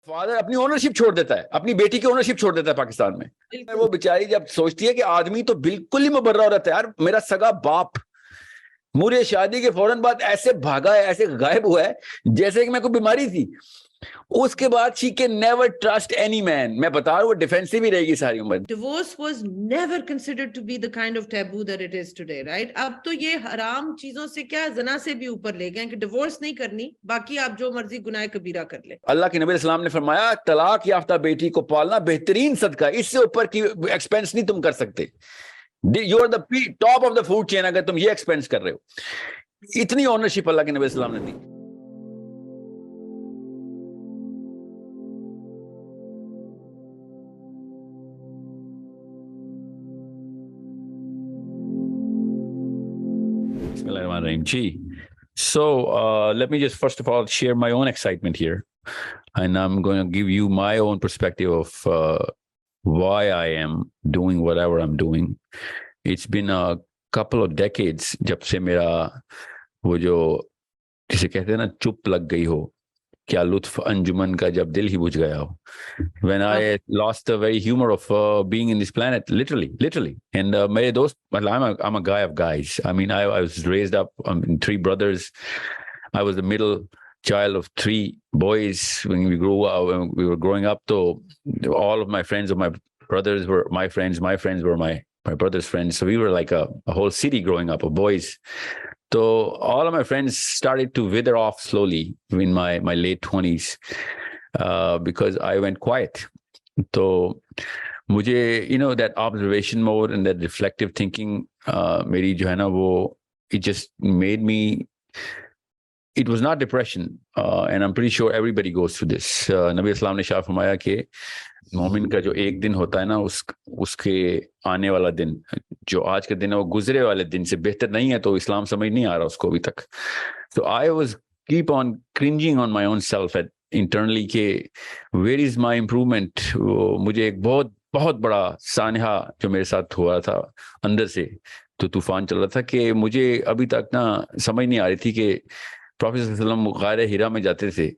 Father अपनी ownership छोड़ देता है, अपनी बेटी की ओनरशिप छोड़ देता है पाकिस्तान में। वो बेचारी जब सोचती है कि आदमी तो बिल्कुल ही मुबर्रा रहता है, यार मेरा सगा बाप मुझे शादी के फौरन बाद ऐसे भागा है, ऐसे गायब हुआ है जैसे कि मैं कोई बीमारी थी। उसके बाद she can never trust any man. मैं बता रहा हूँ वो डिफेंसिव ही रहेगी सारी उम्र। Divorce was never considered to be the kind of taboo that it is today, right? अब तो ये हराम चीजों से क्या जना से भी ऊपर ले गए कि डिवोर्स नहीं करनी, बाकी आप जो मर्जी गुनाह कबीरा कर ले। अल्लाह के नबी इस्लाम ने फरमाया तलाक याफ्ता बेटी को पालना बेहतरीन सदका, इससे ऊपर की एक्सपेंस नहीं तुम कर सकते। You are the top of the food chain अगर तुम ये एक्सपेंस कर रहे हो। इतनी ओनरशिप अल्लाह के नबी इस्लाम ने दी। So let me just first of all share my own excitement here, and I'm going to give you my own perspective of why I am doing whatever I'm doing. It's been a couple of decades जब से मेरा वो जो जिसे कहते हैं ना चुप लग गई हो, क्या लुत्फ अंजुमन का जब दिल ही बुझ गया हो, when I lost the very humor of being in this planet, literally. And मेरे दोस्त, मतलब I'm a guy of guys. I mean, I was raised up in 3 brothers. I was the middle child of 3 boys when we grew up. When we were growing up, so all of my friends of my brothers were my friends. My friends were my brother's friends. So we were like a whole city growing up of boys. So all of my friends started to wither off slowly in my late 20s because I went quiet. So मुझे, you know, that observation mode and that reflective thinking, मेरी जो है ना वो, it just made me, it was not depression, and I'm pretty sure everybody goes through this. नबी इस्लाम ने शाह फरमाया कि मोमिन का जो एक दिन होता है ना, उसके आने वाला दिन, जो आज का दिन है वो गुजरे वाले दिन से बेहतर नहीं है, तो इस्लाम समझ नहीं आ रहा उसको अभी तक। So I was keep on cringing on my own self at internally कि where is my improvement। वो मुझे एक बहुत बहुत बड़ा सानहा जो मेरे साथ हुआ था अंदर से, तो तूफान चल रहा था कि मुझे अभी तक ना समझ नहीं आ रही थी कि प्रॉफेट सल्लल्लाहु अलैहि वसल्लम गारे हिरा में जाते थे।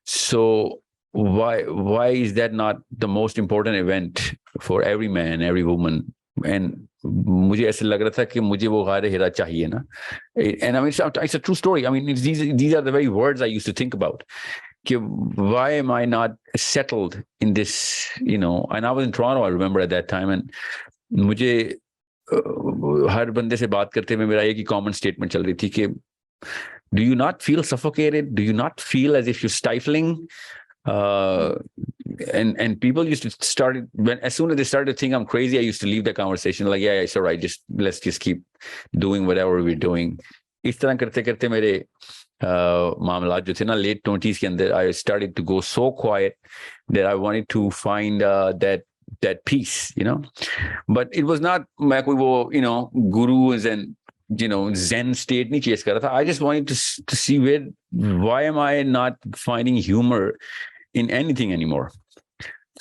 So why is that not the most important event for every man, every woman? And मुझे ऐसे लग रहा था कि मुझे वो गारे हिरा चाहिए ना। And I mean, it's a true story. I mean, these are the very words I used to think about. कि why am I not settled in this, you know? And I was in Toronto, I remember at that time, and मुझे हर बंदे से बात करते हुए मेरा एक ही common statement चल रही थी कि do you not feel suffocated? Do you not feel as if you're stifling? And people used to start, as soon as they started to think I'm crazy, I used to leave the conversation like, yeah, it's all right, let's just keep doing whatever we're doing. इस तरह करते करते मेरे मामलात जो थे ना late 20s के अंदर, I started to go so quiet that I wanted to find that peace, you know. But it was not मैं कोई वो, you know, gurus and, you know, Zen state नहीं chase कर रहा था. I just wanted to see why am I not finding humor in anything anymore?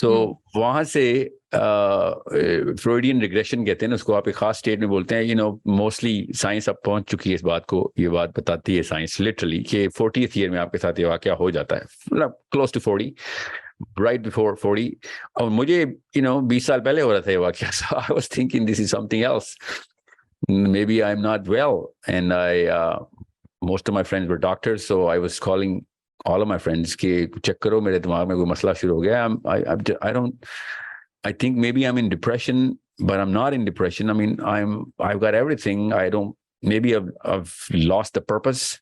So वहाँ से Freudian regression कहते हैं ना उसको, आप एक खास स्टेट में बोलते हैं, you know, mostly साइंस अब पहुंच चुकी है इस बात को, ये बात बताती है साइंस लिटरली कि 40th ईयर में आपके साथ ये वाकया हो जाता है, मतलब close to 40, right before 40। और मुझे, you know, 20 साल पहले हो रहा था ये वाकया। So I was thinking this is something else. Maybe I'm not well, and most of my friends were doctors, so I was calling all of my friends कि check करो मेरे दिमाग में कोई मसला शुरू हो गया। I think maybe I'm in depression, but I'm not in depression. I mean, I've got everything. Maybe I've lost the purpose.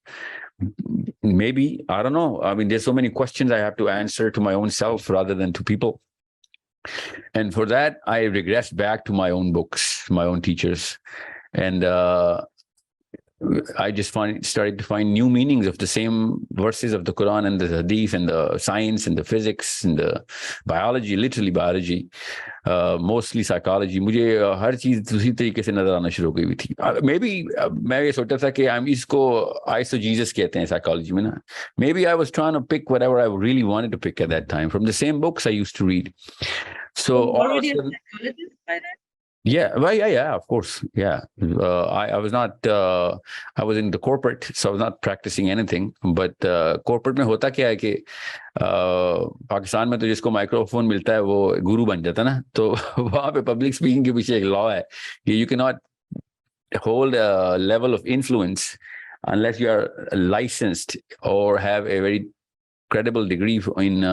Maybe, I don't know. I mean, there's so many questions I have to answer to my own self rather than to people. And for that, I regressed back to my own books, my own teachers. And I just started to find new meanings of the same verses of the Quran and the Hadith and the science and the physics and the biology, literally biology, mostly psychology. मुझे हर चीज दूसरी तरीके से नजर आना शुरू हो गई थी। Maybe मैं ये सोचता था कि इसको eisegesis कहते हैं psychology में ना। Maybe I was trying to pick whatever I really wanted to pick at that time from the same books I used to read. So already a psychologist by then? Yeah, well, yeah, of course. Yeah. I was not, I was in the corporate, so I was not practicing anything. But corporate में होता क्या है कि पाकिस्तान में तो जिसको microphone मिलता है वो गुरु बन जाता है ना, तो वहाँ पे पब्लिक स्पीकिंग के पीछे एक लॉ है कि you can not hold a level of influence unless you are licensed or have a very credible degree in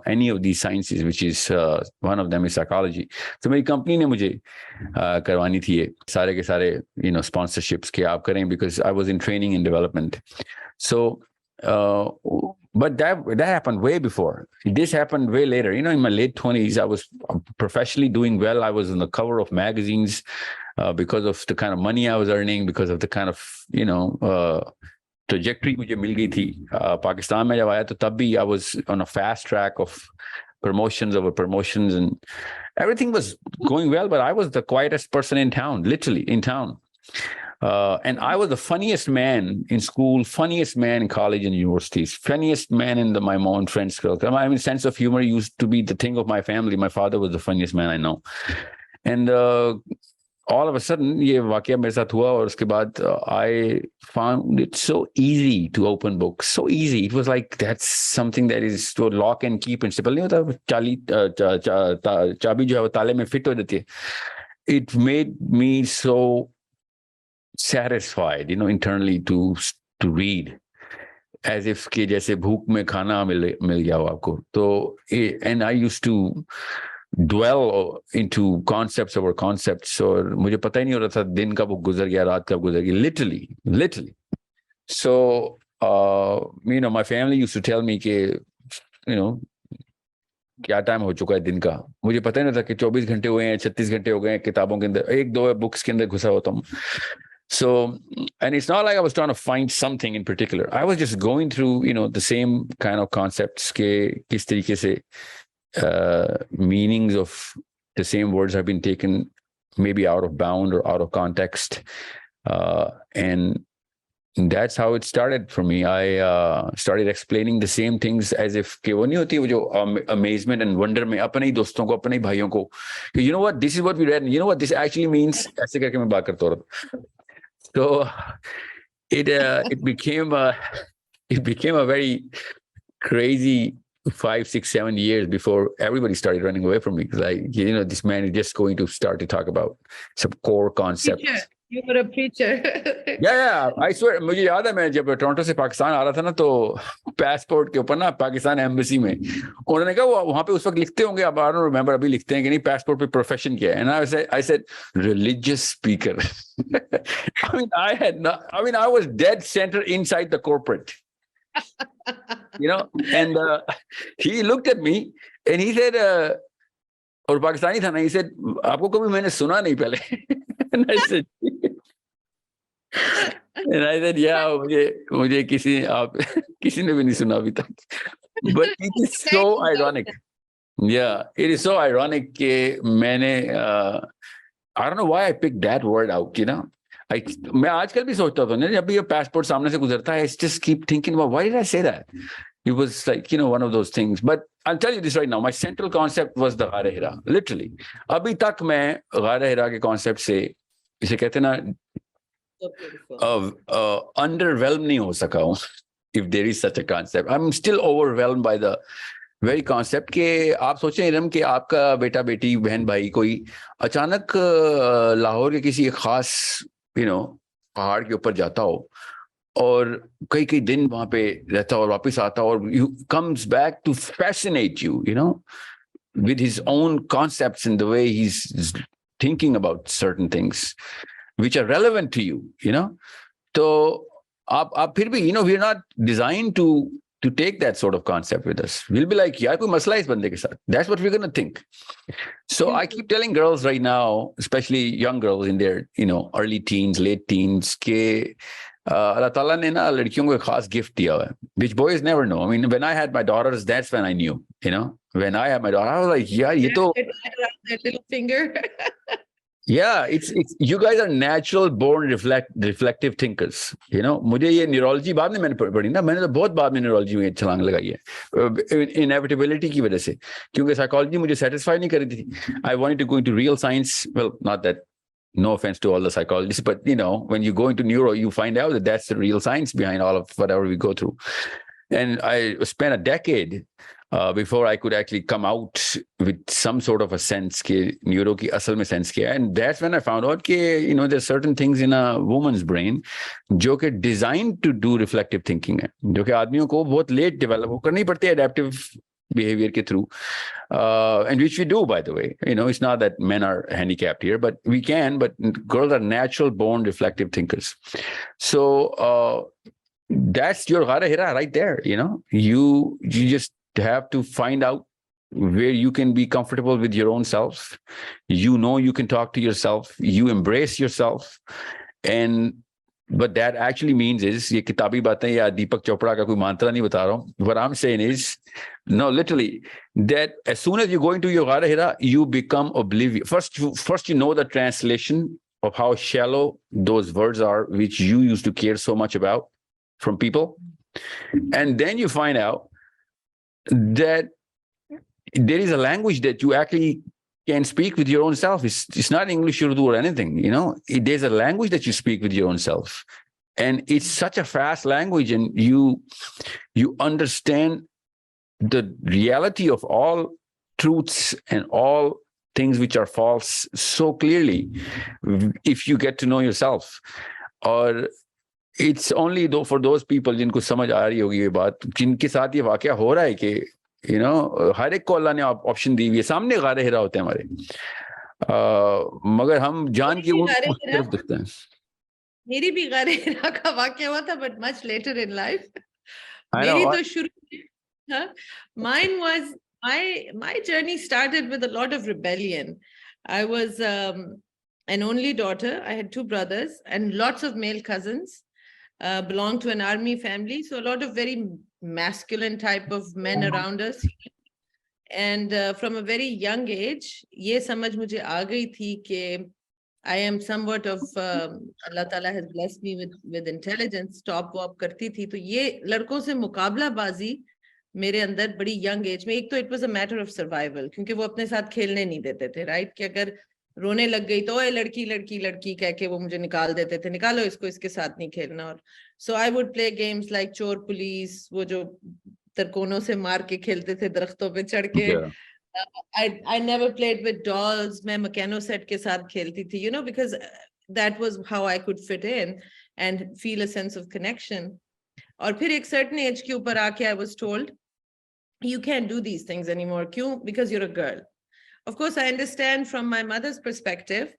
any of these sciences, which is one of them is psychology. So मेरी company ने मुझे करवानी थी ये सारे के सारे sponsorships के आप करें, because I was in training and development. So but that happened way before. This happened way later. In my late 20s, I was professionally doing well. I was on the cover of magazines because of the kind of money I was earning, because of the kind of trajectory मुझे मिल गई थी. पाकिस्तान में जब आया तो तब भी I was on a fast track of promotions over promotions, and everything was going well, but I was the quietest person in town, literally in town. And I was the funniest man in school, funniest man in college and universities, funniest man in my own friends' circle. I mean, sense of humor used to be the thing of my family. My father was the funniest man I know. And all of a sudden, ये वाकया मेरे साथ हुआ, और उसके बाद I found it so easy to open books, so easy. It was like that's something that is to lock and key principle. नहीं होता चाबी जो है वो ताले में फिट हो जाती है. It made me so satisfied, internally to read, as if कि जैसे भूख में खाना मिल गया हो आपको. तो and I used to dwell into concepts over concepts, और मुझे पता ही नहीं हो रहा था दिन कब गुजर गया, रात कब गुजर गई, literally. So my family used to tell me कि क्या टाइम हो चुका है दिन का. मुझे पता ही नहीं था कि 24 घंटे हुए हैं, 36 घंटे हो गए हैं किताबों के अंदर, एक दो बुक्स के अंदर घुसा होता हूँ. So, and it's not like I was trying to find something in particular. I was just going through, the same kind of concepts के किस तरीके से meanings of the same words have been taken maybe out of bound or out of context. And that's how it started for me. I started explaining the same things as if कि वो नहीं होती वो जो amazement and wonder में अपने ही दोस्तों को, अपने ही भाइयों को, you know what, this is what we read, and you know what this actually means, ऐसे करके मैं बात करता हूँ. So it became a very crazy 5, 6, 7 years before everybody started running away from me, because this man is just going to start to talk about some core concepts. Preacher. You were a preacher. Yeah, I swear. मुझे याद है मैं जब Toronto से पाकिस्तान आ रहा था ना, तो passport के ऊपर ना पाकिस्तान एम्बेसी में उन्होंने कहा वो वहाँ पे उस वक्त लिखते होंगे, अब I don't remember अभी लिखते हैं कि नहीं, passport पे profession क्या है, and I said religious speaker. I was dead center inside the corporate. And he looked at me and he said, और पाकिस्तानी था ना, he said, आपको कभी मैंने सुना नहीं पहले. And I said, yeah, मुझे किसी ने भी नहीं सुना अभी तक. But it is so ironic. Yeah, it is so ironic कि मैंने I don't know why I picked that word out, मैं आजकल भी सोचता था ना, जब भी ये passport सामने से गुजरता है, I just keep thinking about why did I say that? It was like, one of those things. But I'll tell you this right now, my central concept was the Ghar Hira, literally. अभी तक मैं Ghar Hira के concept से, इसे कहते ना, underwhelmed नहीं हो सका हूँ, if there is such a concept. I'm still overwhelmed by the very concept कि आप सोचें इरम कि आपका बेटा बेटी बहन भाई कोई अचानक लाहौर के किसी एक खास पहाड़ के ऊपर जाता हो और कई दिन वहां पे रहता और वापस आता और comes back to fascinate you, with his own concepts and the way he's thinking about certain things which are relevant to you, तो आप फिर भी, we're not designed to take that sort of concept with us. We'll be like, यार कोई मसला है इस बंदे के साथ. That's what we're going to think. So I keep telling girls right now, especially young girls in their, early teens, late teens, कि Allah Ta'ala ने ना लड़कियों को एक खास gift दिया है, which boys never know. I mean, when I had my daughters, that's when I knew, when I had my daughter, I was like, yeah, ये तो that little finger. Yeah, it's you guys are natural born reflective thinkers. You know, मुझे ये neurology बाद में मैंने पढ़ी ना, मैंने तो बहुत बाद में न्यूरोलॉजी में छलांग लगाई है इनएविटेबिलिटी की वजह से, क्योंकि साइकोलॉजी मुझे सेटिस्फाई नहीं कर रही थी. I wanted to go into real science. Well, not that, no offense to all the psychologists, but you know, when you go into neuro, you find out that that's the real science behind all of whatever we go through. And I spent a decade before I could actually come out with some sort of a sense कि neuro की असल में sense क्या है. And that's when I found out कि you know there's certain things in a woman's brain जो कि designed to do reflective thinking है, जो कि आदमियों को बहुत late develop करनी पड़ती है adaptive behavior के through, and which we do, by the way. You know, it's not that men are handicapped here, but we can. But girls are natural born reflective thinkers. So that's your ghara hira right there. You know, you just have to find out where you can be comfortable with your own self. You know, you can talk to yourself. You embrace yourself, and what that actually means is, ये किताबी बातें या दीपक चोपड़ा का कोई mantra नहीं बता रहा हूँ. What I'm saying is, no, literally, that as soon as you go into your ghara hira, you become oblivious. First, you know the translation of how shallow those words are, which you used to care so much about from people, and then you find out that there is a language that you actually can speak with your own self. It's not English, Urdu, or anything. You know, there's a language that you speak with your own self, and it's such a fast language, and you understand the reality of all truths and all things which are false so clearly if you get to know yourself. Or it's only though for those people जिनको समझ आ रही होगी ये बात, जिनके साथ ये वाकया हो रहा है कि you know, हर एक को अल्लाह ने ऑप्शन दी हुई है, सामने गारे हिरा होते हैं हमारे, मगर हम जान के उस तरफ देखते हैं. मेरी भी गारे हिरा का वाकया हुआ था, but much later in life. मेरी तो शुरू, mine was, my journey started with a lot of rebellion. I was an only daughter. I had two brothers and lots of male cousins. Belonged to an army family, so a lot of very masculine type of men around us. And from a very young age, ये समझ मुझे आ गई थी कि I am somewhat of Allah Ta'ala has blessed me with intelligence. Top वॉप करती थी, तो ये लड़कों से मुकाबला बाजी मेरे अंदर बड़ी young age में. एक तो it was a matter of survival, क्योंकि वो अपने साथ खेलने नहीं देते थे, right? कि अगर रोने लग गई तो ओए लड़की लड़की लड़की कह के वो मुझे निकाल देते थे, निकालो इसको, इसके साथ नहीं खेलना. और so I would play games like चोर पुलिस, वो जो तरकोनों से मार के खेलते थे दरख्तों पे चढ़ के. I never played with dolls. मैं मकैनो सेट के साथ खेलती थी, you know, because that was how I could fit in and feel a sense of connection. और फिर एक certain age के ऊपर आके I was told you can't do these things anymore. क्यों? Because you're a girl. Of course, I understand from my mother's perspective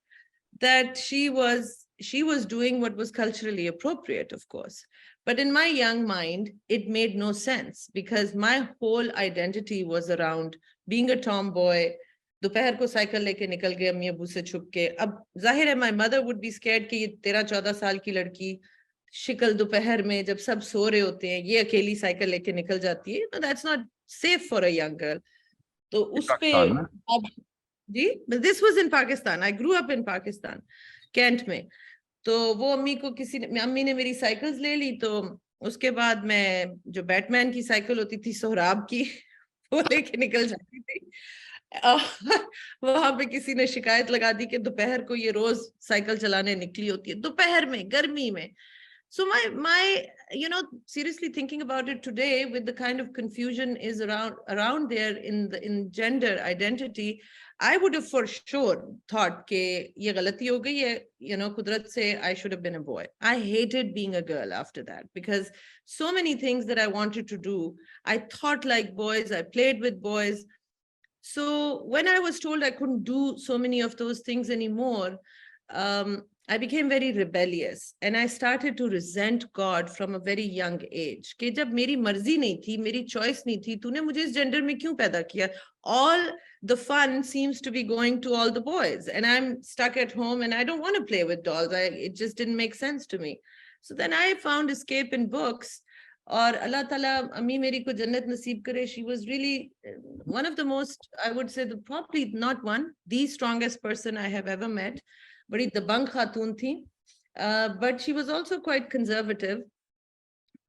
that she was doing what was culturally appropriate, of course. But in my young mind, it made no sense because my whole identity was around being a tomboy. दोपहर को cycle लेके निकल गए अम्मी अब्बू से छुप के. अब जाहिर है my mother would be scared कि ये 13-14 साल की लड़की शिकल दोपहर में जब सब सो रहे होते हैं ये अकेली साइकिल लेके निकल जाती है. No, that's not safe for a young girl. तो उस पे अब जी, but this was in Pakistan. I grew up in Pakistan, Kent में. तो वो अम्मी को अम्मी ने मेरी साइकिल्स ले ली. तो उसके बाद मैं जो बैटमैन की साइकिल होती थी सोहराब की वो लेके निकल जाती थी. वहां पे किसी ने शिकायत लगा दी कि दोपहर को ये रोज साइकिल चलाने निकली होती है दोपहर में गर्मी में. So my you know, seriously thinking about it today, with the kind of confusion is around there in gender identity, I would have for sure thought कि ये गलती हो गई है, you know, कुदरत से I should have been a boy. I hated being a girl after that because so many things that I wanted to do, I thought like boys, I played with boys. So when I was told I couldn't do so many of those things anymore, I became very rebellious and I started to resent God from a very young age. कि जब मेरी मर्जी नहीं थी, मेरी choice नहीं थी, तूने मुझे इस gender में क्यों पैदा किया? All the fun seems to be going to all the boys and I'm stuck at home and I don't want to play with dolls. It just didn't make sense to me. So then I found escape in books. और अल्लाह ताला अम्मी मेरी को जन्नत नसीब करे. She was really one of the most, I would say, probably not one, the strongest person I have ever met. Badi dabang khatun thi, but she was also quite conservative.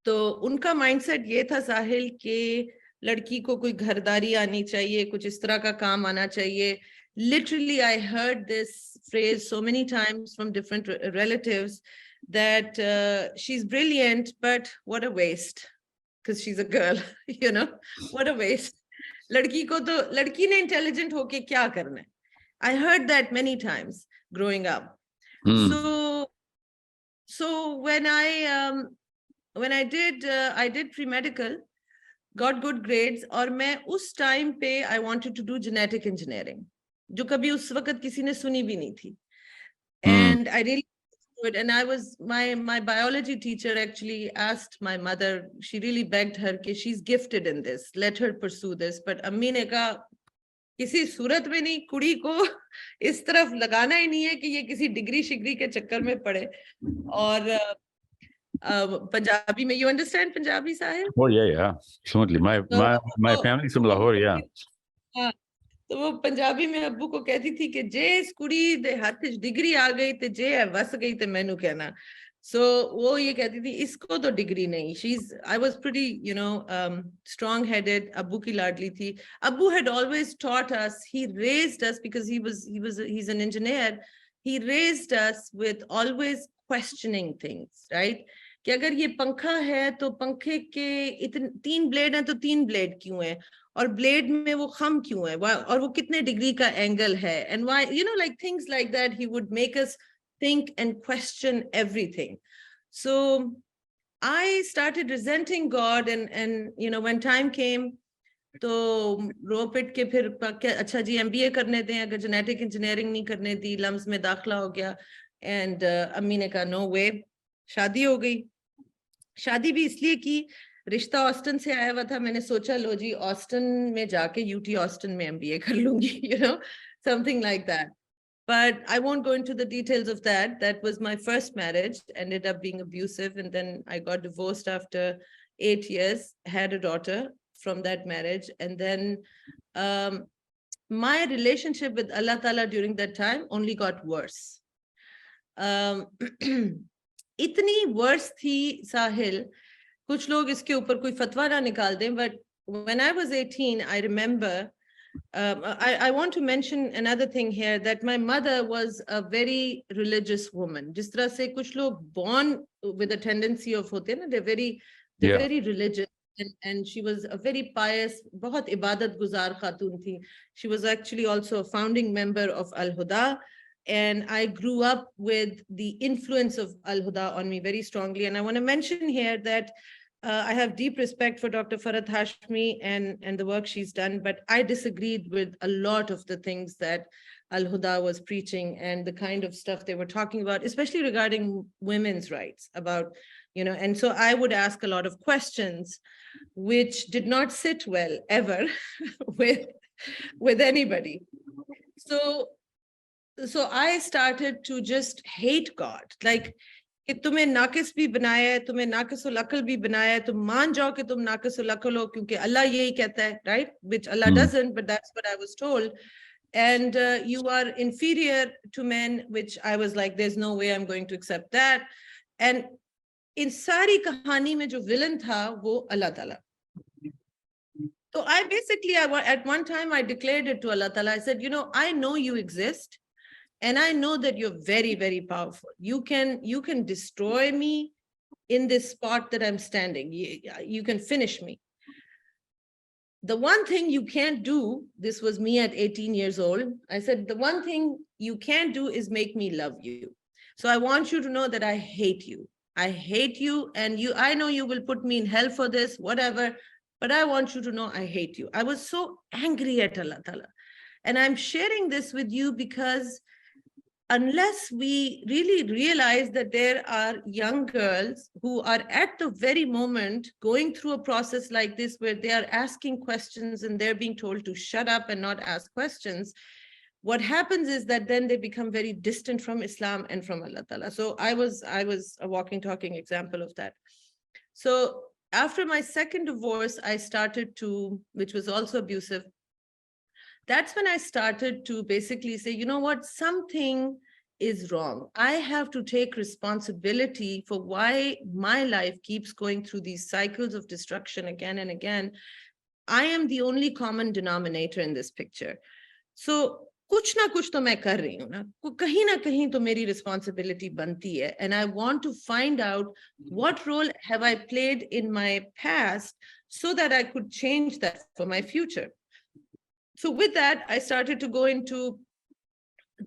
तो उनका माइंडसेट ये था साहिल कि लड़की को कोई घरदारी आनी चाहिए, कुछ इस तरह का काम आना चाहिए. Literally, I heard this phrase so many times from different relatives that she's brilliant, but what a waste, because she's a girl, you know, what a waste. लड़की को तो लड़की ने intelligent होके क्या करना है? I heard that many times growing up. So when I did pre-medical, got good grades, और मैं उस time पे I wanted to do genetic engineering, जो कभी उस वक्त किसी ने सुनी भी नहीं थी. And I really good. And I was, my biology teacher actually asked my mother, she really begged her कि she's gifted in this, let her pursue this. But अम्मी ने कहा किसी सूरत में नहीं, कुड़ी को इस तरफ लगाना ही नहीं है कि ये किसी डिग्री शिग्री के चक्कर में पड़े. और Punjabi, you understand Punjabi, Sahil? Oh yeah, absolutely. My family is from Lahore, yeah. तो वो पंजाबी में अब्बू को कहती थी कि जे इस कुड़ी दे हाथ डिग्री आ गई ते जे है वस गई ते मैनू कहना. So वो ये कहती थी इसको तो डिग्री नहीं. I was pretty, strong headed. अब्बू की लाडली थी. अब्बू had always taught us, he raised us, because he's an engineer. He raised us with always questioning things, right? कि अगर ये पंखा है तो पंखे के इतने 3 ब्लेड हैं तो 3 ब्लेड क्यों है, और ब्लेड में वो खम क्यों है, और वो कितने डिग्री का एंगल है, and why, like things like that. He would make us think and question everything. So I started resenting God, and when time came, तो रो पिट के फिर अच्छा जी MBA करने दें, अगर जेनेटिक इंजीनियरिंग नहीं करने दी, लम्स में दाखला हो गया. एंड अम्मी ने कहा नो वे. शादी हो गई. शादी भी इसलिए की, रिश्ता ऑस्टन से आया हुआ था. मैंने सोचा लो जी ऑस्टन में जाके UT ऑस्टन में MBA कर लूंगी, something like that. But I won't go into the details of that. That was my first marriage, ended up being abusive, and then I got divorced after 8 years, had a daughter from that marriage. And then my relationship with Allah Ta'ala during that time only got worse. इतनी verse थी साहिल, कुछ लोग इसके ऊपर कोई फतवा ना निकाल दें, but when I was 18, I remember, I want to mention another thing here, that my mother was a very religious woman. जिस तरह से कुछ लोग born with a tendency of होते हैं ना, they're very religious, and she was a very pious, बहुत इबादत गुजार खातून थी. She was actually also a founding member of Al-Huda. And I grew up with the influence of Al-Huda on me very strongly. And I want to mention here that I have deep respect for Dr. Farhat Hashmi and the work she's done, but I disagreed with a lot of the things that Al-Huda was preaching and the kind of stuff they were talking about, especially regarding women's rights, about, and so I would ask a lot of questions which did not sit well ever with anybody. So I started to just hate God, like कि तुम्हें नाकिस भी बनाया है, तुम्हें नाकिसुल अक्ल भी बनाया है, तुम मान जाओ कि तुम नाकिसुल अक्ल हो क्योंकि अल्लाह यही कहता है, right? Which Allah doesn't, but that's what I was told. And you are inferior to men, which I was like, there's no way I'm going to accept that. And in सारी कहानी में जो villain था वो अल्लाह ताला. So I basically, at one time I declared it to Allah Ta'ala. I said, I know you exist. And I know that you're very, very powerful. You can destroy me in this spot that I'm standing. You can finish me. The one thing you can't do, this was me at 18 years old. I said, the one thing you can't do is make me love you. So I want you to know that I hate you. I hate you, and I know you will put me in hell for this, whatever, but I want you to know I hate you. I was so angry at Allah Ta'ala. And I'm sharing this with you because unless we really realize that there are young girls who are at the very moment going through a process like this, where they are asking questions and they're being told to shut up and not ask questions, what happens is that then they become very distant from Islam and from Allah Ta'ala. So I was a walking, talking example of that. So after my second divorce, I started to, which was also abusive, that's when I started to basically say, you know what, something is wrong. I have to take responsibility for why my life keeps going through these cycles of destruction again and again. I am the only common denominator in this picture. So कुछ ना कुछ तो मैं कर रही हूँ ना, कहीं ना कहीं तो मेरी responsibility बनती है, and I want to find out what role have I played in my past so that I could change that for my future. So with that, I started to go into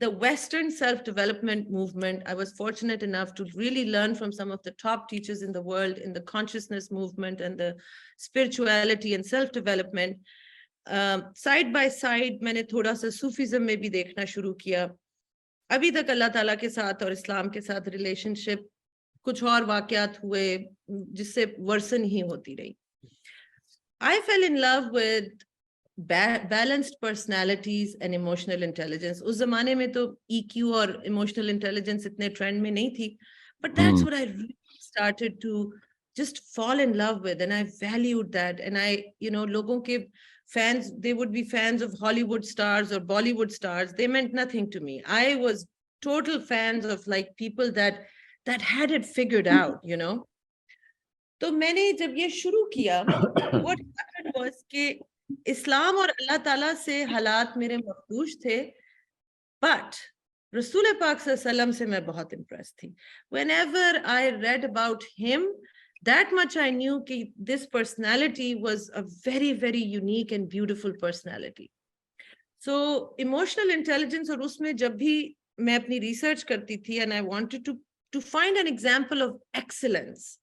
the Western self-development movement. I was fortunate enough to really learn from some of the top teachers in the world in the consciousness movement and the spirituality and self-development. Side by side, मैंने थोड़ा सा Sufism में भी देखना शुरू किया. अभी तक अल्लाह ताला के साथ और इस्लाम के साथ रिलेशनशिप कुछ और वाकयात हुए जिससे वर्सन ही होती रही. I fell in love with balanced personalities and emotional intelligence. उस जमाने में तो EQ और emotional intelligence इतने trend में नहीं थी, but that's what I really started to just fall in love with, and I valued that. And I, you know, लोगों के fans, they would be fans of Hollywood stars or Bollywood stars. They meant nothing to me. I was total fans of like people that had it figured out, you know. तो मैंने जब ये शुरू किया, what happened was कि इस्लाम और अल्लाह ताला से हालात मेरे मखदूश थे, but रसूल पाक सल्लल्लाहु अलैहि वसल्लम से मैं बहुत impressed थी. Whenever I read about him, that much I knew कि this personality was a very, very unique and beautiful personality. So emotional intelligence, और उसमें जब भी मैं अपनी research करती थी, and I wanted to find an example of excellence,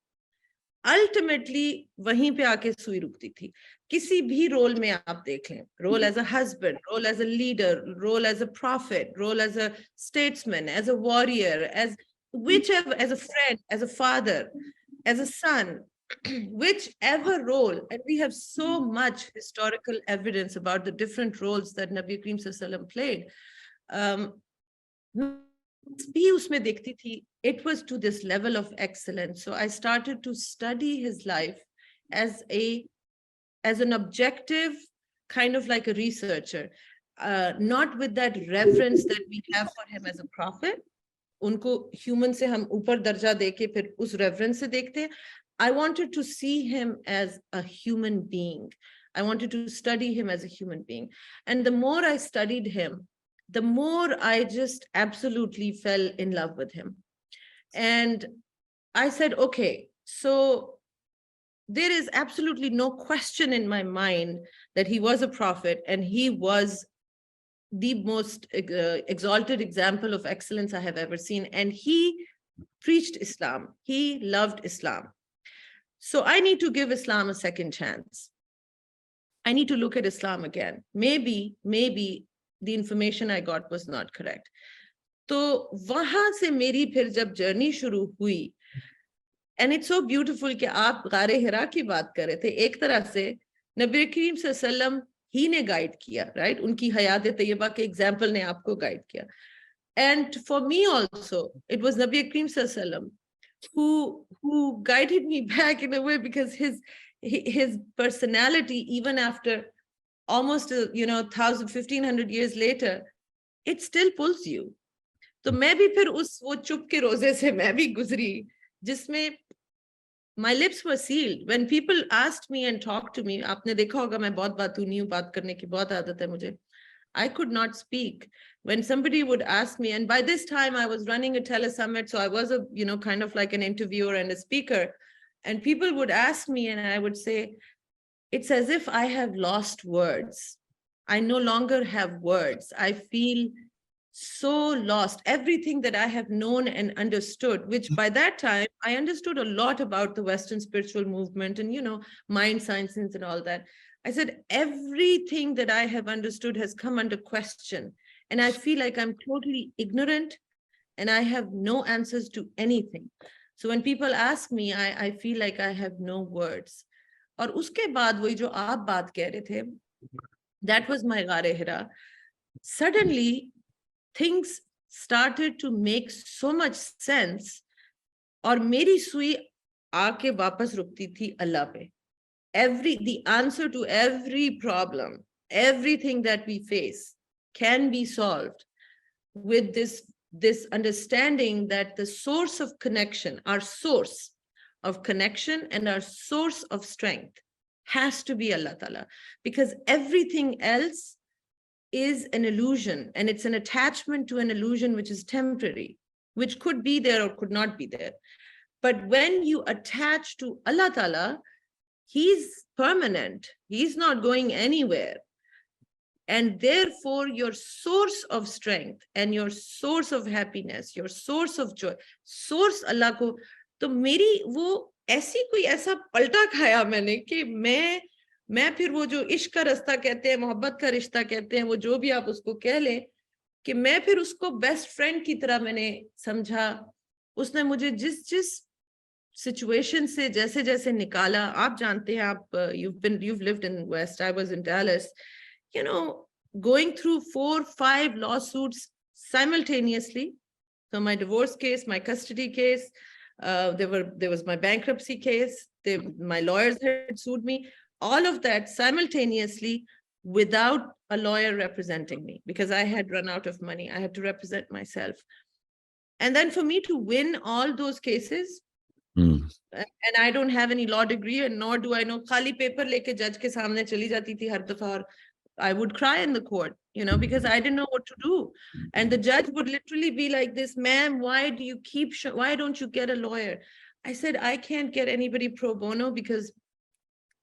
ultimately वहीं पे आके सुई रुकती थी. किसी भी रोल में आप देख लें, role as a husband, role as a leader, role as a prophet, role as a statesman, as a warrior, as whichever, as a friend, as a father, as a son, whichever role, and we have so much historical evidence about the different roles that Nabi Karim Sallallahu Alaihi Wasallam played. भी उसमें देखती थी, it was to this level of excellence. So I started to study his life as an objective, kind of like a researcher, not with that reverence that we have for him as a prophet. उनको human से हम ऊपर दर्जा देके फिर उस reverence से देखते हैं. I wanted to see him as a human being. I wanted to study him as a human being. And the more I studied him, the more I just absolutely fell in love with him. And I said, okay, so there is absolutely no question in my mind that he was a prophet and he was the most exalted example of excellence I have ever seen. And he preached Islam. He loved Islam. So I need to give Islam a second chance. I need to look at Islam again. Maybe the information I got was not correct. तो वहां से मेरी फिर जब journey शुरू हुई, and it's so beautiful कि आप गारे हिरा की बात कर रहे थे, एक तरह से नबी करीम सल्लल्लाहु ही ने गाइड किया, right? उनकी हयात तैयबा के एग्जाम्पल ने आपको गाइड किया. And for me also, it was Nabi Karim Sallallahu who guided me back in a way, because his personality, even after almost 1,500 years later, it still pulls you. तो मैं भी फिर वो चुप के रोजे से मैं भी गुजरी, जिसमें my lips were sealed. When people asked me and talked to me, आपने देखा होगा मैं बहुत बातूनी हूँ, बात करने की बहुत आदत है मुझे. I could not speak. When somebody would ask me, and by this time I was running a telesummit, so I was a, kind of like an interviewer and a speaker, and people would ask me and I would say, it's as if I have lost words. I no longer have words. I feel so lost. Everything that I have known and understood, which by that time I understood a lot about the Western spiritual movement and, mind sciences and all that. I said, everything that I have understood has come under question. And I feel like I'm totally ignorant and I have no answers to anything. So when people ask me, I feel like I have no words. और उसके बाद वही जो आप बात कह रहे थे, that was my गारे हिरा. Suddenly, things started to make so much sense. और मेरी सुई आके वापस रुकती थी अल्लाह पे. The answer to every problem, everything that we face can be solved with this understanding that the source of connection, our source of connection and our source of strength has to be Allah Ta'ala, because everything else is an illusion, and it's an attachment to an illusion which is temporary, which could be there or could not be there. But when you attach to Allah Ta'ala, He's permanent. He's not going anywhere. And therefore, your source of strength and your source of happiness, your source of joy, source Allah ko, तो मेरी वो ऐसी कोई ऐसा पलटा खाया मैंने कि मैं फिर वो जो इश्क का रास्ता कहते हैं, मोहब्बत का रिश्ता कहते हैं, वो जो भी आप उसको कह लें, कि मैं फिर उसको बेस्ट फ्रेंड की तरह मैंने समझा. उसने मुझे जिस सिचुएशन से जैसे जैसे निकाला. आप जानते हैं, आप you've lived in West, I was in Dallas, you know, going through 4-5 lawsuits simultaneously. So my divorce case, my custody case, there was my bankruptcy case, my lawyers had sued me, all of that simultaneously without a lawyer representing me, because I had run out of money. I had to represent myself. And then for me to win all those cases, and I don't have any law degree, and nor do I know, khali paper leke judge ke samne chali jati thi har dafa, aur I would cry in the court, you know, because I didn't know what to do. And the judge would literally be like this, ma'am, why don't you get a lawyer? I said, I can't get anybody pro bono because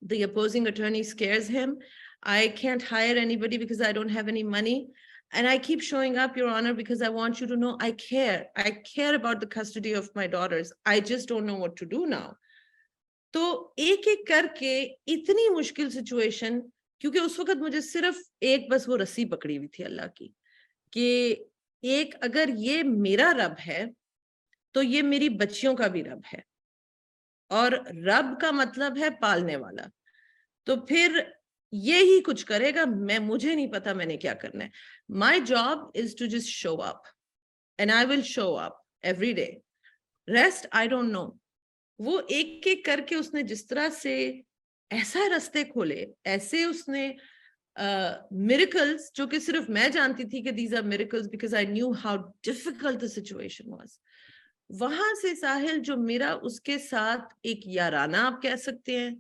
the opposing attorney scares him. I can't hire anybody because I don't have any money. And I keep showing up, Your Honor, because I want you to know I care. I care about the custody of my daughters. I just don't know what to do now. तो एक करके इतनी मुश्किल situation, क्योंकि उस वक्त मुझे सिर्फ एक बस वो रस्सी पकड़ी हुई थी अल्लाह की, कि एक अगर ये मेरा रब है तो ये मेरी बच्चियों का भी रब है, और रब का मतलब है पालने वाला. तो फिर ये ही कुछ करेगा, मुझे नहीं पता मैंने क्या करना है. My job is to just show up, and I will show up every day. Rest, I don't know. वो एक करके उसने जिस तरह से ऐसा रास्ते खोले, ऐसे उसने miracles, जो कि सिर्फ मैं जानती थी कि these are miracles because I knew how difficult the situation was. वहां से साहिल, जो मेरा उसके साथ एक याराना आप कह सकते हैं,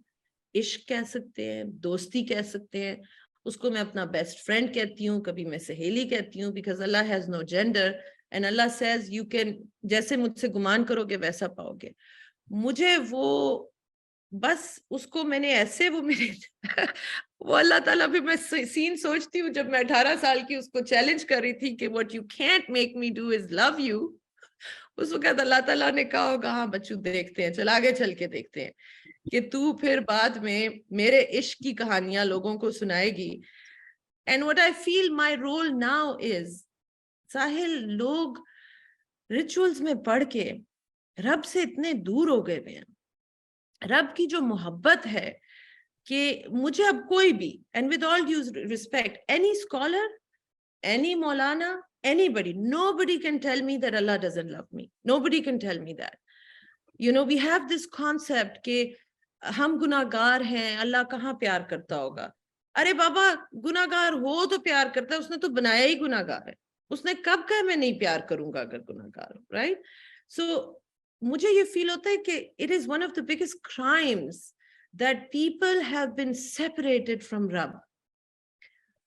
इश्क कह सकते हैं, दोस्ती कह सकते हैं, उसको मैं अपना बेस्ट फ्रेंड कहती हूँ, कभी मैं सहेली कहती हूँ, because Allah has no gender and Allah says you can, जैसे मुझसे गुमान करोगे वैसा पाओगे. मुझे वो बस उसको मैंने ऐसे वो मेरे वो अल्लाह ताला भी, मैं सीन सोचती हूँ जब मैं 18 साल की उसको चैलेंज कर रही थी कि what you can't make me do is love you. उस वक्त अल्लाह ताला ने कहा होगा, हाँ बच्चू देखते हैं, चल आगे चल के देखते हैं कि तू फिर बाद में मेरे इश्क की कहानियां लोगों को सुनाएगी. And what I feel my role now is, साहिल, लोग रिचुअल्स में पढ़ के रब से इतने दूर हो गए हैं. रब की जो मोहब्बत है कि मुझे अब कोई भी, and with all due respect, any scholar, any Maulana, anybody, nobody can tell me that Allah doesn't love me. Nobody can tell me that. You know, we have this concept कि हम गुनाहगार हैं, अल्लाह कहाँ प्यार करता होगा. अरे बाबा, गुनाहगार हो तो प्यार करता है, उसने तो बनाया ही गुनाहगार है. उसने कब कहा मैं नहीं प्यार करूंगा अगर गुनाहगार हो, right? So मुझे ये फील होता है कि it is one of the biggest crimes that people have been separated from रब.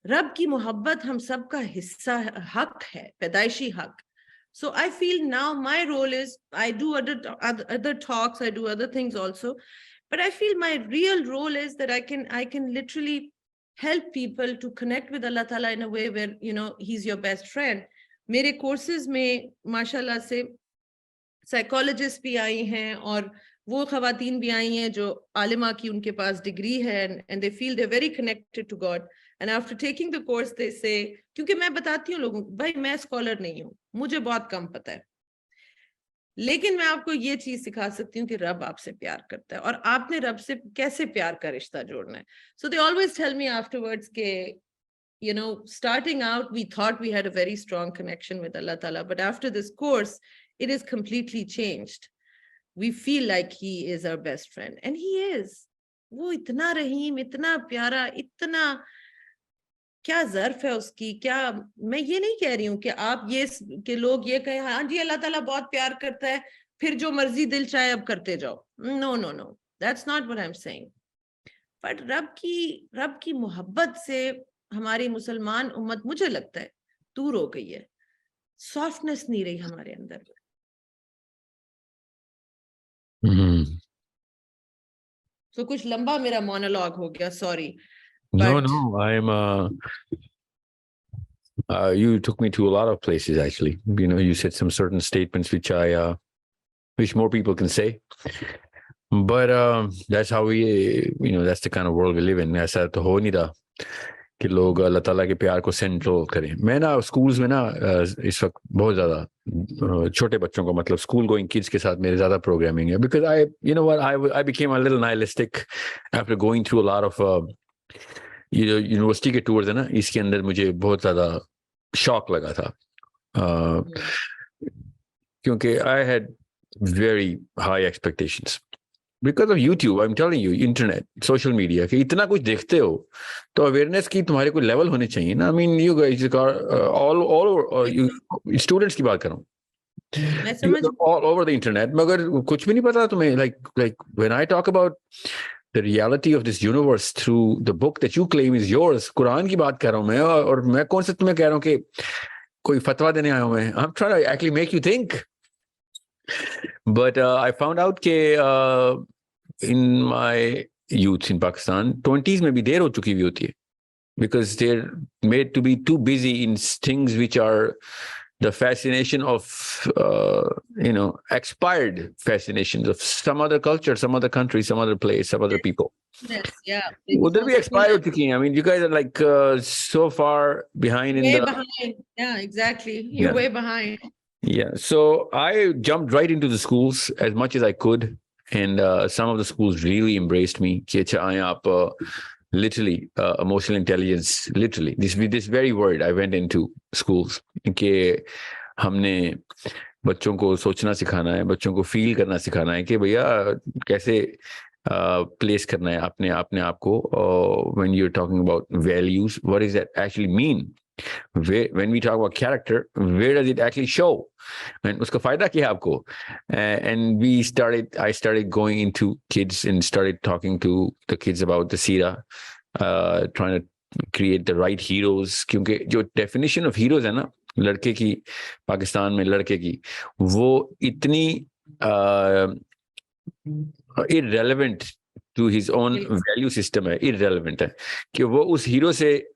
रब की मोहब्बत हम सबका हिस्सा, हक है, पैदाइशी हक. So I feel now my role is, I do other talks, I do other things also, but I feel my real role is that I can literally help people to connect with Allah Ta'ala in a way where, you know, He's your best friend. मेरे courses में माशाल्लाह से psychologist भी आई हैं, और वो खवातीन भी आई हैं जो आलिमा की उनके पास डिग्री है, and they feel they're very connected to God. And after taking the course they say, क्योंकि मैं बताती हूँ लोगों को, भाई मैं स्कॉलर नहीं हूँ, मुझे बहुत कम पता है, लेकिन मैं आपको ये चीज सिखा सकती हूँ कि रब आपसे प्यार करता है और आपने रब से कैसे प्यार का रिश्ता जोड़ना है. So they always tell me afterwards कि, you know, starting out we thought we had a very strong connection with Allah Ta'ala, but after this course it is completely changed. We feel like He is our best friend, and He is. वो इतना रहीम, इतना प्यारा, इतना क्या ज़र्फ है उसकी, क्या। मैं ये नहीं कह रही हूँ कि आप ये कि लोग ये कहें हाँ जी अल्लाह ताला बहुत प्यार करता है, फिर जो मर्जी दिल चाहे अब करते जाओ। No no no, that's not what I am saying. But रब की मोहब्बत से हमारी मुसलमान उम्मत मुझे लगता है दूर हो गई है। सॉफ्टनेस नहीं रही हमारे अंदर। तो कुछ लंबा मेरा मोनोलॉग हो गया, sorry. No, but no, you took me to a lot of places actually. You know, you said some certain statements which I wish more people can say. But that's how we, you know, that's the kind of world we live in. ऐसा तो हो नहीं रहा कि लोग अल्लाह ताला के प्यार को सेंट्रल करें. मैं ना स्कूल्स में ना इस वक्त बहुत ज़्यादा छोटे बच्चों को, मतलब स्कूल गोइंग किड्स के साथ मेरे ज़्यादा प्रोग्रामिंग है. Because you know what, I became a little nihilistic after going through a lot of ये जो यूनिवर्सिटी के टूर्स है ना, इसके अंदर मुझे बहुत ज़्यादा शॉक लगा था. क्योंकि I had very high expectations. Because of YouTube, I'm telling you, internet, social media, कि इतना कुछ देखते हो तो अवेयरनेस की तुम्हारे कोई लेवल होने चाहिए ना. I mean, you guys are all over, you students की बात कर रहा हूँ. मैं समझ all over the internet, मगर कुछ भी नहीं पता तुम्हें. Like when I talk about the reality of this universe through the book that you claim is yours, Quran की बात कर रहा हूँ मैं, और मैं कौन से तुम्हें कह रहा हूँ कि कोई फतवा देने आया हूँ मैं. I'm trying to actually make you think. But I found out कि in my youth in Pakistan, 20s में भी देर हो चुकी हुई होती है. Because they're made to be too busy in things which are the fascination of, you know, expired fascinations of some other culture, some other country, some other place, some other people. Yes, yeah. उधर भी expire हो चुकी हैं. I mean, you guys are like so far behind in way the... behind. Yeah, exactly. You're Yeah. way behind. Yeah. So I jumped right into the schools as much as I could. And some of the schools really embraced me. कि अच्छा आए आप, literally emotional intelligence, literally this very word I went into schools कि हमने बच्चों को सोचना सिखाना है, बच्चों को फील करना सिखाना है कि भैया कैसे प्लेस करना है अपने आप को. when you're talking about values, what does that actually mean? When we talk about character, where does it actually show? And उसका फायदा क्या है आपको? And I started going into kids and started talking to the kids about the Sira, trying to create the right heroes. क्योंकि जो definition of heroes है ना, लड़के की, पाकिस्तान में लड़के की, वो इतनी irrelevant to his own value system है, irrelevant है कि वो उस हीरो से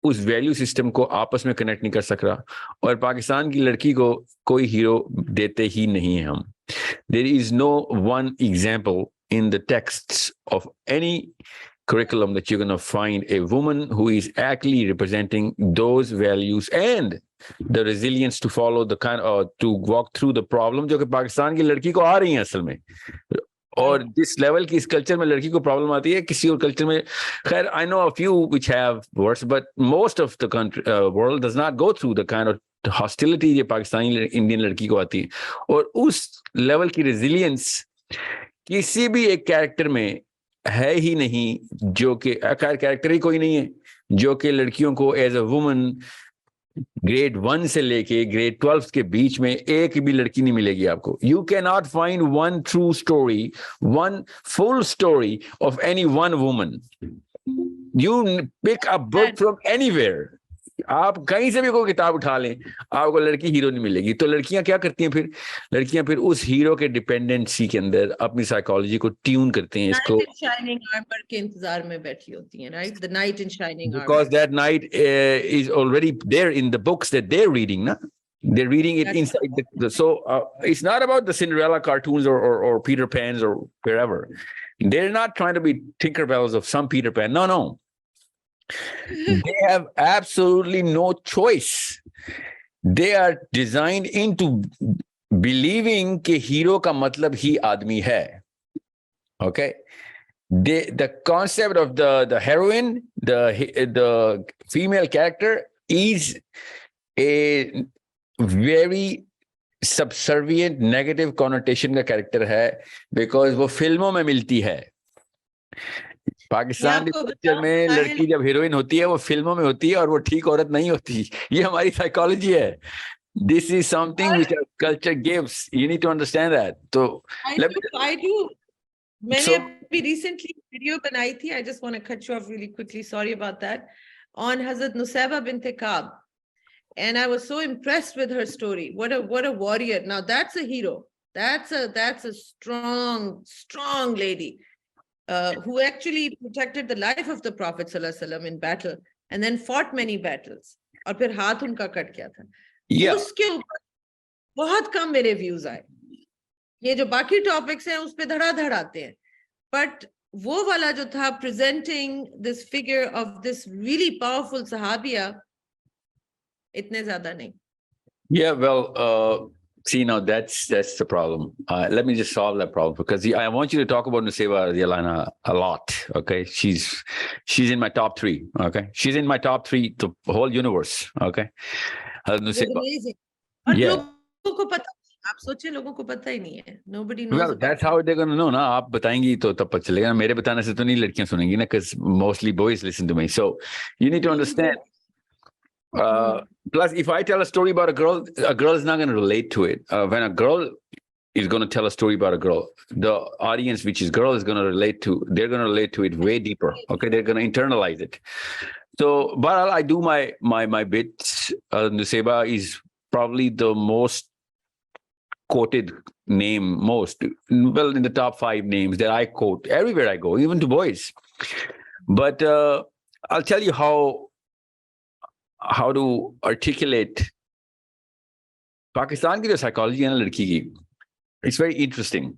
उस वैल्यू सिस्टम को आपस में कनेक्ट नहीं कर सक रहा. और पाकिस्तान की लड़की को कोई हीरो देते ही नहीं है हम. There is no one example in the texts of any curriculum that you're going to find a woman who is actually representing those values and the resilience to follow the to walk through the problem जो कि पाकिस्तान की लड़की को आ रही है असल में. और जिस लेवल की इस कल्चर में लड़की को प्रॉब्लम आती है, किसी और कल्चर में, खैर I know a few which have wars, but most of the country world does not go through the kind of hostility जो पाकिस्तानी इंडियन लड़की को आती है. और उस लेवल की रेजिलियंस किसी भी एक कैरेक्टर में है ही नहीं, जो कि कैरेक्टर ही कोई नहीं है जो कि लड़कियों को एज अ वुमन ग्रेड 1 से लेके ग्रेड 12 के बीच में एक भी लड़की नहीं मिलेगी आपको. You can not find one true story, one full story of any one woman. You pick a book from anywhere, आप कहीं से भी कोई किताब उठा लें, आपको लड़की हीरो नहीं मिलेगी. तो लड़कियां क्या करती हैं फिर? लड़कियां फिर उस हीरो के डिपेंडेंसी के अंदर अपनी साइकोलॉजी को ट्यून करते हैं. इसको शाइनिंग आर्मर के इंतजार में बैठी होती हैं, right? The night in shining armour, because that knight is already there in the books that they're reading, na? They're reading it inside so it's not about the Cinderella cartoons or Peter Pans or wherever. They're not trying to be Tinkerbells of some Peter Pan. No. They have absolutely no choice. They are designed into believing कि hero का मतलब ही आदमी है. Okay? The concept of the heroine, the female character is a very subservient negative connotation का character है, because वो फिल्मों में मिलती है. पाकिस्तान आपको कल्चर बताऊं में साहिल, लड़की जब हीरोइन होती है वो फिल्मों में होती है और वो ठीक औरत नहीं होती. ये हमारी साइकोलॉजी है. This is something which our culture gives. You need to understand that. So let me. I do. मैंने So अभी recently वीडियो बनाई थी. I just want to cut you off really quickly. Sorry about that. On Hazrat Nusayba bint Ka'b. And I was so impressed with her story. What a warrior. Now that's a hero. That's a strong lady who actually protected the life of the Prophet ﷺ in battle and then fought many battles. और फिर हाथ उनका cut गया था. yeah, उसके ऊपर बहुत कम मेरे व्यूज आए. ये जो बाकी टॉपिक्स हैं उस पे धड़ाधड़ आते हैं. But वो वाला जो था presenting this figure of this really powerful sahabiya, इतने ज्यादा नहीं. yeah. Well, see now that's the problem. Let me just solve that problem because I want you to talk about Nusayba Radiallahu a lot. Okay, she's in my top 3. Okay, she's in my top 3 the whole universe. Okay, Nusayba. Amazing. और Yeah. लोगों को पता, आप सोचिए लोगों को पता ही नहीं है. Nobody knows Well, about that's it. how they're going to know. ना आप बताएंगी तो तब पता चलेगा. मेरे बताने से तो नहीं लड़कियां सुनेंगी ना, because mostly boys listen to me. So you need to understand. Plus, if I tell a story about a girl is not going to relate to it. When a girl is going to tell a story about a girl, the audience, which is girl, is going to relate to. They're going to relate to it way deeper. Okay, they're going to internalize it. So, but I do my bits. Nusayba is probably the most quoted name, most well in the top 5 names that I quote everywhere I go, even to boys. But I'll tell you how to articulate Pakistan की जो psychology है ना लड़की की, it's very interesting.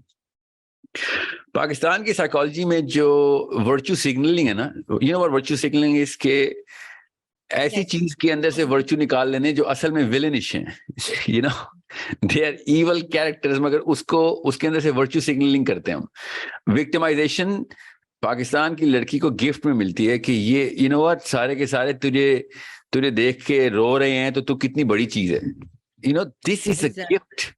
Pakistan की psychology में जो virtue signaling है ना, you know what virtue signaling is, के ऐसी चीज के अंदर से virtue निकाल लेने जो असल में villainish हैं, you know, they are evil characters, मगर उसके अंदर से virtue signaling करते हैं हम. Victimization पाकिस्तान की लड़की को गिफ्ट में मिलती है कि ये you know what, सारे के सारे तुझे देख के रो रहे हैं तो तू कितनी बड़ी चीज है. You know, this is a gift.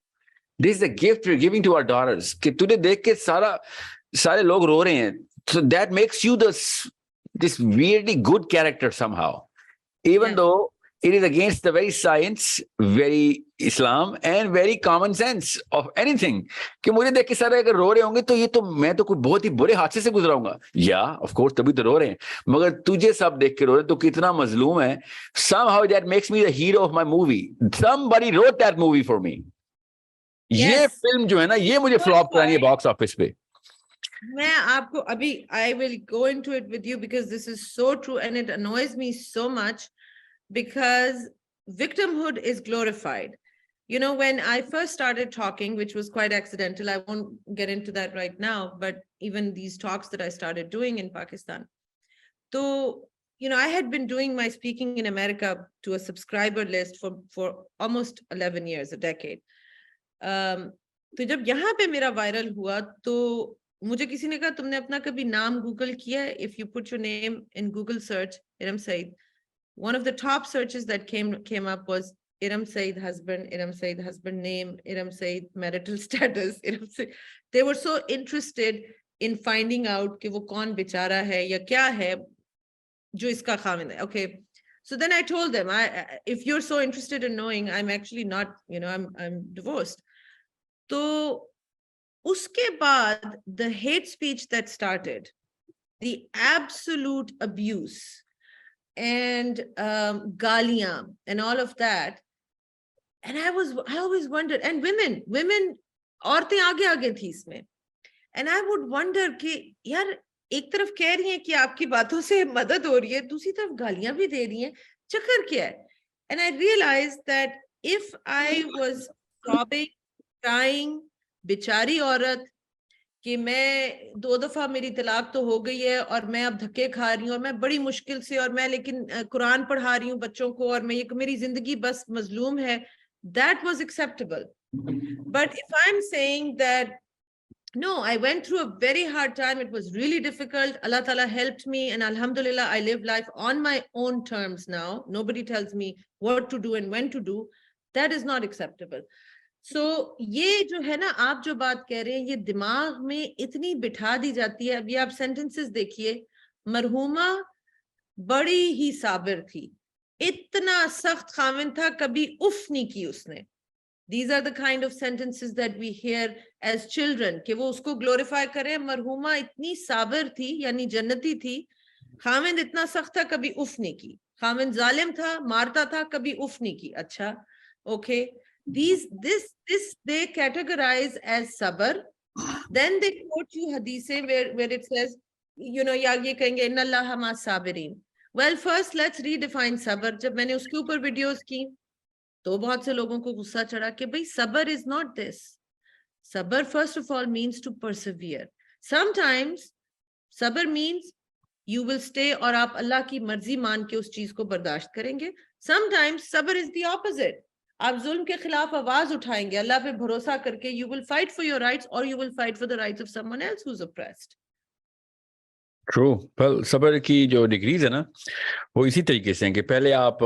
This is a gift we're giving to our daughters. कि तुझे देख के सारे लोग रो रहे हैं. So that makes you this weirdly good character somehow. Even though it is against the very science, very Islam, and very common sense of anything. कि मुझे देख के सारे अगर रो रहे होंगे तो ये तो मैं तो कोई बहुत ही बुरे हादसे से गुजराऊंगा. Yeah, of course, तभी तो रो रहे हैं. मगर तुझे सब देख के रो रहे तो कितना मजलूम है. Somehow that makes me the hero of my movie. Somebody wrote that movie for me. ये फिल्म जो है ना, ये मुझे फ्लॉप करानी है बॉक्स ऑफिस पे. मैं आपको अभी I will go into it with you because this is so true and it annoys me so much because victimhood is glorified. You know, when I first started talking, which was quite accidental, I won't get into that right now, but even these talks that I started doing in Pakistan. So, you know, I had been doing my speaking in America to a subscriber list for almost 11 years, a decade. तो जब यहाँ पे मेरा viral हुआ तो मुझे किसी ने कहा तुमने अपना कभी नाम गूगल किया? If you put your name in Google search, Eram Saeed, one of the top searches that came up was Eram Saeed husband name, Eram Saeed marital status, Eram Saeed. They were so interested in finding out कि वो कौन बेचारा है या क्या है जो इसका खामिंद है. Okay, so then I told them, if you're so interested in knowing, I'm actually not, you know, I'm divorced. तो उसके बाद the hate speech that started, the absolute abuse and गालियां and all of that, and I always wondered, and women औरतें आगे थी इसमें, and I would wonder कि यार एक तरफ कह रही हैं कि आपकी बातों से मदद हो रही है, दूसरी तरफ गालियां भी दे रही हैं, चक्कर क्या है? And I realized that if I was sobbing, crying, बेचारी औरत कि मैं 2 दफा मेरी तलाक तो हो गई है और मैं अब धक्के खा रही हूँ और मैं बड़ी मुश्किल से, और मैं लेकिन कुरान पढ़ा रही हूँ बच्चों को और मैं मेरी जिंदगी बस मजलूम है, that was acceptable. But if I'm saying that no, I went through a very hard time, it was really difficult, Allah Ta'ala helped me, and alhamdulillah I live life on my own terms now, nobody tells me what to do and when to do, that is not acceptable. So ये जो है ना, आप जो बात कह रहे हैं, ये दिमाग में इतनी बिठा दी जाती है. अभी आप sentences देखिए, मरहुमा बड़ी ही साबिर थी, इतना सख्त खाविंद था, कभी उफ नहीं की उसने. These are the kind of sentences that we hear as children, कि वो उसको glorify करें. मरहुमा इतनी साबिर थी, यानी जन्नती थी. खाविंद इतना सख्त था, कभी उफ नहीं की. खाविंद जालिम था, मारता था, कभी उफ नहीं की. अच्छा, okay. This they categorize as sabr. Then they quote you hadith where it says, you know, या ये कहेंगे inna Allah ma sabirin. Well, first let's redefine sabr. जब मैंने उसके ऊपर वीडियोस की तो बहुत से लोगों को गुस्सा चढ़ा कि भाई सबर is not this. Sabr first of all means to persevere. Sometimes sabr means you will stay और आप अल्लाह की मर्जी मान के उस चीज को बर्दाश्त करेंगे. Sometimes sabr is the opposite. आप जुल्म के खिलाफ आवाज उठाएंगे, अल्लाह पे भरोसा करके. You will fight for your rights or you will fight for the rights of someone else who's oppressed. True. Well, सबर की जो डिग्रीज है ना, वो इसी तरीके से हैं कि पहले आप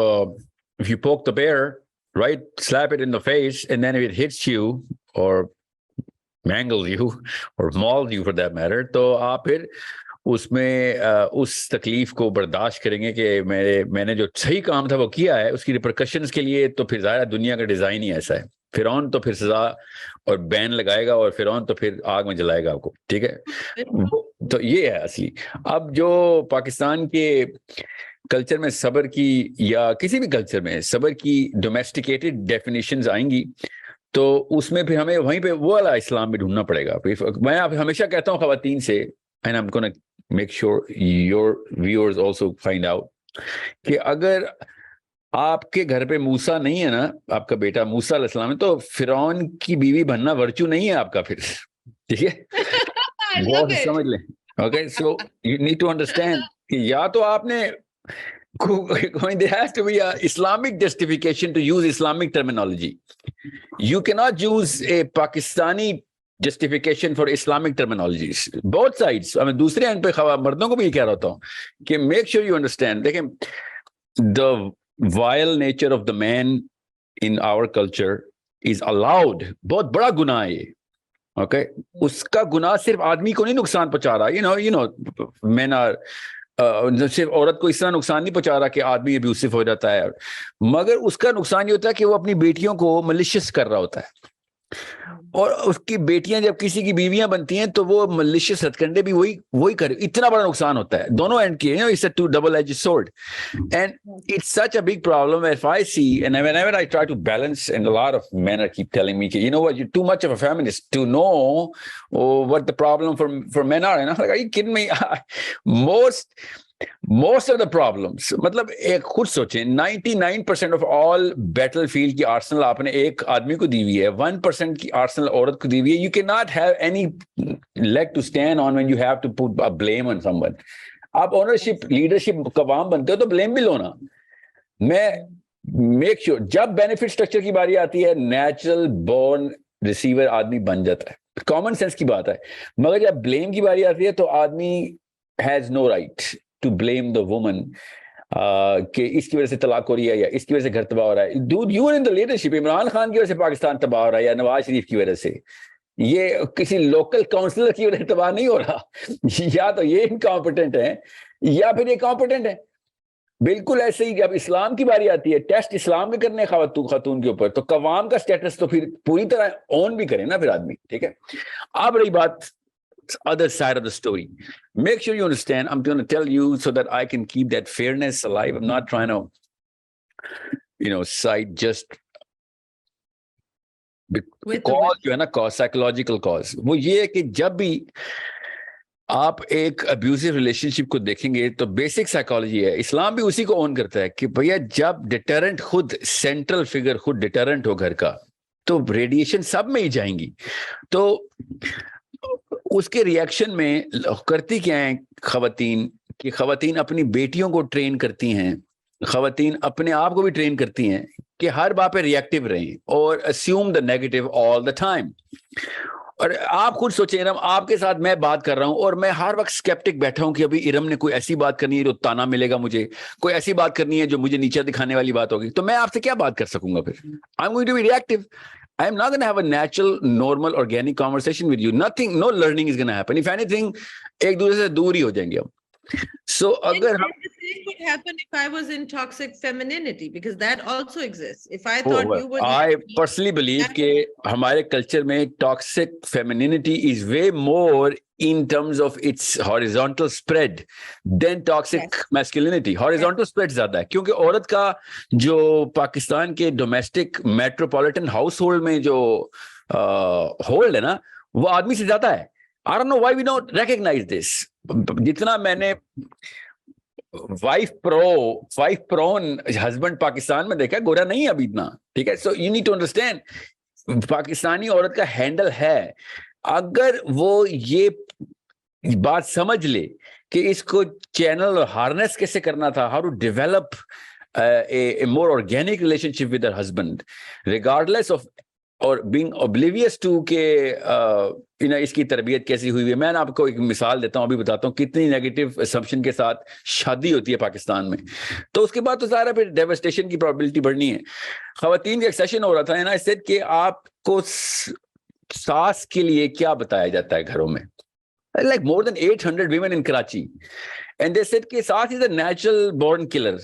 if you poke the bear, right, slap it in the face, and then if it hits you or mangles you or mauls you for that matter, तो आप फिर उसमें उस तकलीफ को बर्दाश्त करेंगे कि मैंने जो सही काम था वो किया है. उसकी रिपरकशंस के लिए तो फिर ज़ाहिर दुनिया का डिज़ाइन ही ऐसा है. फिरौन तो फिर सजा और बैन लगाएगा और फिरौन तो फिर आग में जलाएगा आपको. ठीक है, तो ये है असली. अब जो पाकिस्तान के कल्चर में सबर की या किसी भी कल्चर में सबर की डोमेस्टिकेटेड डेफिनेशंस आएंगी, तो उसमें फिर हमें वहीं पे वो वाला इस्लाम भी ढूंढना पड़ेगा. मैं आप हमेशा कहता हूँ खवातीन से, and I am gonna make sure your viewers also find out, कि अगर आपके घर पे मूसा नहीं है ना, आपका बेटा मूसा अलैहिस्सलाम है, तो फिरौन की बीवी बनना वर्चू नहीं है आपका फिर. ठीक है, वो समझ लें. Okay, so you need to understand कि या तो आपने there has to be a Islamic justification to use Islamic terminology. You cannot use a Pakistani justification for Islamic terminologies. Both sides. मैं दूसरे एंड पे मर्दों को भी कह रहा हूँ कि make sure you understand. देखें, the vile nature of the man in our culture is allowed. बहुत बड़ा गुनाह है ये. Okay, उसका गुनाह सिर्फ आदमी को नहीं नुकसान पहुंचा रहा. You know, men are सिर्फ औरत को इस तरह नुकसान नहीं पहुंचा रहा कि आदमी अब्यूसिव हो जाता है, मगर उसका नुकसान ये होता है कि वो अपनी बेटियों को मलिशियस कर रहा होता है. और उसकी बेटियां जब किसी की बीवियां बनती हैं तो वो मलिशियस हथकंडे भी वही करे. इतना बड़ा नुकसान होता है दोनों एंड के. It's a two double edge sword, and it's such a big problem. If I see, and whenever I try to balance, and a lot of men are keep telling me, you know what, you're too much of a feminist to know what the problem for men are. And I'm like, are you kidding me? Most of the problems, मतलब एक खुद सोचें, 99% of all battlefield की Arsenal आपने एक आदमी को दी हुई है, 1% की आर्सेनल औरत को दी हुई है. You cannot have any leg to stand on when you have to put a blame on someone. आप ओनरशिप लीडरशिप कवाम बनते हो तो ब्लेम भी लो ना. मैं मेक श्योर जब बेनिफिट स्ट्रक्चर की बारी आती है, नेचुरल बोर्न रिसीवर आदमी बन जाता है, कॉमन सेंस की बात है. मगर जब ब्लेम की बारी आती है तो आदमी has no right to blame the woman कि इसकी वजह से तलाक हो रही है या इसकी वजह से घर तबाह हो रहा है. Dude, you are in the leadership. Imran Khan की वजह से पाकिस्तान तबाह हो रहा है या नवाज शरीफ की वजह से, ये किसी लोकल काउंसलर की वजह से तबाह नहीं हो रहा. या तो ये इनकॉम्पिटेंट है या फिर ये कॉम्पिटेंट है. बिल्कुल ऐसे ही जब इस्लाम की बारी आती है, टेस्ट इस्लाम के करने खातून के ऊपर, तो कवाम का स्टेटस तो फिर पूरी तरह ऑन भी करे ना फिर आदमी. ठीक है, अब रही बात other side of the story. Make sure you understand. I'm going to tell you so that I can keep that fairness alive. I'm not trying to, cite just cause जो है ना, cause, psychological cause. वो ये है कि जब भी आप एक abusive relationship को देखेंगे तो basic psychology है, इस्लाम भी उसी को own करता है कि भैया जब deterrent खुद central figure खुद deterrent हो घर का, तो radiation सब में ही जाएंगी. तो उसके रिएक्शन में करती क्या है खवातीन, कि खवातीन अपनी बेटियों को ट्रेन करती हैं, खवातीन अपने आप को भी ट्रेन करती हैं कि हर बात पे रिएक्टिव रहें और assume the negative all the time. और आप खुद सोचें इरम, आपके साथ मैं बात कर रहा हूं और मैं हर वक्त स्केप्टिक बैठा हूं कि अभी इरम ने कोई ऐसी बात करनी है जो ताना मिलेगा मुझे, कोई ऐसी बात करनी है जो मुझे नीचे दिखाने वाली बात होगी, तो मैं आपसे क्या बात कर सकूंगा फिर? I am going to be reactive. I am not going to have a natural, normal, organic conversation with you. Nothing, no learning is going to happen. If anything, एक दूसरे से दूर ही हो जाएंगे हम. So अगर हम the same would happen if I was in toxic femininity, because that also exists. If I thought you were I personally believe कि हमारे कल्चर में toxic femininity is way more in terms of its horizontal spread than toxic masculinity. Horizontal spread ज्यादा है क्योंकि औरत का जो पाकिस्तान के domestic metropolitan household में जो hold है ना, वो आदमी से ज्यादा है. I don't know why we don't recognize this. जितना मैंने वाइफ प्रोन हस्बैंड पाकिस्तान में देखा, गोरा नहीं है अभी इतना, ठीक है. So you need to understand Pakistani औरत का हैंडल है. अगर वो ये बात समझ ले कि इसको चैनल और हार्नेस कैसे करना था, how to develop a more organic relationship with her husband regardless of और being oblivious to के इसकी तरबियत कैसी हुई है. मैं आपको एक मिसाल देता हूं, अभी बताता हूं कितनी नेगेटिव असम्पशन के साथ शादी होती है पाकिस्तान में. तो उसके बाद तो सारा फिर डेवस्टेशन की प्रोबेबिलिटी बढ़नी है. खवातीन का एक सेशन हो रहा था ना, इससे कि आपको सास के लिए क्या बताया जाता है घरों में. Like more than 800 women in Karachi, and they said कि सास is a natural born killer.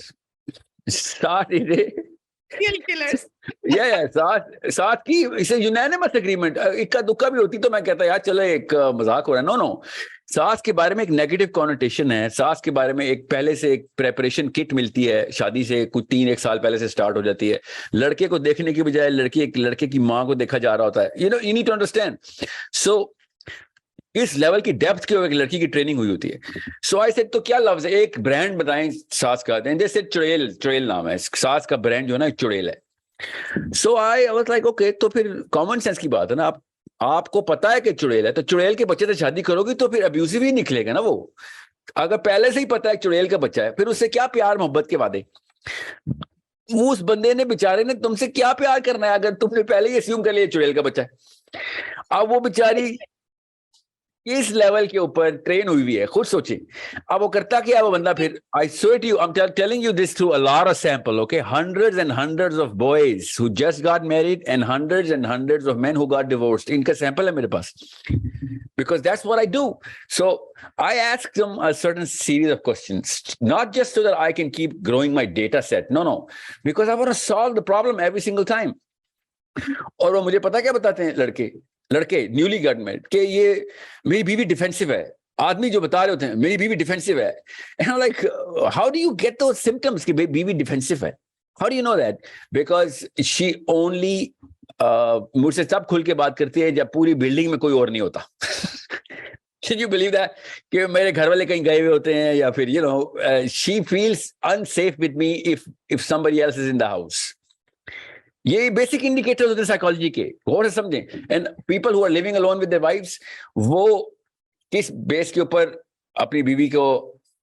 सास is a killers. yeah, साथ की इसे यूनानिमस एग्रीमेंट. इक्का दुक्का भी होती तो मैं कहता यार चलो एक मजाक हो रहा है. नो, सास के बारे में एक नेगेटिव कॉनोटेशन है. सास के बारे में एक पहले से एक प्रेपरेशन किट मिलती है, शादी से कुछ 3-1 साल पहले से स्टार्ट हो जाती है. लड़के को देखने की बजाय लड़के की माँ को देखा जा रहा होता है. You need to understand. So इस लेवल की डेप्थ की एक लड़की की ट्रेनिंग हुई होती है. सो आई सेड तो क्या लफ्ज है, एक ब्रांड बताएं सास का. जैसे चुड़ैल नाम है सास का, ब्रांड जो है ना चुड़ैल है. सो आई वाज लाइक ओके, तो फिर कॉमन सेंस की बात है ना, आपको पता है कि चुड़ैल है, तो चुड़ैल के बच्चे से शादी करोगी तो फिर अब्यूसिव ही निकलेगा ना वो. अगर पहले से ही पता है चुड़ैल का बच्चा है, फिर उससे क्या प्यार मोहब्बत के वादे. उस बंदे ने बेचारे ने तुमसे क्या प्यार करना है अगर तुमने पहले ही अस्यूम कर लिया चुड़ैल का बच्चा है. अब वो बेचारी इस लेवल के ऊपर ट्रेन हुई हुई है, खुद सोचिए. अब वो करता क्या है वो बंदा फिर, I swear to you, I am telling you this through a lot of sample, okay, hundreds and hundreds of boys who just got married and hundreds of men who got divorced. इनका sample है मेरे पास, because that's what I do. So I ask them a certain series of questions, not just so that I can keep growing my data set, no, because I want to solve the problem every single time. और वो मुझे पता क्या बताते हैं लड़के newly got married कि ये मेरी बीवी डिफेंसिव है. आदमी जो बता रहे होते हैं मेरी बीवी डिफेंसिव है. And like how do you get those symptoms कि बीवी डिफेंसिव है? How do you know that? Because she only मुझसे तब खुल के बात करती है जब पूरी बिल्डिंग में कोई और नहीं होता. Should you believe that? कि मेरे घर वाले कहीं गए हुए होते हैं, या फिर she feels unsafe with me if somebody else is in the house. ये बेसिक इंडिकेटर्स होते हैं साइकोलॉजी के, गौर से समझें. And people who are living alone with their wifes, वो किस बेस के ऊपर अपनी बीवी को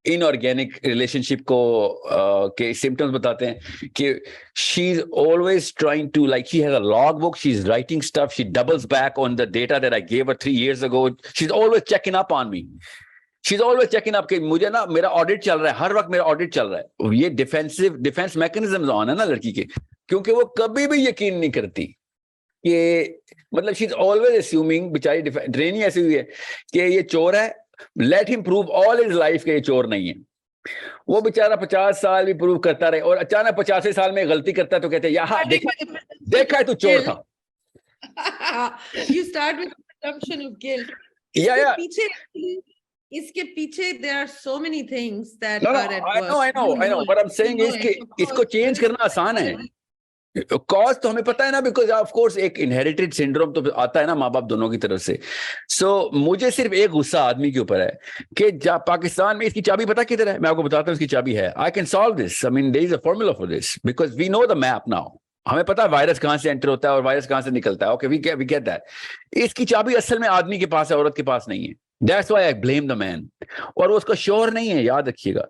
इनऑर्गेनिक रिलेशनशिप को के सिम्टम्स बताते हैं कि she is always trying to, like she has a logbook, she is writing stuff, she doubles back on the data that I gave her 3 years ago. She is always checking up on me. She is always checking up कि मुझे ना मेरा audit चल रहा है, हर वक्त मेरा audit चल रहा है. ये डिफेंस मैकेनिज्म ऑन है ना लड़की के, क्योंकि वो कभी भी यकीन नहीं करती कि, मतलब शी इज ऑलवेज अस्यूमिंग, बेचारी ट्रेनिंग ऐसी हुई है कि ये चोर है, let him prove all his life कि ये चोर नहीं है. वो बेचारा 50 साल भी प्रूव करता रहे और अचानक 50 साल में गलती करता है तो कहते हैं यहाँ देखा है तू चोर था. You start with the assumption of guilt. Yeah. इसके पीछे there are so many things that No, are at work. I know. What I'm saying is कि इसको चेंज करना आसान है. कॉज तो हमें पता है ना, बिकॉज ऑफ कोर्स एक इनहेरिटेड सिंड्रोम तो आता है ना माँ बाप दोनों की तरफ से. सो मुझे सिर्फ एक गुस्सा आदमी के ऊपर है कि पाकिस्तान में इसकी चाबी पता किधर है. मैं आपको बताता हूँ इसकी चाबी है. I can solve this. I mean there is a formula for this because we know the map now. हमें पता है वायरस कहाँ से एंटर होता है और वायरस कहाँ से निकलता है. Okay, we get that. इसकी चाबी असल में आदमी के पास है, औरत के पास नहीं है. That's why I blame the man. और वो उसका श्योर नहीं है. याद रखिएगा,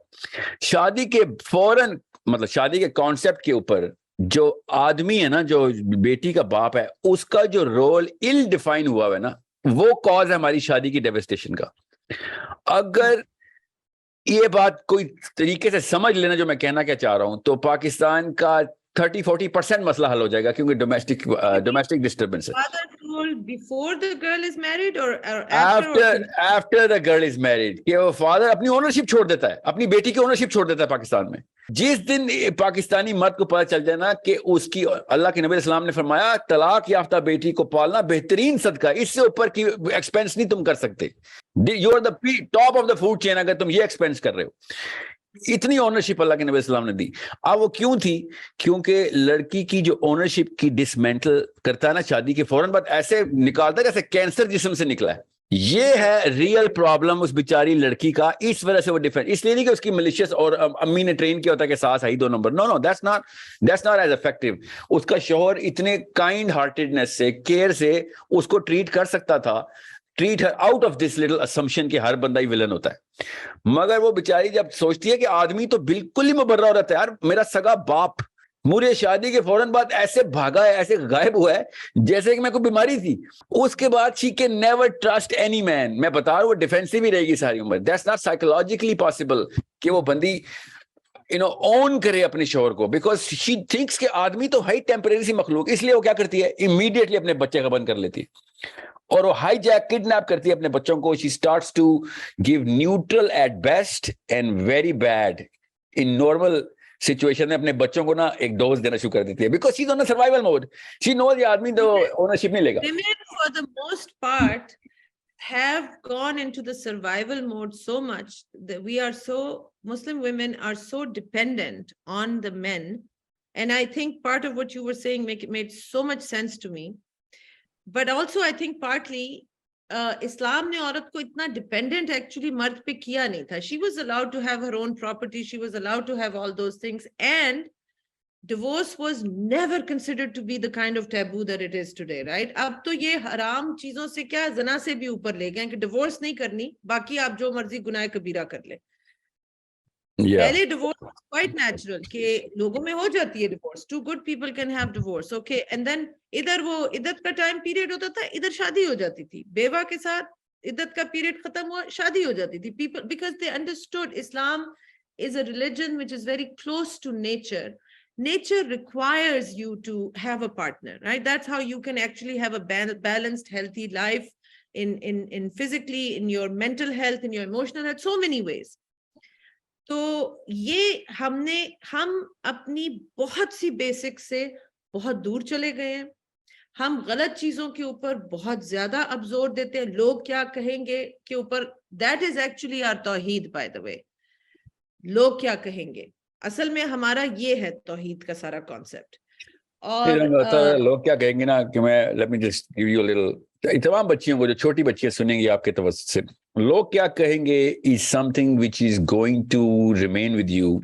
शादी के फौरन, मतलब शादी के कॉन्सेप्ट के ऊपर जो आदमी है ना, जो बेटी का बाप है, उसका जो रोल इल डिफाइन हुआ है ना, वो कॉज है हमारी शादी की डेवस्टेशन का. अगर ये बात कोई तरीके से समझ लेना जो मैं कहना क्या चाह रहा हूं, तो पाकिस्तान का 30-40% मसला हल हो जाएगा, क्योंकि डोमेस्टिक डिस्टर्बेंस है. control before the girl is married or after? After the girl is married, कि वो father अपनी ownership छोड़ देता है, अपनी बेटी की ownership छोड़ देता है पाकिस्तान में। जिस दिन पाकिस्तानी मर्द को पता चल जाए ना कि उसकी, अल्लाह के नबी इस्लाम ने फरमाया तलाक याफ्ता बेटी को पालना बेहतरीन सदका, इससे ऊपर की एक्सपेंस नहीं तुम कर सकते। You are the top of the food chain अगर तुम ये एक्सपेंस कर रहे हो। इतनी ओनरशिप अल्लाह के नबी इस्लाम ने दी। अब वो क्यों थी? क्योंकि लड़की की जो ओनरशिप की डिसमेंटल करता है ना शादी के फौरन बाद, ऐसे निकालता है जैसे कैंसर जिस्म से निकला है। ये है रियल प्रॉब्लम उस बेचारी लड़की का। इस वजह से वो डिफरेंट, इसलिए नहीं कि उसकी मलिशियस और अम्मी ने ट्रेन किया होता है कि सास आई 2 number. No no, that's not as effective. उसका शौहर इतने काइंड हार्टेडनेस से, केयर से उसको ट्रीट कर सकता था, treat her out of this little assumption कि हर बंदा ही विलन होता है। मगर वो बेचारी जब सोचती है कि आदमी तो बिल्कुल ही मुबर्रा रहता है, यार मेरा सगा बाप मुझे शादी के फौरन बाद ऐसे भागा है, ऐसे गायब हुआ है जैसे कि मैं कोई बीमारी थी। उसके बाद she can never trust any man. मैं बता रहा हूँ वो डिफेंसिव ही रहेगी सारी उम्र। दैट्स नॉट साइकोलॉजिकली पॉसिबल कि वो बंदी ओन करे अपने शोहर को, बिकॉज शी थिंक्स कि आदमी तो हाई टेम्परेरी सी मखलूक। इसलिए वो क्या करती है, इमीडिएटली अपने बच्चे का बंद कर लेती है और वो हाईजैक किडनैप करती है अपने बच्चों को। She starts to give neutral at best and very bad in normal situation में। अपने बच्चों को ना एक डोज देना शुरू कर देती है, because she is on a survival mode. She knows ये आदमी तो ओनरशिप नहीं लेगा। Women for the most part have gone into the survival mode so much that Muslim women are so dependent on the men. And I think part of what you were saying made so much sense to me. But also I think partly इस्लाम ने औरत को इतना dependent actually मर्द पे किया नहीं था. She was allowed to have her own property, she was allowed to have all those things, and divorce was never considered to be the kind of taboo that it is today, right? अब तो ये हराम चीजों से क्या ज़ना से भी ऊपर ले गए कि डिवोर्स नहीं करनी, बाकी आप जो मर्जी गुनाह कबीरा कर ले. पहले डिवोर्स क्वाइट नेचुरल कि लोगों में हो जाती है divorce, two good people can have divorce, okay, and then इधर वो इद्दत का टाइम पीरियड होता था, इधर शादी हो जाती थी, बेवा के साथ इद्दत का पीरियड खत्म हुआ, शादी हो जाती थी. People, because they understood Islam is a religion which is very close to nature. Nature requires you to have a partner, right? That's how you can actually have a balanced, healthy life in physically, in your mental health, in your emotional health, so many ways. तो ये हम अपनी बहुत सी basic से बहुत दूर चले गए हैं. हम गलत चीजों के ऊपर बहुत ज्यादा अब जोर देते हैं, लोग क्या कहेंगे के ऊपर. दैट इज एक्चुअली आवर तौहीद, बाय द वे. लोग क्या कहेंगे, असल में हमारा ये है तौहीद का सारा कॉन्सेप्ट. और लोग क्या कहेंगे ना कि मैं, let me just give you a little, तमाम बच्चियों को, जो छोटी बच्चियां सुनेंगी आपके तवज्जुह से, लोग क्या कहेंगे is something which is going to remain with you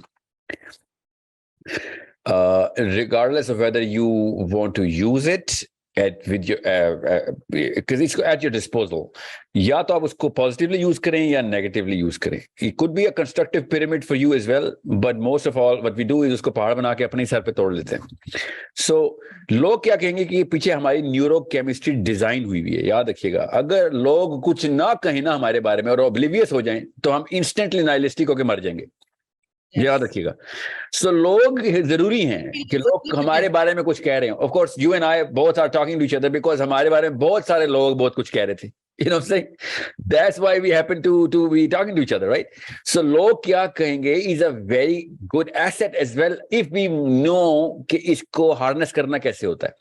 regardless of whether you want to use it with your because it's at your disposal. या तो आप उसको positively use करें या negatively use करें. It could be a constructive pyramid for you as well, but most of all what we do is उसको पहाड़ बना के अपने सर पे तोड़ लेते हैं. So लोग क्या कहेंगे कि पीछे हमारी न्यूरोकेमिस्ट्री डिजाइन हुई है. याद रखिएगा, अगर लोग कुछ ना कहें ना हमारे बारे में और oblivious हो जाएं तो हम instantly nihilistic होकर मर जाएंगे. याद रखिएगा. सो लोग जरूरी हैं कि लोग हमारे बारे में कुछ कह रहे हैं. Of course you and I both are talking to each other because हमारे बारे में बहुत सारे लोग बहुत कुछ कह रहे थे. You know what I'm saying? That's why we happen to be talking to each other, right? So लोग क्या कहेंगे is a very good asset as well if we know कि इसको हार्नेस करना कैसे होता है.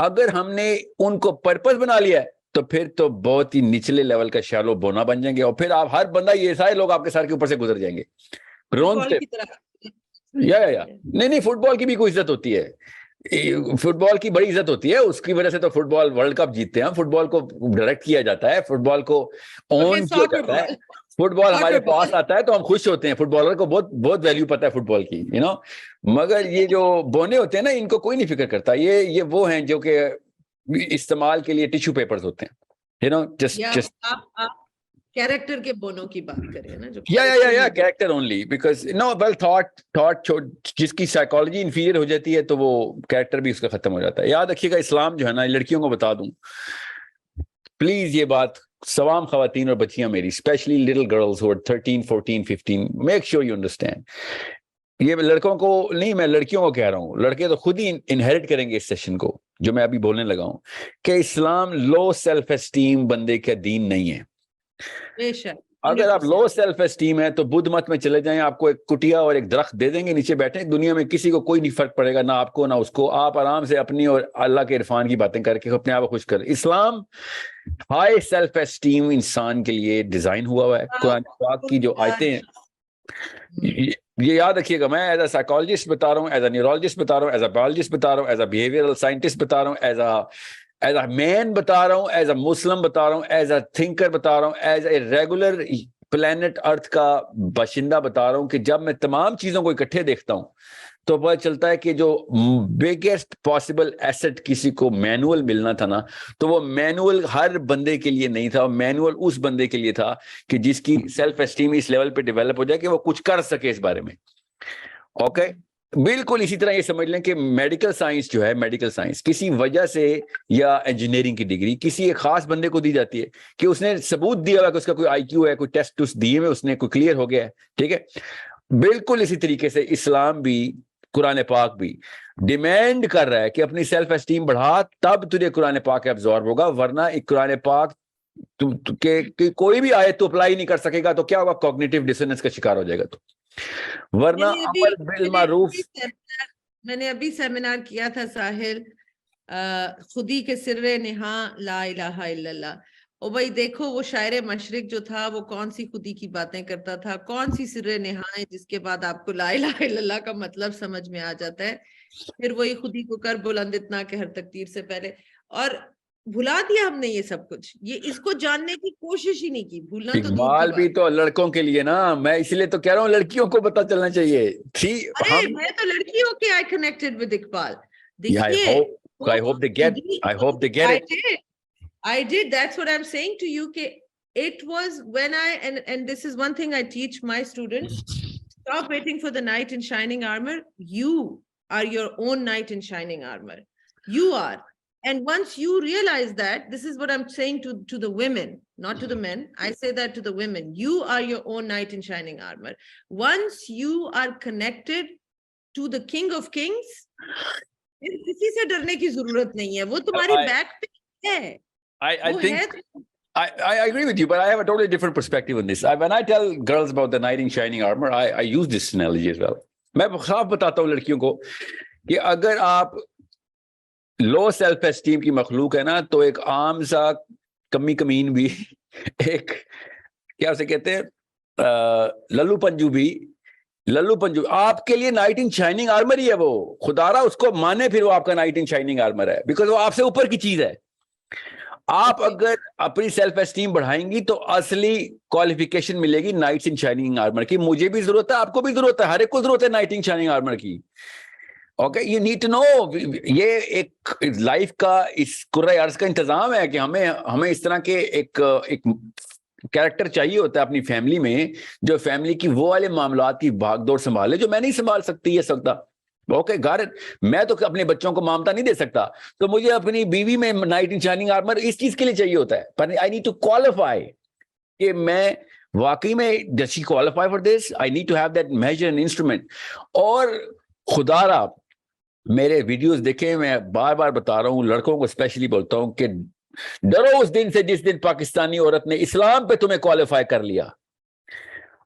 अगर हमने उनको पर्पस बना लिया है तो फिर तो बहुत ही निचले लेवल का शैलो बोना बन जाएंगे और फिर आप हर बंदा, ये सारे लोग आपके सर के ऊपर से गुजर जाएंगे. या नहीं, फुटबॉल की भी कोई इज्जत होती है. फुटबॉल की बड़ी इज्जत होती है, उसकी वजह से तो फुटबॉल वर्ल्ड कप जीतते हैं. फुटबॉल को डायरेक्ट किया जाता है, फुटबॉल को ओन किया जाता है, फुटबॉल हमारे पास आता है तो हम खुश होते हैं. फुटबॉलर को बहुत बहुत वैल्यू पता है फुटबॉल की, यू नो. मगर ये जो बोने होते हैं ना, इनको कोई नहीं फिक्र करता. ये वो हैं जो कि इस्तेमाल के लिए टिश्यू पेपर्स होते हैं, यू नो. जस्ट कैरेक्टर के बोनों की बात करें ना, जो या character only because no well thought जिसकी साइकोलॉजी इंफीरियर हो जाती है तो वो कैरेक्टर भी उसका खत्म हो जाता है. याद रखिएगा, इस्लाम जो है ना, लड़कियों को बता दूं प्लीज ये बात, सवाम खवातीन और बच्चियां मेरी, specially little girls who are 13, 14, 15, make sure you understand. ये लड़कों को नहीं, मैं लड़कियों को कह रहा हूँ, लड़के तो खुद ही इनहेरिट करेंगे इस सेशन को. जो मैं अभी बोलने लगा हूं कि इस्लाम लो सेल्फ एस्टीम बंदे का दीन नहीं है। बेशक, अगर आप 100%। लो सेल्फ एस्टीम है तो बुद्ध मत में चले जाएं, आपको एक कुटिया और एक दरख्त दे देंगे, नीचे बैठे, दुनिया में किसी को कोई नहीं फर्क पड़ेगा, ना आपको ना उसको। आप आराम से अपनी और अल्लाह के इरफान की बातें करके अपने आप को खुश करें। इस्लाम हाई सेल्फ एस्टीम इंसान के लिए डिजाइन हुआ है। कुरान पाक की जो आयतें हैं, ये याद रखिएगा, मैं एज अ साइकोलॉजिस्ट बता रहा हूँ, एज अ न्यूरोलॉजिस्ट बता रहा हूँ, एज अ बायोलॉजिस्ट बता रहा हूँ, एज अ बिहेवियरल साइंटिस्ट बता रहा हूँ, एज अ मैन बता रहा हूँ, एज अ मुस्लिम बता रहा हूँ, एज अ थिंकर बता रहा हूँ, as a regular planet Earth का बाशिंदा बता रहा हूँ कि जब मैं तमाम चीजों को इकट्ठे देखता हूँ तो पता चलता है कि जो बिगेस्ट पॉसिबल एसेट किसी को मैनुअल मिलना था ना, तो वो मैनुअल हर बंदे के लिए नहीं था। मैनुअल उस बंदे के लिए था कि जिसकी सेल्फ एस्टीम इस लेवल पे डेवलप हो जाए कि वो कुछ कर सके इस बारे में। ओके, बिल्कुल इसी तरह ये समझ लें कि मेडिकल साइंस जो है, मेडिकल साइंस किसी वजह से, या इंजीनियरिंग की डिग्री किसी एक खास बंदे को दी जाती है कि उसने सबूत दिया हुआ कि उसका कोई आईक्यू है, कोई टेस्ट टूस्ट दिए हुए उसने, कोई क्लियर हो गया है, ठीक है। बिल्कुल इसी तरीके से इस्लाम भी, कुरान पाक भी डिमांड कर रहा है कि अपनी सेल्फ एस्टीम बढ़ा, तब तुझे कुरान पाक एब्जॉर्ब होगा, वरना एक कुरान पाक के कोई भी आयत तो अप्लाई नहीं कर सकेगा, तो क्या होगा, कॉग्निटिव डिसोनेंस का शिकार हो जाएगा। तो वरना अमर बिल मारूफ। मैंने अभी सेमिनार किया था साहिल, खुदी के सिर्रे निहा ला इलाहा इल्लल्लाह। ओ भाई देखो, वो शायर मशरिक जो था वो कौन सी खुदी की बातें करता था, कौन सी सिर्रे निहा है जिसके बाद आपको ला इलाहा इल्लल्लाह का मतलब समझ में आ जाता है। फिर वही खुदी को कर बुलंद इतना कि हर तकदीर से पहले, और भुला दिया हमने ये सब कुछ, ये इसको जानने की कोशिश ही नहीं की, भूलना तो दूर की इकबाल भी बात। तो लड़कों के लिए ना, मैं इसलिए तो कह रहा हूँ लड़कियों को पता चलना चाहिए थी। अरे हम मैं तो लड़की होके आई कनेक्टेड विद इकबाल। आई देखिए होप, आई वो होप दे गेट, खुदी, I hope they get I it. did. I did. That's what I'm saying to you. It was when and this is one thing I teach my students. Stop waiting for the knight in shining armor. You are your own knight in shining armor. You are. And once you realize that, this is what I'm saying to the women, not to the men. I say that to the women. You are your own knight in shining armor. Once you are connected to the King of Kings, फिर किसी से डरने की जरूरत नहीं है, वो तुम्हारी बैक पे है। I think I agree with you, but I have a totally different perspective on this. When I tell girls about the knight in shining armor, I use this analogy as well. मैं साफ बताता हूँ लड़कियों को कि अगर आप low self esteem की मखलूक है ना, तो एक आम सा कमी कमीन भी एक, क्या उसे कहते हैं, लल्लू पंजू आपके लिए नाइट इन शाइनिंग आर्मर ही है। वो खुदारा उसको माने, फिर वो आपका नाइट इन शाइनिंग आर्मर है, बिकॉज वो आपसे ऊपर की चीज है। आप अगर अपनी सेल्फ एस्टीम बढ़ाएंगी तो असली क्वालिफिकेशन मिलेगी नाइट्स इन शाइनिंग आर्मर की। मुझे भी जरूरत है, आपको भी जरूरत है, हर एक को जरूरत है नाइट इन शाइनिंग आर्मर की। Okay, you need to know, ये एक लाइफ का, इस कुर्रे अर्ज का इंतजाम है कि हमें इस तरह के एक कैरेक्टर चाहिए होता है अपनी फैमिली में, जो फैमिली की वो वाले मामलात की भागदौड़ संभाले जो मैं नहीं संभाल सकती या सकता। ओके, घर मैं तो अपने बच्चों को ममता नहीं दे सकता, तो मुझे अपनी बीवी में नाइट इन शाइनिंग आर्मर इस चीज के लिए चाहिए होता है। पर आई नीड टू क्वालिफाई कि मैं वाकई में, does she qualify for this, I need to have that major and instrument. और खुदारा मेरे वीडियोस देखें, मैं बार बार बता रहा हूं, लड़कों को स्पेशली बोलता हूं कि डरो उस दिन से जिस दिन पाकिस्तानी औरत ने इस्लाम पे तुम्हें क्वालिफाई कर लिया।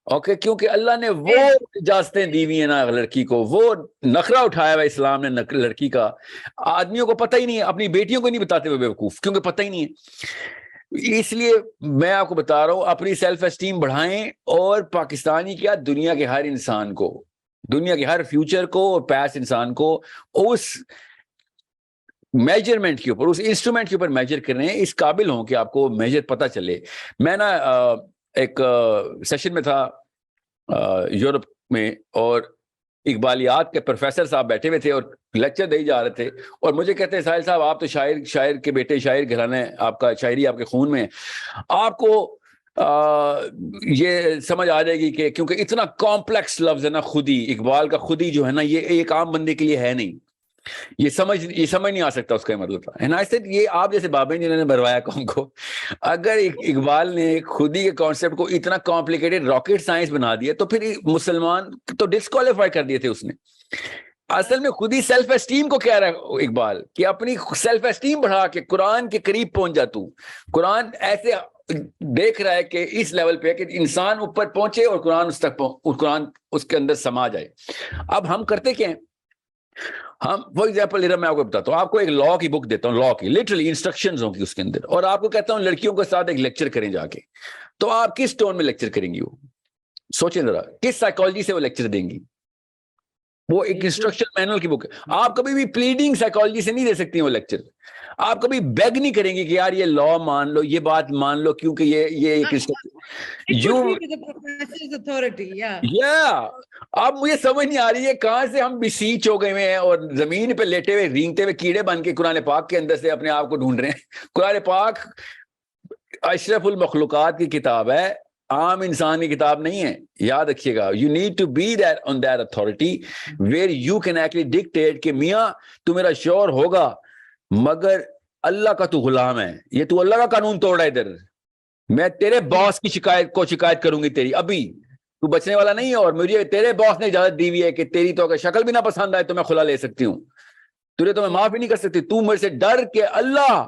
ओके, क्योंकि अल्लाह ने वो इजाजतें दी हुई है ना लड़की को, वो नखरा उठाया हुआ इस्लाम ने लड़की का। आदमियों को पता ही नहीं है, अपनी बेटियों को नहीं बताते हुए बेवकूफ, क्योंकि पता ही नहीं है। इसलिए मैं आपको बता रहा हूं, अपनी सेल्फ एस्टीम बढ़ाएं, और पाकिस्तानी क्या, दुनिया के हर इंसान को, दुनिया के हर फ्यूचर को और पास्ट इंसान को उस मेजरमेंट के ऊपर, उस इंस्ट्रूमेंट के ऊपर मेजर कर रहे हैं, इस काबिल हों कि आपको मेजर पता चले। मैं ना एक सेशन में था यूरोप में, और इकबालियात के प्रोफेसर साहब बैठे हुए थे और लेक्चर दे जा रहे थे, और मुझे कहते हैं, साहिल साहब आप तो शायर के बेटे, शायर घराने, आपका शायरी आपके खून में है, आपको ये समझ आ जाएगी कि, क्योंकि इतना कॉम्प्लेक्स लफ्ज है ना खुदी, इकबाल का खुदी जो है ना, ये एक आम बंदे के लिए है नहीं, ये समझ नहीं आ सकता उसका मतलब था। एंड आई सेड, ये आप जैसे बाबा जिन्होंने भरवाया कौन को, अगर इकबाल ने खुदी के कॉन्सेप्ट को इतना कॉम्प्लिकेटेड रॉकेट साइंस बना दिया, तो फिर मुसलमान तो डिस्क्वालीफाई कर दिए थे उसने। असल में खुद ही सेल्फ एस्टीम को कह रहा है इकबाल कि अपनी सेल्फ एस्टीम बढ़ा के कुरान के करीब पहुंच जा तू। कुरान ऐसे देख रहा है कि इस लेवल पे कि इंसान ऊपर पहुंचे और कुरान उस तक कुरान उसके अंदर समा जाए। अब हम करते क्या हैं, हम फॉर एग्जाम्पल मैं आपको बताता हूँ, आपको एक लॉ की बुक देता हूँ, लॉ की लिटरली इंस्ट्रक्शंस होंगी उसके अंदर, और आपको कहता हूँ लड़कियों के साथ एक लेक्चर करें जाके, तो आप किस टोन में लेक्चर करेंगी? वो सोचें जरा, किस साइकोलॉजी से वो लेक्चर देंगी? वो एक इंस्ट्रक्शन मैनुअल की बुक है। आप कभी भी प्लीडिंग साइकोलॉजी से नहीं दे सकती वो लेक्चर। आप कभी बेग नहीं करेंगे कि यार ये लॉ मान लो, ये बात मान लो, क्योंकि ये एक यू या अब मुझे समझ नहीं आ रही है कहां से हम बिसीच हो गए हैं और जमीन पे लेटे हुए रेंगते हुए कीड़े बन के कुरान पाक के अंदर से अपने आप को ढूंढ रहे हैं। कुरान पाक अशरफुल मखलूकात की किताब है, आम इंसान की किताब नहीं है, याद रखिएगा। You need to be that on that authority where you can actually dictate कि मियां तू मेरा शोर होगा मगर अल्लाह का तू गुलाम है, ये तू अल्लाह का कानून तोड़ रहा है इधर, मैं तेरे बॉस की शिकायत करूंगी तेरी, अभी तू बचने वाला नहीं है, और मुझे तेरे बॉस ने इजाजत दी हुई है कि तेरी तो अगर शक्ल भी ना पसंद आए तो मैं खुला ले सकती हूँ, तुझे तो मैं माफ ही नहीं कर सकती, तू मेरे से डर के अल्लाह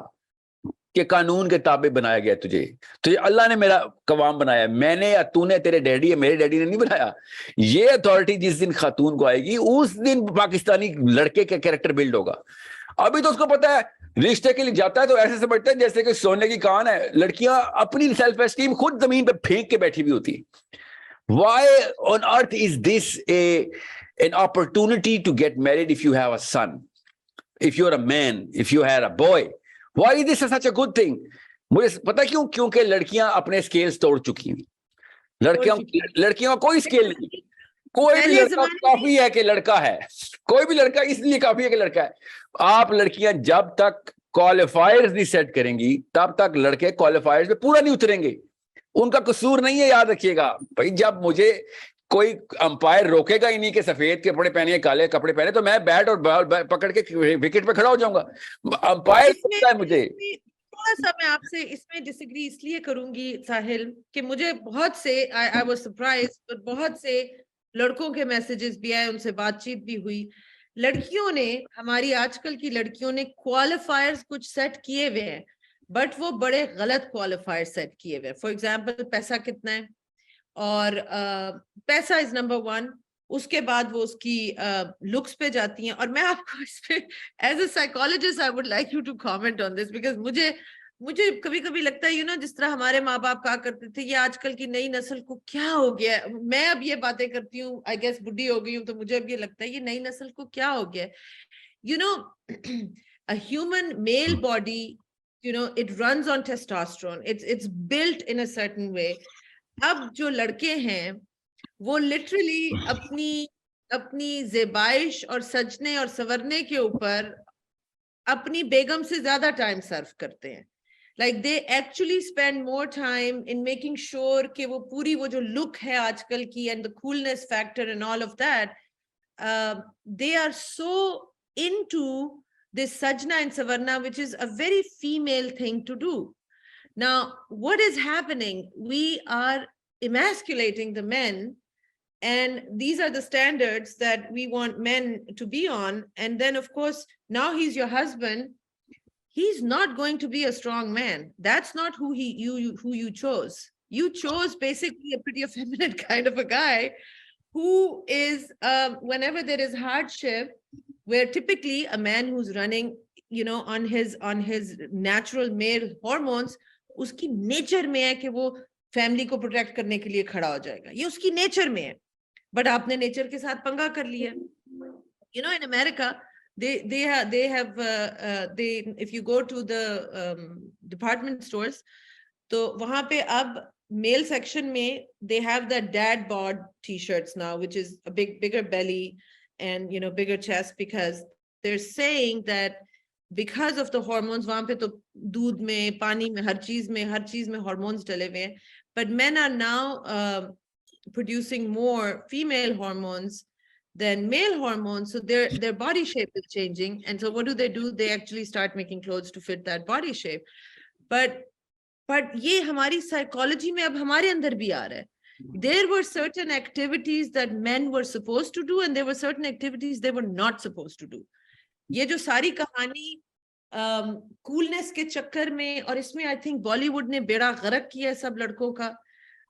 के कानून के ताबे बनाया गया तुझे अल्लाह ने मेरा कवाम बनाया, मैंने या तूने, तेरे डैडी है, मेरे डैडी ने नहीं बनाया। ये अथॉरिटी जिस दिन खातून को आएगी उस दिन पाकिस्तानी लड़के का कैरेक्टर बिल्ड होगा। अभी तो उसको पता है रिश्ते के लिए जाता है तो ऐसे समझता है जैसे कि सोने की कान है। लड़कियां अपनी सेल्फ एस्टीम खुद जमीन पे फेंक के बैठी हुई होती। Why on earth is this an opportunity to get married if you have a son, if you're a man, if you had a boy? Why is this such a good thing? मुझे पता क्यों? क्योंकि लड़कियां अपने scales तोड़ चुकी हैं। लड़कियों का कोई स्केल नहीं, कोई भी लड़का काफी है कि लड़का है, कोई भी लड़का इसलिए काफी है कि लड़का है। आप लड़कियां जब तक क्वालिफायर्स नहीं सेट करेंगी तब तक लड़के क्वालिफायर्स पे पूरा नहीं उतरेंगे। उनका कसूर नहीं है, याद रखिएगा भाई। जब मुझे कोई अंपायर रोकेगा ही नहीं कि सफेद कपड़े पहने काले कपड़े पहने, तो मैं बैट और बॉल पकड़ के विकेट पे खड़ा हो जाऊंगा। अंपायर रोकता है मुझे। थोड़ा सा मैं आपसे इसमें डिसएग्री इसलिए करूंगी साहिल कि मुझे बहुत से आई वाज सरप्राइज्ड, पर बहुत से लड़कों के मैसेजेस भी आए, उनसे बातचीत भी हुई। लड़कियों ने, हमारी आजकल की लड़कियों ने क्वालिफायर्स कुछ सेट किए हुए हैं, बट वो बड़े गलत क्वालिफायर सेट किए हुए। फॉर एग्जाम्पल पैसा कितना है, और पैसा इज नंबर वन, उसके बाद वो उसकी लुक्स पे जाती हैं। और मैं आपको इस पे as a psychologist I would like you to comment on this, because मुझे कभी कभी लगता है जिस तरह हमारे माँ बाप कहा करते थे ये आजकल की नई नस्ल को क्या हो गया है। मैं अब ये बातें करती हूँ, आई गेस बुढ़ी हो गई हूँ, तो मुझे अब ये लगता है ये नई नस्ल को क्या हो गया है। a human male body, it runs on testosterone, it's built in a certain way. अब जो लड़के हैं वो लिटरली अपनी ज़ेबाइश और सजने और संवरने के ऊपर अपनी बेगम से ज्यादा टाइम सर्व करते हैं। Like they actually spend more time in making sure कि वो पूरी वो जो लुक है आजकल की and the coolness factor and all of that, they are so into this sajna and savarna, which is a very female thing to do. Now, what is happening? We are emasculating the men, and these are the standards that we want men to be on. And then, of course, now he's your husband. He's not going to be a strong man. That's not who you chose. You chose basically a pretty effeminate kind of a guy who is, whenever there is hardship, where typically a man who's running, on his natural male hormones, उसकी nature में है कि वो family को protect करने के लिए खड़ा हो जाएगा, ये उसकी नेचर में है। बट आपने नेचर के साथ पंगा कर लिया। In America, they have if you go to the department stores, तो वहां पे अब male section में they have the dad bod t-shirts now, which is a bigger belly and bigger chest, because they're saying that because of the hormones, वहां पे तो दूध में, पानी में, हर चीज में hormones डले हुए हैं। But men are now producing more female hormones than male hormones, so their body shape is changing. And so what do? They actually start making clothes to fit that body shape. But ये हमारी psychology में अब हमारे अंदर भी आ रहा है। There were certain activities that men were supposed to do and there were certain activities they were not supposed to do. ये जो सारी कहानी कूलनेस के चक्कर में, और इसमें आई थिंक बॉलीवुड ने बेड़ा गर्क किया है सब लड़कों का.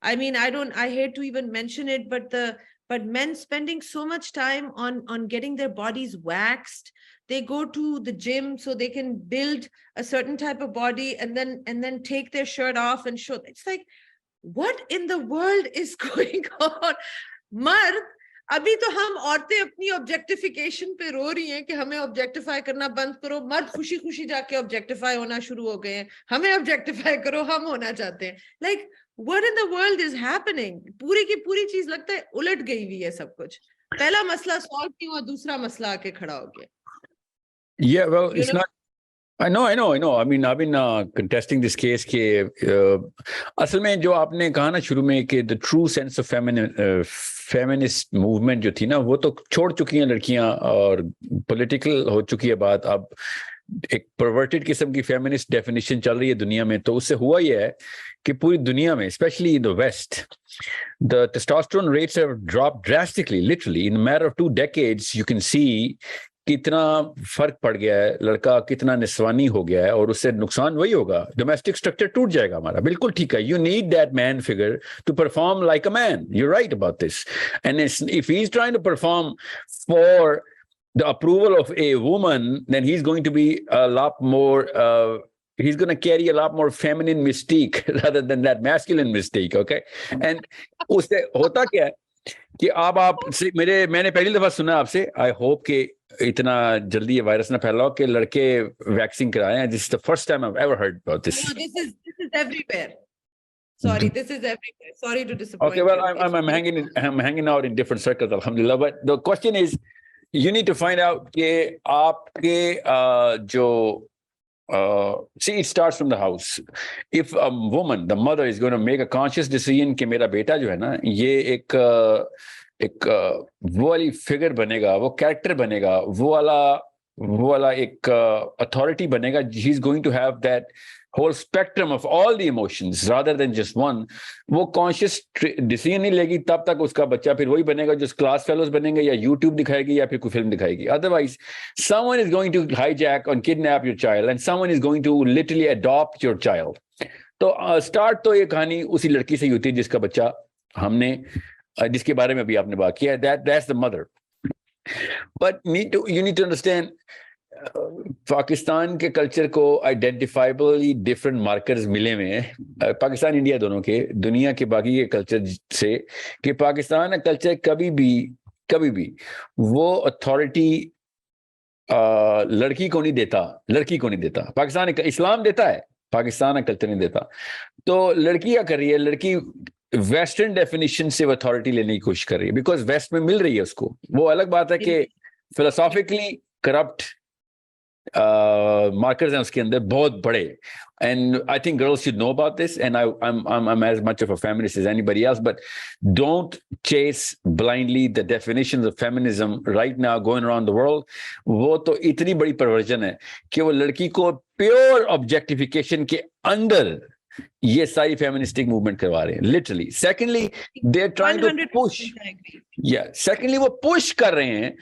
I mean, I hate to even mention it, but men spending so much time on getting their bodies waxed. They go to the gym so they can build a certain type of body and then take their shirt off and show. It's like, what in the world is going on? मर्द, अभी तो हम औरतें अपनी objectification पे रो रही हैं कि हमें ऑब्जेक्टिफाई करना बंद करो. मर्द खुशी खुशी जाके ऑब्जेक्टिफाई होना शुरू हो गए हैं. हमें ऑब्जेक्टिफाई करो, हम होना चाहते हैं. Like, what in the world is happening? पूरी की पूरी चीज लगता है उलट गई हुई है सब कुछ. पहला मसला सॉल्व नहीं हुआ, दूसरा मसला आके खड़ा हो गया. Yeah, well, You it's know? not. I know. I mean, I've been contesting this case के असल में जो आपने कहा ना शुरू में कि the true sense of feminist movement जो थी ना, वो तो छोड़ चुकी हैं लड़कियां और political हो चुकी है बात. अब एक perverted किस्म की feminist definition चल रही है दुनिया में. तो उससे हुआ ये है कि पूरी दुनिया में, especially in the West, the testosterone rates have dropped drastically. Literally, in a matter of 2 decades, you can see कितना फर्क पड़ गया है, लड़का कितना निस्वानी हो गया है, और उससे नुकसान वही होगा, डोमेस्टिक स्ट्रक्चर टूट जाएगा हमारा. बिल्कुल ठीक है. You need that man figure to perform like a man. You right about this. And if he is trying to perform for the approval of a woman, then he is going to be a lot more he's going to carry a lot more feminine mystique rather than that masculine mystique. Okay. And उससे होता क्या है कि आप से मैंने पहली दफा सुना आपसे, आई होप कि इतना जल्दी ये वायरस ना फैलाओ, कि लड़के वैक्सीन कराए हैं. This is the first time I have ever heard about this. No, this is everywhere. Sorry, this is everywhere. Sorry to disappoint Okay, well, you. I'm hanging out in different circles, alhamdulillah. But the question is, you need to find out कि आपके जो see, it starts from the house. If a woman, the mother, is going to make a conscious decision कि मेरा बेटा जो है ना, ये एक वो वाली फिगर बनेगा, वो कैरेक्टर बनेगा, वो वाला एक अथॉरिटी बनेगा. he is going to have that whole spectrum of all the emotions rather than just one. वो conscious decision नहीं लेगी, तब तक उसका बच्चा फिर वही बनेगा जो क्लास फेलोज बनेंगे, या YouTube दिखाएगी, या फिर कोई फिल्म दिखाएगी. Otherwise, someone is going to hijack and kidnap your child, and someone is going to literally adopt your child. तो स्टार्ट तो ये कहानी उसी लड़की से ही होती है जिसका बच्चा हमने, जिसके बारे में अभी आपने बात किया. That's the mother. But you need to understand, Pakistan के कल्चर को आइडेंटिफाइबली डिफरेंट मार्कर्स मिले हुए हैं, पाकिस्तान इंडिया दोनों के, दुनिया के बाकी के कल्चर से, कि पाकिस्तान का कल्चर कभी भी वो अथॉरिटी लड़की को नहीं देता. पाकिस्तान का इस्लाम देता है, पाकिस्तान का कल्चर नहीं देता. तो लड़की क्या कर रही है, लड़की वेस्टर्न डेफिनेशन से अथॉरिटी लेने की कोशिश कर रही है, बिकॉज वेस्ट में मिल रही है उसको. वो अलग बात है कि फिलोसॉफिकली करप्ट मार्कर्स हैं उसके अंदर बहुत बड़े. And I think girls should know about this, and I'm as much of a feminist as anybody else, but don't chase blindly the definitions of feminism right now going around the world. वो तो इतनी बड़ी perversion है कि वो लड़की को pure objectification के अंदर ये सारी फेमिनिस्टिक मूवमेंट करवा रहे हैं, literally. Secondly, they are trying to push. Secondly, वो पुश कर रहे हैं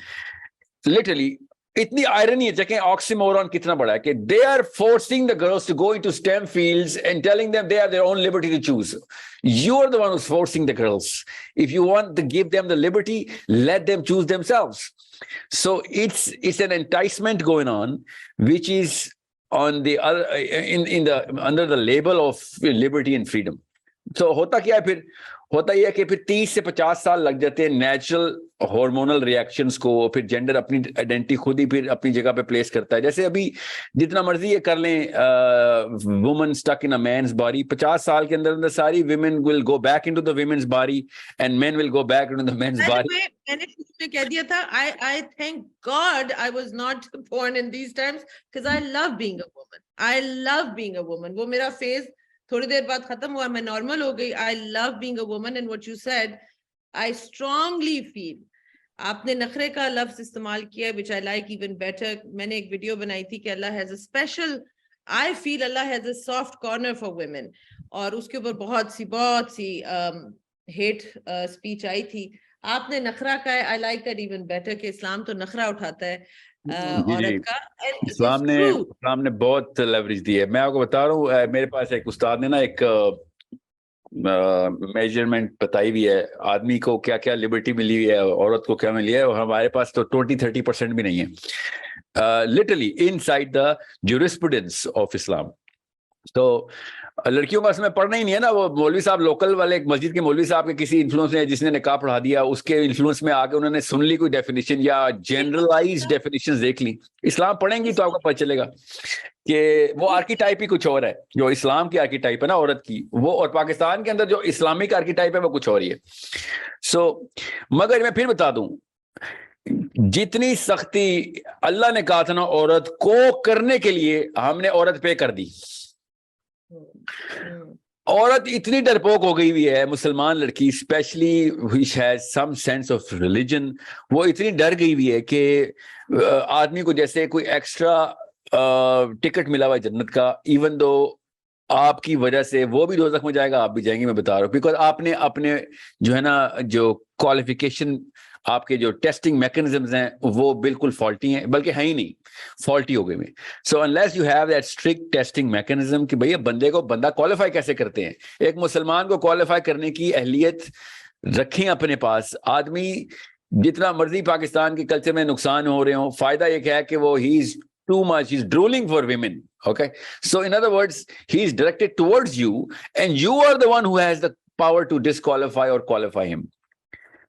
लिटरली. इतनी आयरनी है, जगह ऑक्सीमोरॉन कितना बड़ा है, कि they are forcing the girls to go into STEM fields and telling them they are their own liberty to choose. You are the one who's forcing the girls. If you want to give them the liberty, let them choose themselves. So it's an enticement going on, which is on the other in the under the label of liberty and freedom. So होता क्या है फिर? होता यह है कि फिर 30 से 50 साल लग जाते हैं नेचुरल हार्मोनल रिएक्शंस को, फिर जेंडर अपनी आइडेंटिटी खुद ही फिर अपनी जगह पे प्लेस करता है. जैसे अभी जितना मर्जी ये कर लें, woman stuck in a man's body, 50 साल के अंदर सारी women will go back into the women's body and men will go back into the men's body. मैंने शुरू में कह दिया था, I thank God I was not born in these times, because I love being a woman. I love being a woman. वो मेरा phase थोड़ी देर बाद खत्म हुआ, मैं नॉर्मल हो गई. I love being a woman, and what you said I strongly feel. आपने नखरे का लफ्ज इस्तेमाल किया, which I like even better. मैंने एक वीडियो बनाई थी कि Allah has a special, I feel Allah has a soft corner for women, और उसके ऊपर बहुत सी हेट स्पीच आई थी, आपने नखरा का है, I like that even better, कि इस्लाम तो नखरा उठाता है जी जी, औरत का, एंड इट इज इस्लाम ने बहुत लेवरेज दी है। मैं आपको बता रहा हूँ, मेरे पास एक उस्ताद ने ना एक मेजरमेंट बताई हुई है, आदमी को क्या क्या लिबर्टी मिली हुई है, औरत को क्या मिली है, और हमारे पास तो 20-30% भी नहीं है, literally inside the jurisprudence of Islam. तो लड़कियों का उसमें पढ़ना ही नहीं है ना, वो मौलवी साहब लोकल वाले एक मस्जिद के मौलवी साहब के किसी इन्फ्लुएंस ने, जिसने निकाह पढ़ा दिया, उसके इन्फ्लुएंस में आके उन्होंने सुन ली कोई डेफिनेशन या जनरलाइज डेफिनेशन देख ली। इस्लाम पढ़ेंगी तो आपको पता चलेगा कि वो आर्कीटाइप ही कुछ और है। जो इस्लाम की आर्कीटाइप है ना औरत की, वो, और पाकिस्तान के अंदर जो इस्लामिक आर्कीटाइप है वो कुछ और ही है। सो मगर मैं फिर बता दूं, जितनी सख्ती अल्लाह ने कहा था ना औरत को करने के लिए, हमने औरत पे कर दी। औरत इतनी डरपोक हो गई हुई है, मुसलमान लड़की specially which has some sense of religion, वो इतनी डर गई हुई है कि आदमी को जैसे कोई एक्स्ट्रा टिकट मिला हुआ है जन्नत का, इवन दो आपकी वजह से वो भी दोज़ख में जाएगा, आप भी जाएंगे, मैं बता रहा हूँ, बिकॉज आपने अपने जो है ना जो क्वालिफिकेशन, आपके जो टेस्टिंग मैकेनिज्म्स हैं वो बिल्कुल फॉल्टी हैं, बल्कि है ही नहीं, फॉल्टी हो गए में। So unless you have that strict testing mechanism कि भैया बंदे को बंदा क्वालिफाई कैसे करते हैं, एक मुसलमान को क्वालिफाई करने की अहलियत रखें अपने पास। आदमी जितना मर्जी पाकिस्तान के कल्चर में नुकसान हो रहे हो, फायदा एक है कि वो he is too much, he's drooling for women. Okay, so in other words, he's directed towards you and you are the one who has the power to disqualify or qualify him,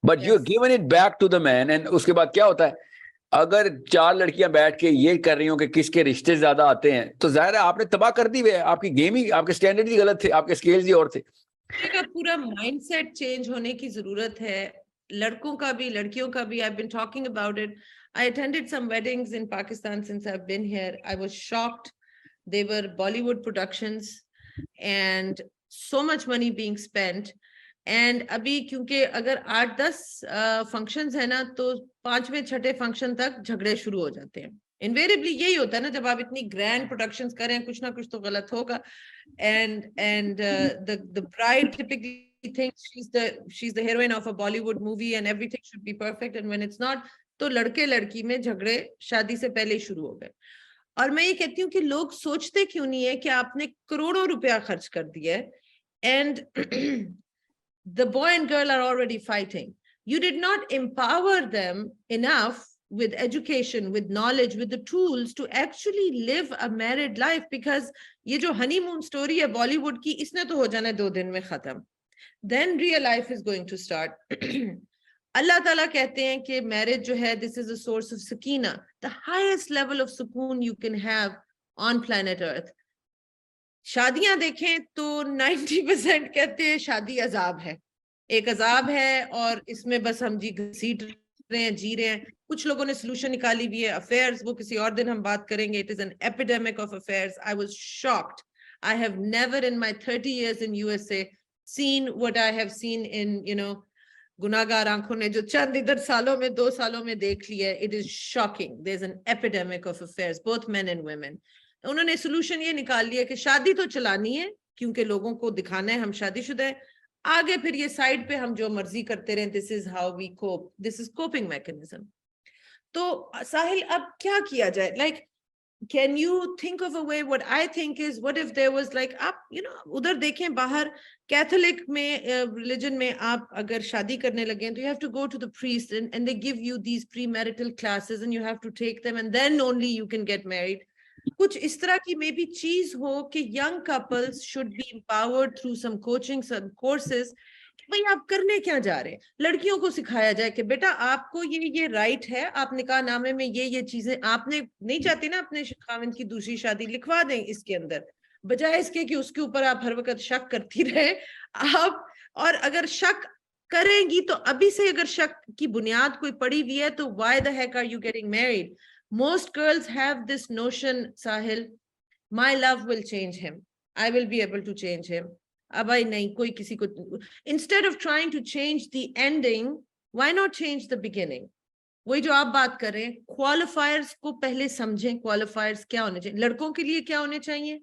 but Yes. you're given it back to the man. And उसके बाद क्या होता है, अगर 4 लड़कियां बैठ के ये कर रही हो कि किसके रिश्ते ज्यादा आते हैं, तो जाहिर है आपने तबाह कर दी है, आपकी गेम ही, आपके स्टैंडर्ड ही गलत थे, आपके स्केल्स ही और थे। का पूरा माइंडसेट चेंज होने की जरूरत है, लड़कों का भी लड़कियों का भी। I've been talking about it. I attended some weddings in Pakistan since I've been here. I was shocked. They were Bollywood productions and so much money being spent. And अभी क्योंकि अगर 8-10 फंक्शंस है ना, तो 5वें 6ठे फंक्शन तक झगड़े शुरू हो जाते हैं। इनवेरिएबली यही होता है ना, जब आप इतनी ग्रैंड प्रोडक्शंस करें, कुछ ना कुछ तो गलत होगा। and the bride typically thinks she's the heroine of a Bollywood movie and everything should be perfect, and when it's not, तो लड़के लड़की में झगड़े शादी से पहले ही शुरू हो गए। और मैं ये कहती हूँ कि लोग सोचते क्यों नहीं है कि आपने करोड़ों रुपया खर्च कर दिया है, and the boy and girl are already fighting. You did not empower them enough with education, with knowledge, with the tools to actually live a married life, because ये जो honeymoon story है बॉलीवुड की, इसने तो हो जाना है 2 दिन में खत्म। Then real life is going to start. अल्लाह ताला कहते हैं कि मैरिज जो है, this is a source of sakina, the highest level of sukoon you can have on planet earth. शादियां देखें तो 90% कहते हैं शादी अजाब है, एक अजाब है, और इसमें बस हम जी घसीट रहे हैं, जी रहे हैं। कुछ लोगों ने सोल्यूशन निकाली भी है, अफेयर्स, वो किसी और दिन हम बात करेंगे। It is an epidemic of affairs. I was shocked. I have never in my 30 years in USA seen what I have seen in, गुनाहगार आंखों ने जो चंद इधर सालों में 2 सालों में देख लिया है। It is shocking. There is an epidemic of affairs, both men and women. उन्होंने सोल्यूशन ये निकाल लिया कि शादी तो चलानी है क्योंकि लोगों को दिखाना है हम शादीशुदा है, आगे फिर ये साइड पे हम जो मर्जी करते रहे। This is how we cope, this is coping mechanism. तो साहिल, अब क्या किया जाए? Like, can you think of a way? What I think is, what if there was like, आप उधर देखें बाहर कैथोलिक में, रिलीजन में, आप अगर शादी करने लगे तो you have to go to the priest and they give you these premarital classes and you have to take them and then only you can get married. कुछ इस तरह की मे बी चीज हो कि young couples should be empowered through some coaching, some courses, भाई आप करने क्या जा रहे हैं। लड़कियों को सिखाया जाए कि बेटा आपको ये राइट है, आप निकाह नामे में ये चीजें, आपने नहीं चाहती ना अपने खाविंद की दूसरी शादी, लिखवा दें इसके अंदर, बजाय इसके कि उसके ऊपर आप हर वक्त शक करती रहे आप। और अगर शक करेंगी तो अभी से अगर शक की बुनियाद कोई पड़ी हुई है तो why the heck are you getting married? Most girls have this notion, Sahil, my love will change him, I will be able to change him. अब आई नहीं, कोई किसी को, instead of trying to change the ending, why not change the beginning? वही जो आप बात कर रहे हैं, क्वालिफायर्स को पहले समझें। क्वालिफायर्स क्या होने चाहिए, लड़कों के लिए क्या होने चाहिए,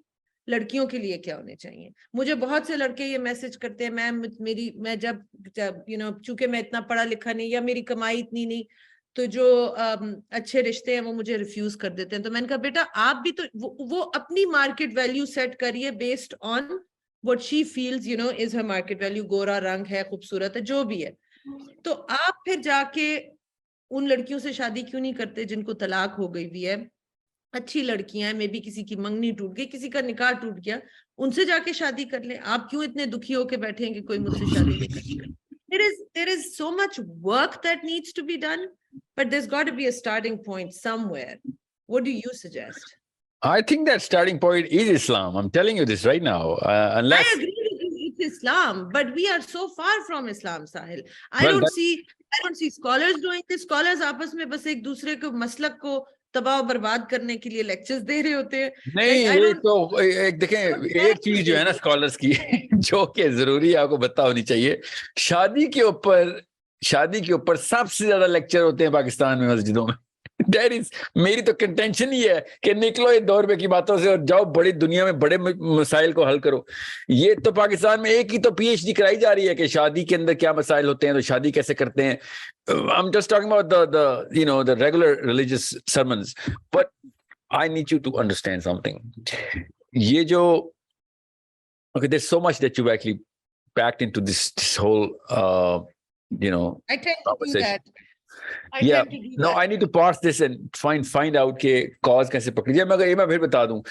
लड़कियों के लिए क्या होने चाहिए। मुझे बहुत से लड़के ये मैसेज करते हैं, मैं जब चूंकि मैं इतना पढ़ा लिखा नहीं या मेरी कमाई इतनी नहीं, तो जो अच्छे रिश्ते हैं वो मुझे रिफ्यूज कर देते हैं। तो मैंने कहा बेटा आप भी तो वो अपनी मार्केट वैल्यू सेट करिए based on what she feels is her market value. गोरा रंग है, खूबसूरत है, जो भी है। तो आप फिर जाके उन लड़कियों से शादी क्यों नहीं करते जिनको तलाक हो गई हुई है, अच्छी लड़कियां हैं, मे बी किसी की मंगनी टूट गई, किसी का निकाह टूट गया, उनसे जाके शादी कर ले। आप क्यों इतने दुखी होके बैठे हैं कि कोई मुझसे शादी नहीं करता? there is so much work that needs to be done, but there's got to be a starting point somewhere. What do you suggest? I think that starting point is Islam. I'm telling you this right now. Unless I agree with you, it's Islam, but we are so far from Islam, Sahil. I well, don't see scholars doing this. Scholars आपस में बस एक दूसरे को मसलक को तबाह बर्बाद करने के लिए लेक्चर्स दे रहे होते हैं। नहीं, ये तो एक देखें, एक चीज जो है ना स्कॉलर्स की जो कि जरूरी आपको पता होनी चाहिए, शादी के ऊपर सबसे ज्यादा लेक्चर होते हैं पाकिस्तान में मस्जिदों में। That is, मेरी तो कंटेंशन ही है कि निकलो इन 2 रुपए की बातों से और जाओ बड़ी दुनिया में बड़े मसाइल को हल करो। ये तो पाकिस्तान में एक ही तो PhD कराई जा रही है कि शादी के अंदर क्या मसाइल होते हैं, तो शादी कैसे करते हैं। I'm just talking about the regular religious sermons, but I need you to understand something. ये जो okay, there's so much that you've actually packed into this whole I tend to do that. I need to parse this and find out के cause कैसे पकड़ी जाए। मगर ये मैं फिर बता दूं,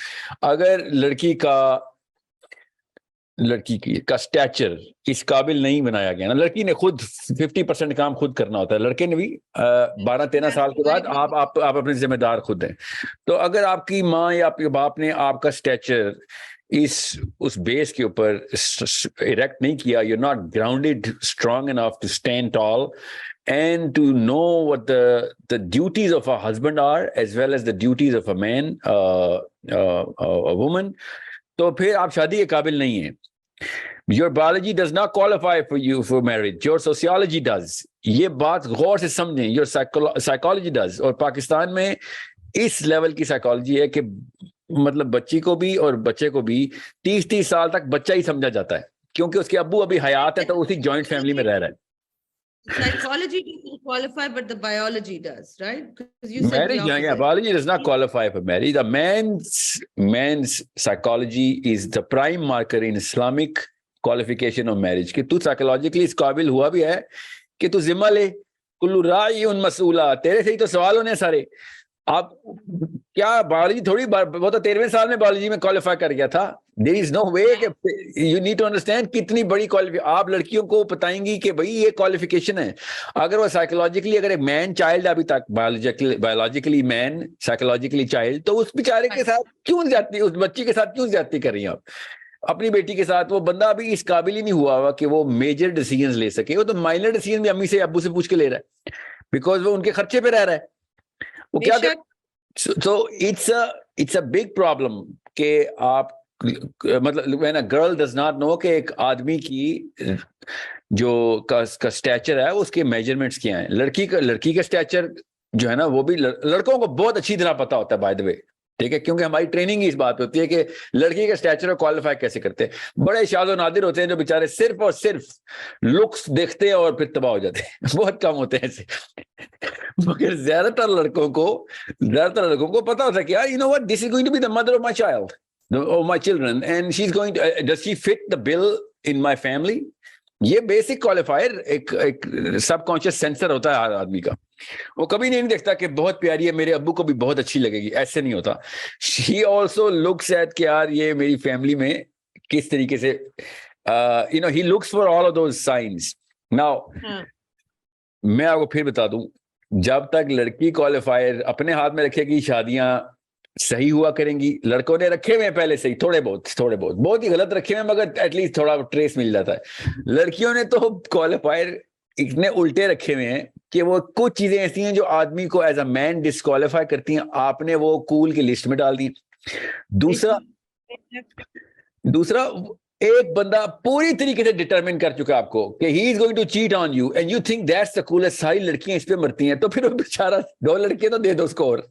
अगर लड़की का स्टैचर इस काबिल नहीं बनाया गया ना, लड़की ने खुद 50% काम खुद करना होता है, लड़के ने भी 12-13 साल के बाद आप अपने जिम्मेदार खुद हैं। तो अगर आपकी माँ या आपके बाप ने आपका स्टैचर उस बेस के ऊपर इरेक्ट नहीं किया, you're not grounded strong enough to stand tall and to know what the duties of a husband are as well as the duties of a man, a woman, तो फिर आप शादी के काबिल नहीं हैं। Your biology does not qualify for you for marriage. Your sociology does. ये बात गौर से समझें। Your psychology does. और पाकिस्तान में इस लेवल की साइकोलॉजी है कि मतलब बच्ची को भी और बच्चे को भी 30 साल तक बच्चा ही समझा जाता है, क्योंकि उसके अब्बू अभी हयात है तो उसी जॉइंट फैमिली में रह रहा है। Psychology doesn't qualify, but the biology does, right? Because you said marriage, biology does not qualify for marriage. The man's psychology is the prime marker in Islamic qualification of marriage. कि तू psychologically इस काबिल हुआ भी है कि तू जिम्मा ले, कुल्लू राई उन मसूला, तेरे से ही तो सवाल होने सारे। आप क्या बायोलॉजी थोड़ी वो तो 13वें साल में बायोलॉजी में क्वालिफाई कर गया था। There is no way. You need to understand कितनी बड़ी आप लड़कियों को बताएंगी कि भाई ये क्वालिफिकेशन है। अगर वो साइकोलॉजिकली, अगर एक मैन चाइल्ड अभी तक बायोलॉजिकली मैन, साइकोलॉजिकली चाइल्ड, तो उस बेचारे के साथ क्यों जाती, उस बच्ची के साथ क्यों जाती कर रही हैं आप अपनी बेटी के साथ? वो बंदा अभी इस काबिल ही नहीं हुआ हुआ कि वो मेजर डिसीजन ले सके। वो तो माइनर डिसीजन भी अम्मी से अब्बू से पूछ के ले रहा है, बिकॉज वो उनके खर्चे पे रह रहा है। वो क्या so it's a big problem कि आप मतलब when a girl does not know कि एक आदमी की जो का स्टैचर है उसके मेजरमेंट्स क्या हैं। लड़की का स्टैचर जो है ना वो भी लड़कों को बहुत अच्छी तरह पता होता है, बाय द वे, ठीक है, क्योंकि हमारी ट्रेनिंग ही इस बात होती है कि लड़की का स्टैचर क्वालिफाई कैसे करते हैं। बड़े शाज़ो नादिर होते हैं जो बेचारे सिर्फ और सिर्फ लुक्स देखते हैं और फिर तबाह हो जाते हैं। बहुत कम होते हैं ऐसे। मगर ज्यादातर लड़कों को पता होता है कि यार you know what, this is going to be the mother of my child और my children and she is going to, does she fit the bill in my family. ये बेसिक क्वालिफायर एक सबकॉन्शियस सेंसर होता है आदमी का। वो कभी नहीं देखता कि बहुत प्यारी है, मेरे अब्बू को भी बहुत अच्छी लगेगी, ऐसे नहीं होता। शी ऑल्सो लुक्स एट कि यार ये मेरी फैमिली में किस तरीके से you know he looks for all of those science. Now मैं आपको फिर बता दूं, जब तक लड़की क्वालिफायर अपने हाथ में रखेगी शादियां सही हुआ करेंगी। लड़कों ने रखे हुए हैं पहले से ही थोड़े बहुत ही गलत रखे हुए हैं, मगर एटलीस्ट थोड़ा ट्रेस मिल जाता है। लड़कियों ने तो क्वालिफायर इतने उल्टे रखे हुए हैं कि वो कुछ चीजें ऐसी हैं जो आदमी को एज अ मैन डिस्क्वालीफाई करती हैं, आपने वो कूल की लिस्ट में डाल दी। दूसरा एक बंदा पूरी तरीके से डिटरमिन कर चुका है आपको कि he is going to cheat on you and you think that's the coolest. सारी लड़कियां इस पे मरती हैं, तो फिर वो बेचारा 2 लड़कियां तो दे दो उसको, और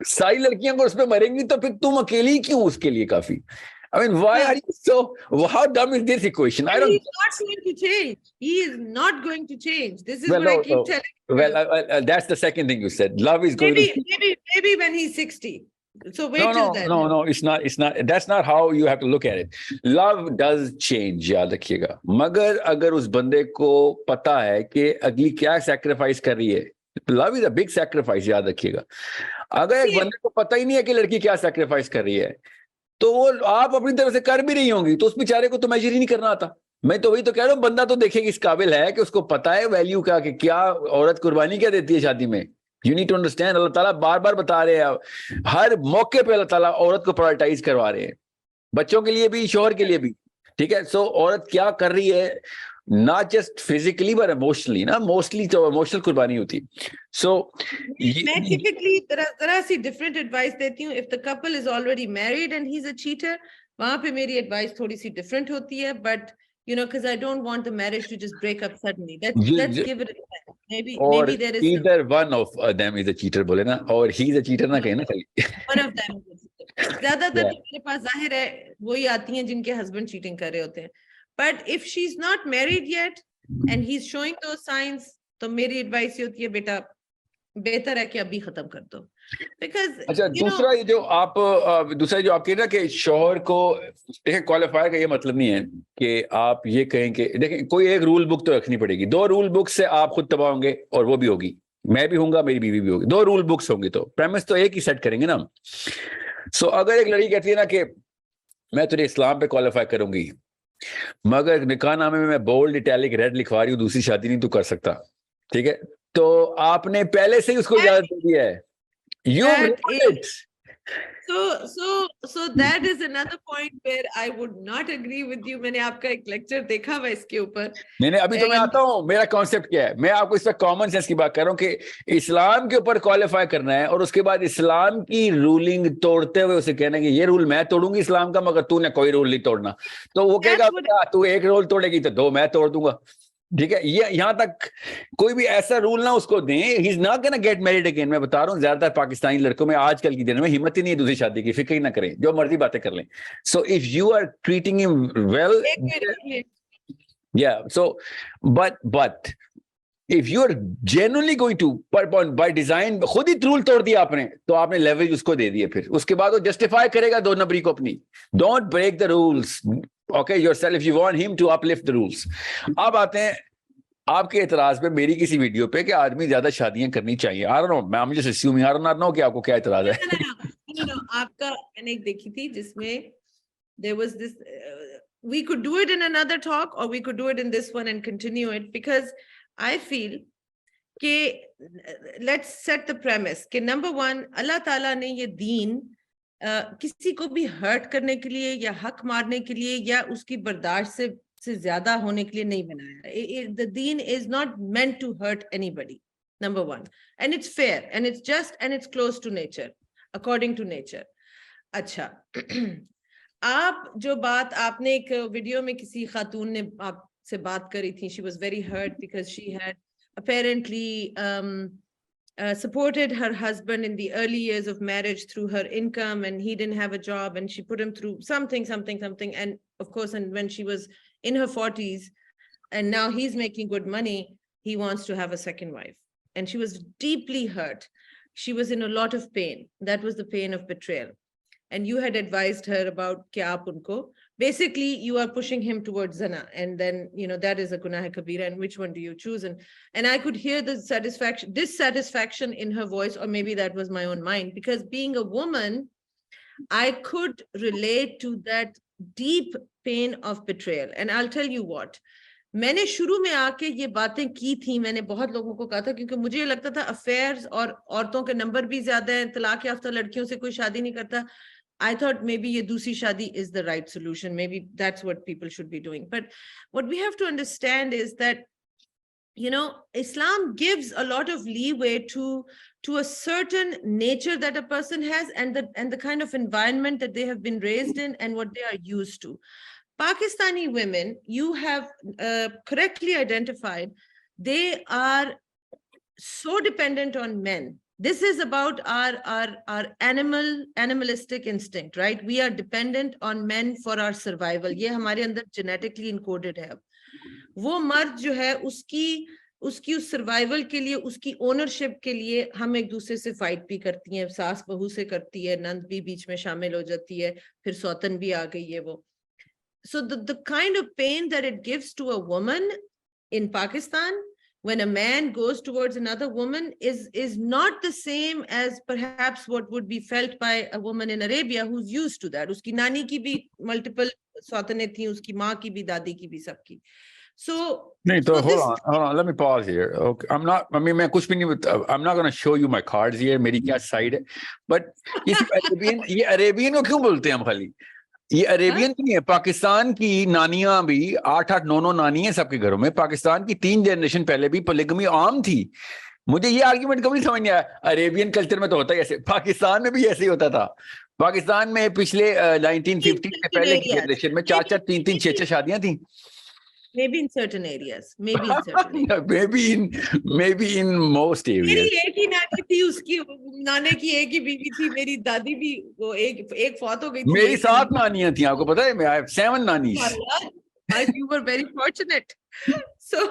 सारी लड़कियां को उस पे मरेंगी तो फिर तुम अकेली क्यों उसके लिए काफी। I mean, why are you so, how dumb is this equation? I And don't. he's not going to change. He is not going to change. This is Well, what I no, keep no. telling Well, you. that's the second thing you said. Love is going to. Maybe when he's 60. So wait No, till no, then. no. It's not. It's not. That's not how you have to look at it. Love does change. याद रखिएगा. मगर अगर उस बंदे को पता है कि अगली क्या sacrifice कर रही है, love is a big sacrifice. याद रखिएगा. अगर एक बंदे को पता ही नहीं है कि लड़की क्या sacrifice कर रही है, तो वो आप अपनी तरफ से कर भी रही होंगी, तो उस बेचारे को तो मेजर ही नहीं करना आता. मैं तो वही तो कह रहा हूँ, बंदा तो देखेगा इस काबिल है कि उसको पता है वैल्यू का, कि क्या औरत कुर्बानी क्या देती है शादी में. You need to understand. Allah Taala बार बार बता रहे हैं, हर मौके पे अल्लाह ताला औरत को प्रायोरिटाइज करवा रहे हैं, बच्चों के लिए भी, शोहर के लिए भी. ठीक है. सो औरत क्या कर रही है, not just physically but emotionally ना, मोस्टली तो इमोशनल कुर्बानी होती है. सो मैं typically जरा सी different advice देती हूँ. If the couple is already married and he's a cheater, वहाँ पे मेरी advice थोड़ी सी different होती है. But you know, because I don't want the marriage to just break up suddenly. Let's give it a time. Maybe there is either one of them is a cheater बोले ना, और he is a cheater ना कहे ना खाली. one of them is a cheater. ज्यादातर तो मेरे पास जाहिर है वही आती हैं जिनके husband cheating कर रहे होते हैं. But if she's not married yet and he's showing those signs, तो मेरी advice ये होती है, बेटा बेहतर है कि अभी खत्म कर दो. Because अच्छा, दूसरा ये जो आप दूसरा जो आप कह रहे ना कि शोहर को, देखें क्वालिफायर का ये मतलब नहीं है कि आप ये कहें कि देखें कोई एक रूल बुक तो रखनी पड़ेगी. 2 रूल बुक से आप खुद तबाह होंगे और वो भी होगी, मैं भी होऊंगा, मेरी बीवी भी होगी. 2 रूल बुक्स होंगी तो प्रेमिस तो एक ही सेट करेंगे ना. सो अगर एक लड़की कहती है ना कि मैं तुझे इस्लाम पे क्वालिफाई करूंगी, मगर निकाहनामे में मैं बोल्ड इटैलिक रेड लिखवा रही हूँ, दूसरी शादी नहीं तू कर सकता. ठीक है. तो आपने पहले से ही उसको इजाजत दे दिया है. You've ruined it. So that is another point where I would not agree with you. मैंने आपका एक लेक्चर देखा हुआ इसके ऊपर. नहीं, अभी तो मैं आता हूँ. मेरा कॉन्सेप्ट क्या है, मैं आपको इस पर कॉमन सेंस की बात कर रहा हूँ कि इस्लाम के ऊपर क्वालिफाई करना है और उसके बाद इस्लाम की रूलिंग तोड़ते हुए उसे कहना कि ये रूल मैं तोड़ूंगी इस्लाम का, मगर तूने कोई रूल नहीं तोड़ना. तो वो कहेगा तू एक रूल तोड़ेगी तो 2 मैं तोड़ दूंगा. ठीक है. ये यहां तक कोई भी ऐसा रूल ना उसको दें. He is not gonna get married again. मैं बता रहा हूँ, ज्यादातर पाकिस्तानी लड़कों में आजकल की दिन में हिम्मत ही नहीं है दूसरी शादी की. फिक्र ही ना करें, जो मर्जी बातें कर लें. So if you are treating him well, yeah so but if you are genuinely going to by design, खुद ही रूल तोड़ दिया आपने, तो आपने लेवरेज उसको दे दिए. फिर उसके बाद वो जस्टिफाई करेगा 2 नंबरी को अपनी. Don't break the rules. Okay, yourself if you want him to uplift the rules. अब आते हैं आपके एतराज पे मेरी किसी वीडियो पे कि आदमी ज्यादा शादियां करनी चाहिए. I don't know, मैं मुझे assuming, I don't know कि आपको क्या एतराज है. No, आपका मैंने एक देखी थी जिसमें there was this we could do it in another talk or we could do it in this one and continue it, because I feel कि let's set the premise कि number one, अल्लाह ताला ने ये दीन किसी को भी हर्ट करने के लिए या हक मारने के लिए या उसकी बर्दाश्त से ज्यादा होने के लिए नहीं बनाया. The deen is not meant to hurt anybody, number one, and it's fair and it's just and it's close to nature, according to nature. अच्छा, आप जो बात आपने एक वीडियो में किसी खातून ने आपसे बात करी थी, she was very hurt because she had apparently supported her husband in the early years of marriage through her income, and he didn't have a job and she put him through something, and of course, and when she was in her 40s and now he's making good money, he wants to have a second wife, and she was deeply hurt. She was in a lot of pain. That was the pain of betrayal. And you had advised her about kya aap unko, basically you are pushing him towards zina, and then you know that is a gunah kabira, and which one do you choose? And I could hear the dissatisfaction in her voice, or maybe that was my own mind, because being a woman, I could relate to that deep pain of betrayal. And I'll tell you what, मैंने शुरू में आके ये बातें की थी, मैंने बहुत लोगों को कहा था, क्योंकि मुझे ये लगता था अफेयर्स और औरतों के नंबर भी ज्यादा हैं, तलाक याफ्ता लड़कियों से कोई शादी नहीं करता. I thought maybe ye dusri shadi is the right solution. Maybe that's what people should be doing. But what we have to understand is that, you know, Islam gives a lot of leeway to a certain nature that a person has, and the kind of environment that they have been raised in and what they are used to. Pakistani women, you have correctly identified, they are so dependent on men. This is about our animalistic instinct, right? We are dependent on men for our survival. ये हमारे अंदर genetically encoded है. वो मर्द जो है उसकी उस सर्वाइवल के लिए, उसकी ओनरशिप के लिए हम एक दूसरे से फाइट भी करती हैं, सास बहू से करती है, नंद भी बीच में शामिल हो जाती है, फिर सौतन भी आ गई है वो. So the kind of pain that it gives to a woman in Pakistan when a man goes towards another woman is not the same as perhaps what would be felt by a woman in Arabia who's used to that. Uski nani ki bhi multiple sautane thi, uski maa ki bhi, dadi ki bhi, sabki. So, hold on. Let me pause here. Okay, I'm not going to show you my cards here. मेरी क्या side है? But ये Arabian को क्यों बोलते हैं हम खाली? ये अरेबियन नहीं है. पाकिस्तान की नानियां भी 8-8 9-9 नानी है सबके घरों में. पाकिस्तान की 3 जनरेशन पहले भी पोलिगमी आम थी. मुझे ये आर्ग्यूमेंट कभी समझ नहीं आया. अरेबियन कल्चर में तो होता है ऐसे, पाकिस्तान में भी ऐसे ही होता था. पाकिस्तान में पिछले 1950 से पहले की जनरेशन में 4-4 3-3 6-6 शादियां थी. Maybe in certain areas, maybe in certain areas. maybe in most areas. मेरी एक ही नानी थी, उसकी नाने की एक ही बीवी थी. मेरी दादी भी वो एक फौत हो गई थी. मेरी 7 नानियां थी, आपको पता है? I have 7 nannies. You were very fortunate. So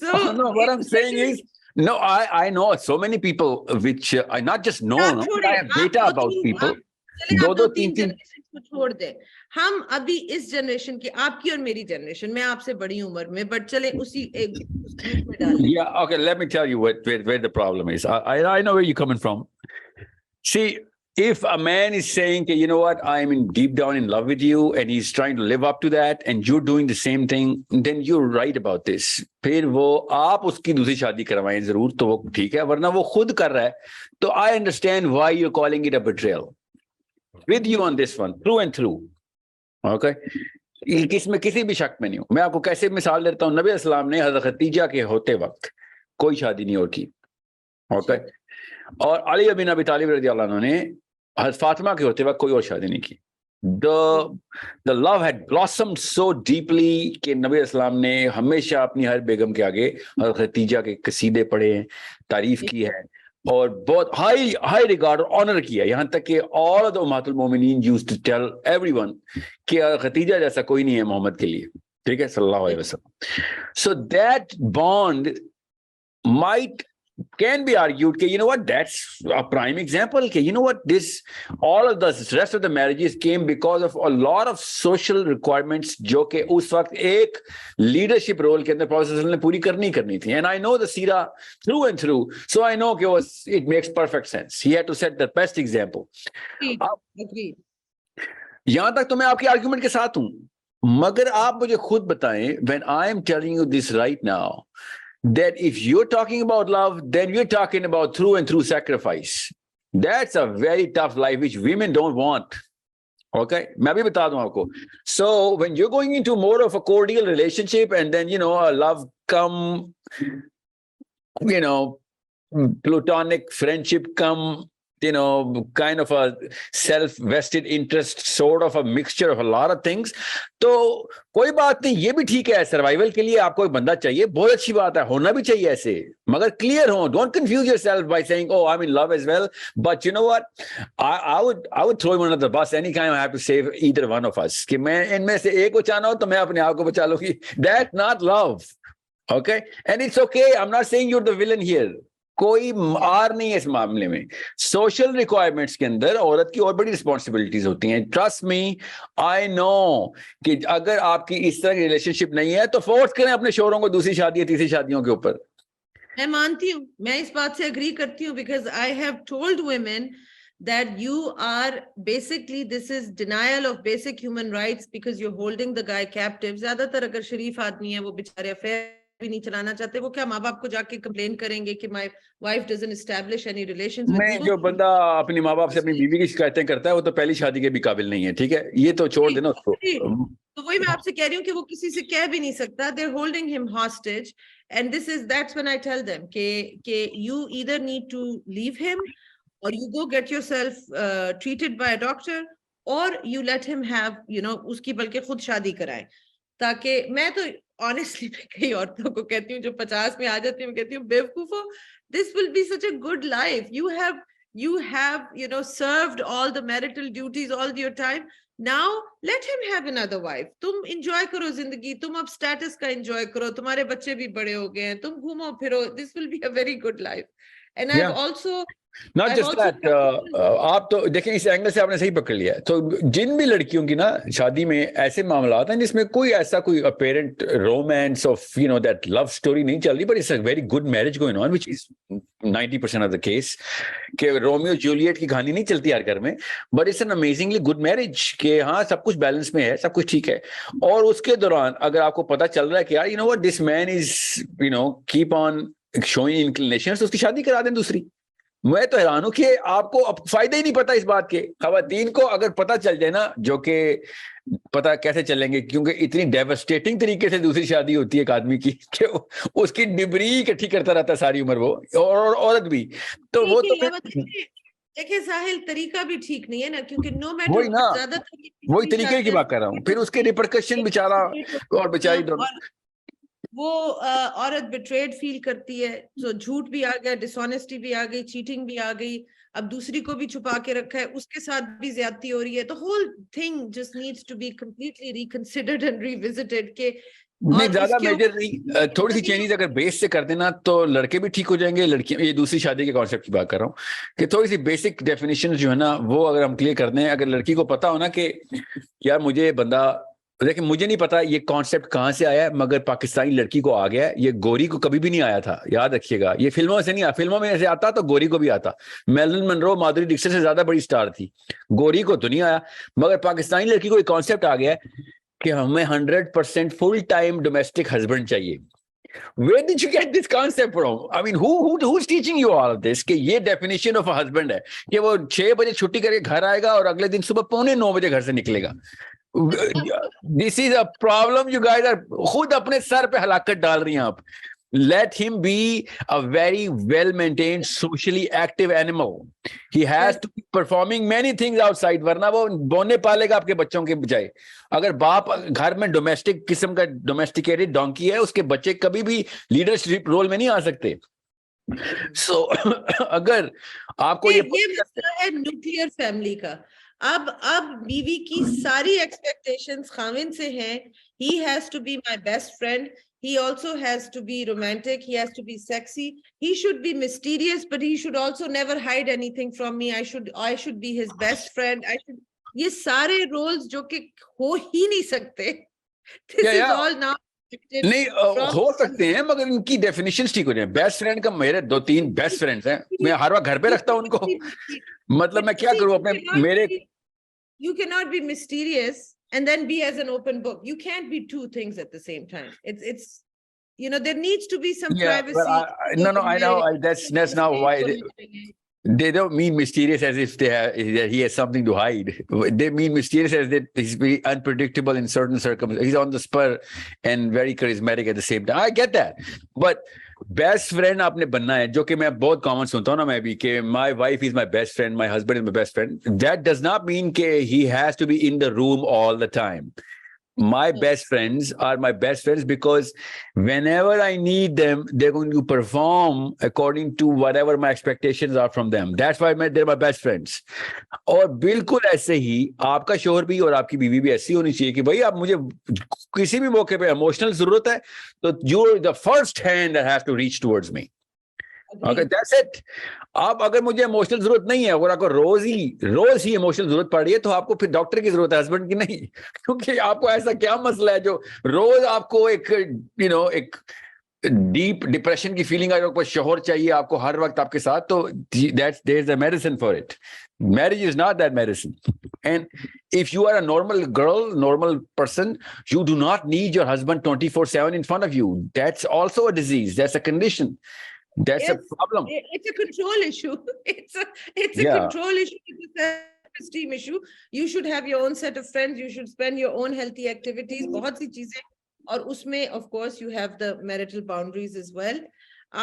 no, what I'm saying is, no, I know so many people which I not just know, I have data about people. 2-3 generation को छोड़ दे. हम अभी इस जनरेशन की, आपकी और मेरी generation, मैं आपसे बड़ी उम्र में, बट चले उसी एक ग्रुप में डाल. Yeah, okay, let me tell you where the problem is. I know where you're coming from. See, if a man is saying, you know what, I'm deep down in love with you, and he's trying to live up to that, and you're doing the same thing, then you're right about this. फिर वो आप उसकी दूसरी शादी करवाएं जरूर, तो वो ठीक है. वरना वो खुद कर रहा है, तो I understand why you're calling it a betrayal. With you on this one, through and through. Okay? इसमें किसी भी शक में नहीं हूं. मैं आपको कैसे मिसाल देता हूं. नबी अस्सलाम ने हज़रत खदीजा के होते वक्त कोई शादी नहीं और की. Okay? और अली बिन अबी तालिब रज़ियल्लाहु अन्हु ने हज़रत फातिमा के होते वक्त कोई और शादी नहीं की. The love had blossomed so deeply कि नबी अस्सलाम ने हमेशा अपनी हर बेगम के आगे हज़रत खदीजा के कसीदे पढ़े हैं, तारीफ की है, और बहुत हाई रिगार्ड और ऑनर किया. यहां तक कि ऑल ऑफ द उम्मतुल मोमिनीन यूज्ड टू टेल एवरीवन कि खदीजा जैसा कोई नहीं है मोहम्मद के लिए. ठीक है, सल्लल्लाहु अलैहि वसल्लम. So that bond can be argued कि you know what, that's a prime example कि you know what, all of the rest of the marriages came because of a lot of social requirements जो कि उस वक्त एक leadership role के अंदर professor ने पूरी करनी थी. And I know the Sira through and through, so I know कि it makes perfect sense. He had to set the best example. यहां तक तो मैं आपकी आर्गुमेंट के साथ हूं, मगर आप मुझे खुद बताएं, when I am telling you this right now, that if you're talking about love, then we're talking about through and through sacrifice. That's a very tough life which women don't want. Okay, मैं भी बता दूं आपको. So when you're going into more of a cordial relationship, and then a love come, platonic friendship come, kind of a self-vested interest, sort of a mixture of a lot of things. तो कोई बात नहीं, ये भी ठीक है. Survival के लिए आपको एक बंदा चाहिए, बहुत अच्छी बात है, होना भी चाहिए ऐसे, मगर क्लियर हो. Don't confuse yourself by saying, oh, I'm in love as well. But you know what, I would throw him under the bus anytime I have to save either one of us. कि मैं इनमें से एक को चाहना हो तो मैं अपने आप को बचा लूंगी. That's not love. Okay, and it's okay. I'm not saying you're the villain here. कोई आर नहीं है इस मामले में. सोशल रिक्वायरमेंट्स के अंदर औरत की और बड़ी रिस्पॉन्सिबिलिटीज होती हैं. ट्रस्ट मी, आई नो कि अगर आपकी इस तरह की रिलेशनशिप नहीं है तो फोर्स करें अपने शोहरों को दूसरी शादी या तीसरी शादियों के ऊपर. मैं मानती हूँ, मैं इस बात से अग्री करती हूँ, because I have told women that you are basically, this is denial of basic human rights because you're holding the guy captive. ज्यादातर अगर शरीफ आदमी है, वो बेचारे अफेयर भी नहीं चलाना चाहते, वो क्या माँ बाप को जाके कंप्लेन करेंगे कि my wife doesn't establish any relations with you? जो बंदा अपनी माँ बाप से अपनी बीवी की शिकायतें करता है वो तो पहली शादी के भी काबिल नहीं है. ठीक है, ये तो छोड़ देना उसको. तो वही मैं आपसे कह रही हूँ कि वो किसी से कह भी नहीं सकता. They're holding him hostage, and that's when I tell them कि you either need to leave him, or you go get yourself treated by a doctor, or you let him have, उसकी बल्कि खुद शादी कराएं. ताकि मैं तो ऑनेस्टली मैं कई औरतों को कहती हूँ जो 50 में आ जाती हूँ, कहती हूँ बेवकूफो, this will be such a good life. You have served all the marital duties all your time. Now let him have another wife. तुम enjoy करो जिंदगी, तुम अब status का enjoy करो, तुम्हारे बच्चे भी बड़े हो गए हैं, तुम घूमो फिरो. This will be a very good life. And Yeah. Not just that, आप तो देखें इस एंगल से आपने सही पकड़ लिया है. तो जिन भी लड़कियों की ना शादी में ऐसे मामला हैं जिसमें कोई ऐसा कोई apparent romance of that love story नहीं चल रही, but it's a very good marriage going on, which is 90% of the case, कि रोमियो जूलियट की कहानी नहीं चलती हर घर में, but it's an amazingly good marriage के हाँ सब कुछ बैलेंस में है, सब कुछ ठीक है. और उसके दौरान अगर आपको पता चल रहा है कि यार what this man is keep on showing inclinations, तो उसकी शादी करा दें दूसरी. मैं तो हैरान हूं कि आपको अब फायदा ही नहीं पता इस बात के. खवातीन को अगर पता चल जाए ना, जो कि पता कैसे चलेंगे, क्योंकि इतनी डेवस्टेटिंग तरीके से दूसरी शादी होती है एक आदमी की कि उसकी डिबरी इकट्ठी करता रहता है सारी उम्र वो, और औरत भी. तो वो तो देखिए साहिल, तरीका भी ठीक नहीं है ना, क्योंकि नो मैटर वही ना, ज्यादा वही तरीके की बात कर रहा हूँ. फिर उसके रिपरकशन बेचारा और बेचारी दोनों, वो औरत बिट्रेड फील करती है, तो झूठ भी आ गया, डिसऑनेस्टी भी आ गई, चीटिंग भी आ गई, अब दूसरी को भी छुपा के रखा है, उसके साथ भी ज्यादती हो रही है. तो whole thing just needs to be completely reconsidered and revisited. के नहीं ज्यादा मेजर नहीं, थोड़ी सी चेंजेस अगर बेस से कर देना तो लड़के भी ठीक हो जाएंगे, लड़कियां, ये दूसरी शादी के कॉन्सेप्ट की बात कर रहा हूँ, कि थोड़ी सी बेसिक डेफिनेशन जो है ना वो अगर हम क्लियर कर दें. अगर लड़की को पता हो ना कि यार मुझे बंदा, देखिए मुझे नहीं पता ये कॉन्सेप्ट कहाँ से आया है, मगर पाकिस्तानी लड़की को आ गया है. ये गोरी को कभी भी नहीं आया था, याद रखिएगा. ये फिल्मों से नहीं आया, फिल्मों में ऐसे आता तो गोरी को भी आता. मेरिलिन मनरो माधुरी दीक्षित से ज्यादा बड़ी स्टार थी, गोरी को तो नहीं आया. मगर पाकिस्तानी लड़की को एक कॉन्सेप्ट आ गया है कि हमें 100% फुल टाइम डोमेस्टिक हस्बैंड चाहिए. Where did you get this concept from? I mean, who's teaching you all of this? कि ये definition of a husband है कि वो 6 बजे छुट्टी करके घर आएगा और अगले दिन सुबह 8:45 बजे घर से निकलेगा. This is a problem. You guys are खुद अपने सर पे हलाकत डाल रही हैं आप. Let him be a very well-maintained, socially active animal. He has to be performing many things outside, वरना वो बोने पालेगा आपके बच्चों के बजाय. अगर बाप घर में डोमेस्टिक किस्म का डोमेस्टिकेटेड डोंकी है, उसके बच्चे कभी भी लीडरशिप रोल में नहीं आ सकते. So अगर आपको ये मसला है न्यूक्लियर फैमिली का. अब बीवी की सारी एक्सपेक्टेशंस खाविन से हैं. He has to be my best friend. He also has to be romantic. He has to be sexy. He should be mysterious, but he should also never hide anything from me. I should be his best friend. ये सारे roles जो कि हो ही नहीं सकते. This is all now. नहीं हो सकते हैं, मगर इनकी डेफिनेशंस ठीक हो जाए. बेस्ट फ्रेंड का मेरे 2-3 बेस्ट फ्रेंड्स हैं, मैं हर वक्त घर पे रखता हूं उनको. मतलब मैं क्या करूं अपने मेरे. You cannot be mysterious and then be as an open book. You can't be two things at the same time. It's there needs to be some privacy. No, I know that's not why they don't mean mysterious as if he has something to hide. They mean mysterious as that he's very unpredictable in certain circumstances. He's on the spur and very charismatic at the same time. I get that, but best friend आपने बनना है, जो कि मैं बहुत common सुनता हूं ना मैं भी, कि my wife is my best friend, my husband is my best friend. That does not mean कि he has to be in the room all the time. My best friends are my best friends because whenever I need them, they're going to perform according to whatever my expectations are from them. That's why they're my best friends. और बिल्कुल ऐसे ही आपका शोहर भी और आपकी बीवी भी ऐसी होनी चाहिए कि भाई आप मुझे किसी भी मौके पे इमोशनल जरूरत है तो you're the first hand that has to reach towards me. Okay, that's it. आप अगर मुझे इमोशनल जरूरत नहीं है और आपको रोज ही इमोशनल जरूरत पड़ रही है, तो आपको फिर डॉक्टर की जरूरत है, हस्बैंड की नहीं. क्योंकि आपको ऐसा क्या मसला है जो रोज आपको एक डीप डिप्रेशन की फीलिंग आ, आपको शोहर चाहिए आपको हर वक्त आपके साथ. तो there's a medicine for it. Marriage is not that medicine. And if you are a normal girl, normal person, you do not need your husband 24/7 in front of you. That's also a disease. That's a condition. That's a problem. It's a control issue. It's a control issue. It's a self-esteem issue. You should have your own set of friends. You should spend your own healthy activities. बहुत सी चीजें, और उसमें of course you have the marital boundaries as well.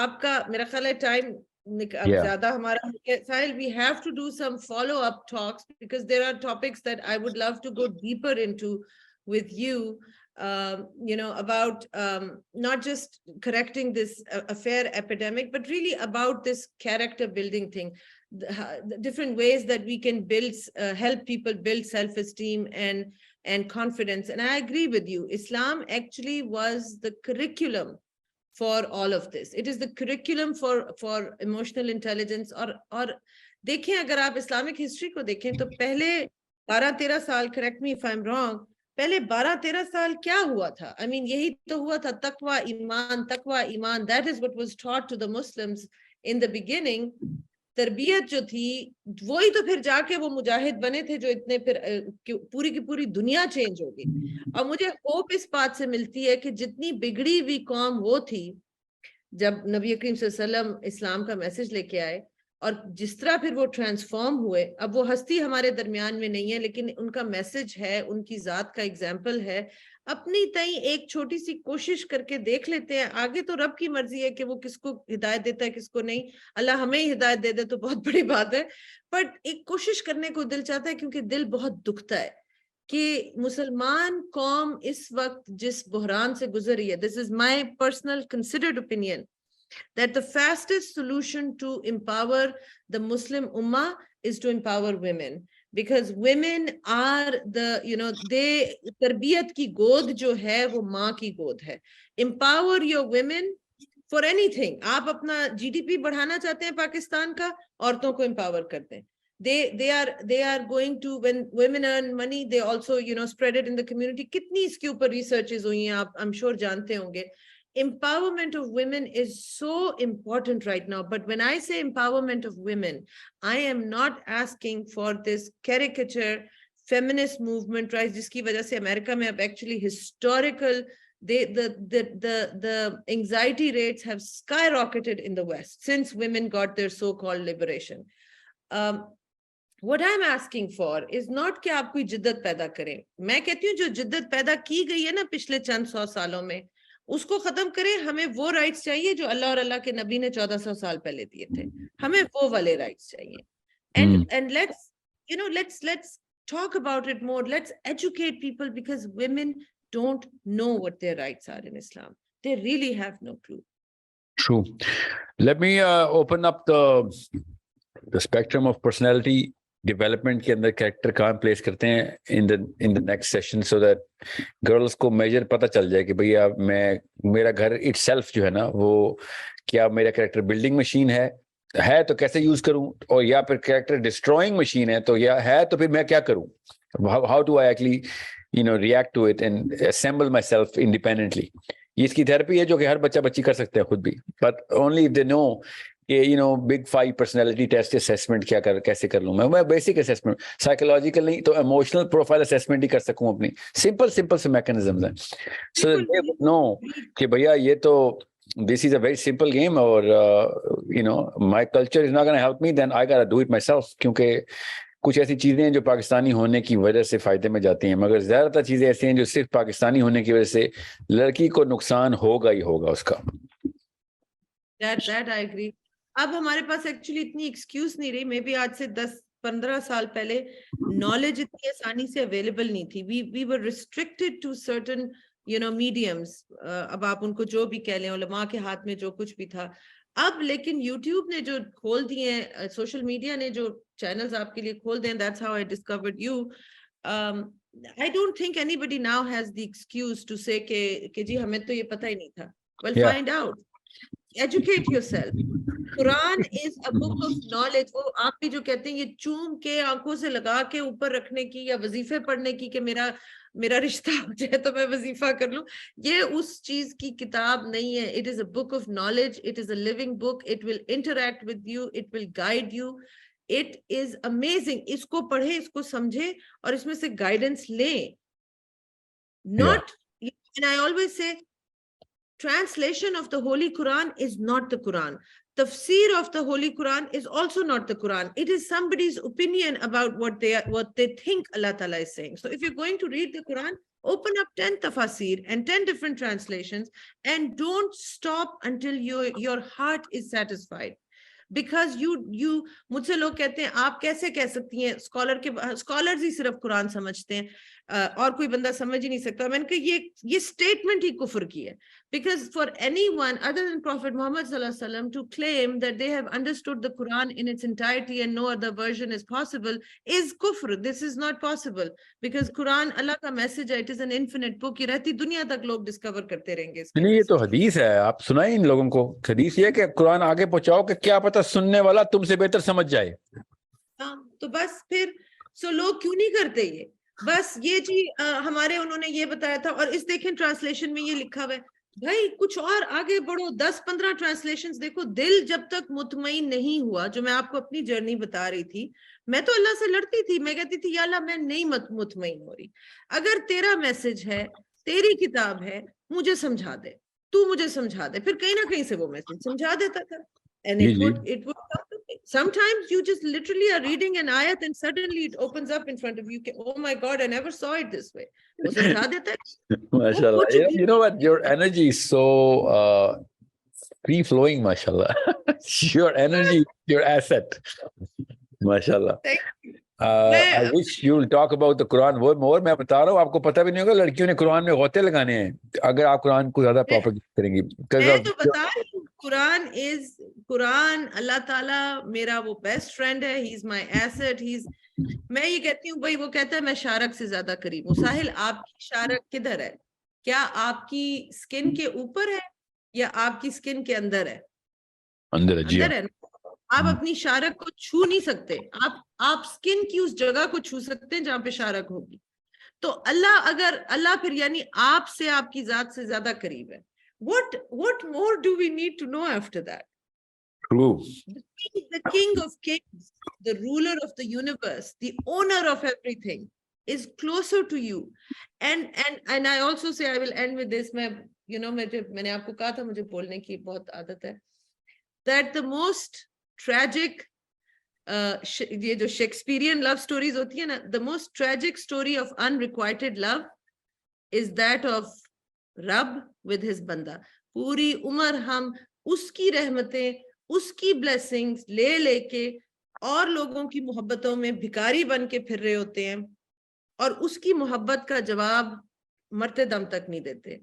आपका मेरा ख्याल है time ज़्यादा हमारा. Sahil, we have to do some follow-up talks because there are topics that I would love to go deeper into with you, about not just correcting this affair epidemic, but really about this character building thing, the different ways that we can build, help people build self-esteem and confidence. And I agree with you. Islam actually was the curriculum for all of this. It is the curriculum for emotional intelligence. और देखें, अगर आप Islamic history को देखें तो पहले 12-13 साल, correct me if I'm wrong, पहले 12-13 साल क्या हुआ था? I mean, यही तो हुआ था, तकवा ईमान, that is what was taught to the Muslims in the beginning. तरबियत जो थी वही तो फिर जाके वो मुजाहिद बने थे जो इतने फिर पूरी की पूरी दुनिया चेंज हो गई। और मुझे होप इस बात से मिलती है कि जितनी बिगड़ी हुई कौम वो थी जब नबी करीम सल्लल्लाहु अलैहि वसल्लम इस्लाम का मैसेज लेके आए, और जिस तरह फिर वो ट्रांसफॉर्म हुए, अब वो हस्ती हमारे दरमियान में नहीं है लेकिन उनका मैसेज है, उनकी जात का एग्जाम्पल है। अपनी तई एक छोटी सी कोशिश करके देख लेते हैं, आगे तो रब की मर्जी है कि वो किसको हिदायत देता है किसको नहीं। अल्लाह हमें ही हिदायत दे दे तो बहुत बड़ी बात है, बट एक कोशिश करने को दिल चाहता है, क्योंकि दिल बहुत दुखता है कि मुसलमान कौम इस वक्त जिस बहरान से गुजर रही है। This is my personal considered opinion that the fastest solution to empower the Muslim Ummah is to empower women, because women are the they tarbiyat ki god jo hai wo maan ki god hai. Empower your women for anything. आप अपना GDP बढ़ाना चाहते हैं पाकिस्तान का, औरतों को empower करते हैं। they are going to, when women earn money they also spread it in the community. कितनी इसके ऊपर researches हुई हैं आप I'm sure जानते होंगे। Empowerment of women is so important right now. But when I say empowerment of women, I am not asking for this caricature feminist movement, right? जिसकी वजह से अमेरिका में अब actually historical, the anxiety rates have skyrocketed in the West since women got their so-called liberation. What I'm asking for is not कि आप कोई जिद्दत पैदा करें। मैं कहती हूँ जो जिद्दत पैदा की गई है ना पिछले चंद 100 सालों में, उसको खत्म करें। हमें वो राइट्स चाहिए जो अल्लाह और अल्लाह के नबी ने 1400 साल पहले दिए थे, हमें वो वाले राइट्स चाहिए। and let's talk about it more. Let's educate people, because women don't know what their rights are in Islam. They really have no clue. True. Let me open up the spectrum of personality development के अंदर character कहाँ place करते हैं in the next session, so that girls को measure पता चल जाए कि भैया मेरा घर itself जो है ना, वो क्या मेरा character building machine है तो कैसे use करूं, और या फिर character destroying machine है तो तो फिर मैं क्या करूं, how do I actually react to it and assemble myself independently. ये इसकी थेरेपी है जो कि हर बच्चा बच्ची कर सकते हैं खुद भी, but only if they know big 5 personality test assessment कैसे कर लूं मैं बेसिक assessment, psychological नहीं तो emotional profile assessment ही कर सकूं अपनी, simple से mechanisms हैं, so that they would know कि भैया ये तो this is a very simple game, or my culture is not going to help me, then I gotta do it myself. क्योंकि कुछ ऐसी चीजें हैं जो पाकिस्तानी होने की वजह से फायदे में जाती हैं, मगर ज्यादातर चीजें ऐसी हैं जो सिर्फ पाकिस्तानी होने की वजह से लड़की को नुकसान होगा ही होगा उसका। That I agree. अब हमारे पास एक्चुअली इतनी एक्सक्यूज नहीं रही। मे बी आज से 10-15 साल पहले नॉलेज इतनी आसानी से अवेलेबल नहीं थी। We were restricted to certain mediums. अब आप उनको जो भी कह लें, उलमा के हाथ में जो कुछ भी था। अब लेकिन यूट्यूब ने जो खोल दिए हैं, सोशल मीडिया ने जो चैनल्स आपके लिए खोल दिए, that's how I discovered you. I don't think anybody now has the excuse to say कि जी हमें तो ये पता ही नहीं था। Well, find out, educate yourself. Quran is a book of knowledge. वो आप भी जो कहते हैं ये चूम के आंखों से लगा के ऊपर रखने की या वजीफे पढ़ने की कि मेरा रिश्ता हो जाए तो मैं वजीफा कर लूं, ये उस चीज की किताब नहीं है। It is a book of knowledge. It is a living book. It will interact with you. It will guide you. It is amazing. इसको पढ़े, इसको समझे और इसमें से गाइडेंस लें। Not, and I always say, translation of the Holy Quran is not the Quran. Tafsir of the Holy Quran is also not the Quran. It is somebody's opinion about what they think Allah Ta'ala is saying. So if you're going to read the Quran, open up 10 tafsir and 10 different translations, and don't stop until your heart is satisfied. Because मुझसे लोग कहते हैं आप कैसे कह सकती हैं, scholars ही सिर्फ कुरान समझते हैं। और कोई बंदा समझ ही नहीं सकता। मैंने कहा ये स्टेटमेंट ही कुफर की है, because for anyone other than Prophet Muhammad sallallahu alaihi wasallam to claim that they have understood the Quran in its entirety and no other version is possible is kufr. This is not possible, because Quran Allah का message है, it is an infinite book, ये रहती दुनिया तक लोग discover करते रहेंगे इसके नहीं, ये तो message। हदीस है, आप सुनाए इन लोगों को। हदीस ये है कि कुरान आगे पहुंचाओ कि क्या पता सुनने वाला तुमसे बेहतर समझ जाए। हाँ, तो बस फिर लोग क्यों नहीं करते ये? बस ये चीज हमारे उन्होंने ये बताया था, और इस देखें ट्रांसलेशन में ये लिखा हुआ है, भाई कुछ और आगे बढ़ो, 10-15 ट्रांसलेशंस देखो। दिल जब तक मुतमईन नहीं हुआ, जो मैं आपको अपनी जर्नी बता रही थी, मैं तो अल्लाह से लड़ती थी, मैं कहती थी या अल्लाह मैं नहीं मुतमईन हो रही, अगर तेरा मैसेज है, तेरी किताब है, मुझे समझा दे, तू मुझे समझा दे। फिर कहीं ना कहीं से वो मैसेज समझा देता था, and ji it ji. would come to me. Sometimes you just literally are reading an ayat and suddenly it opens up in front of you, oh my god, I never saw it this way, वो समझा देता है। वो माशाल्लाह, कुछ भी you know what, your energy is so free flowing, mashallah. Your energy, your asset, mashallah. I मैं wish you'll talk about the Quran more. मैं बता रहा हूँ, आपको पता भी नहीं होगा लड़कियों ने कुरान में गौते लगाने हैं अगर आप कुरान को ज्यादा प्रोपेगेट करेंगी। मैं तो बता रही हूँ, कुरान अल्लाह ताला मेरा वो बेस्ट फ्रेंड है, ही इज माय एसेट, मैं ये कहती हूँ भाई, वो कहता है मैं शारक से ज्यादा करीब हूँ। साहिल, आपकी शारक किधर है? क्या आपकी स्किन के ऊपर है या आपकी स्किन के अंदर है? अंदर है जी। अंदर है ना? आप अपनी शारक को छू नहीं सकते, आप स्किन की उस जगह को छू सकते हैं जहां पे शारक होगी। तो अल्लाह फिर यानी आपसे, आपकी जात से ज्यादा करीब है। what more do we need to know after that? True. The king of kings, the ruler of the universe, the owner of everything is closer to you. And I also say, I will end with this, मैंने आपको कहा था मुझे बोलने की बहुत आदत है, that the most tragic ये जो शेक्सपियरियन लव स्टोरीज होती है ना, the most tragic story of unrequited love is that of रब with his बंदा। पूरी उम्र हम उसकी रहमतें, उसकी ब्लेसिंग्स ले लेके और लोगों की मोहब्बतों में भिखारी बन के फिर रहे होते हैं, और उसकी मोहब्बत का जवाब मरते दम तक नहीं देते।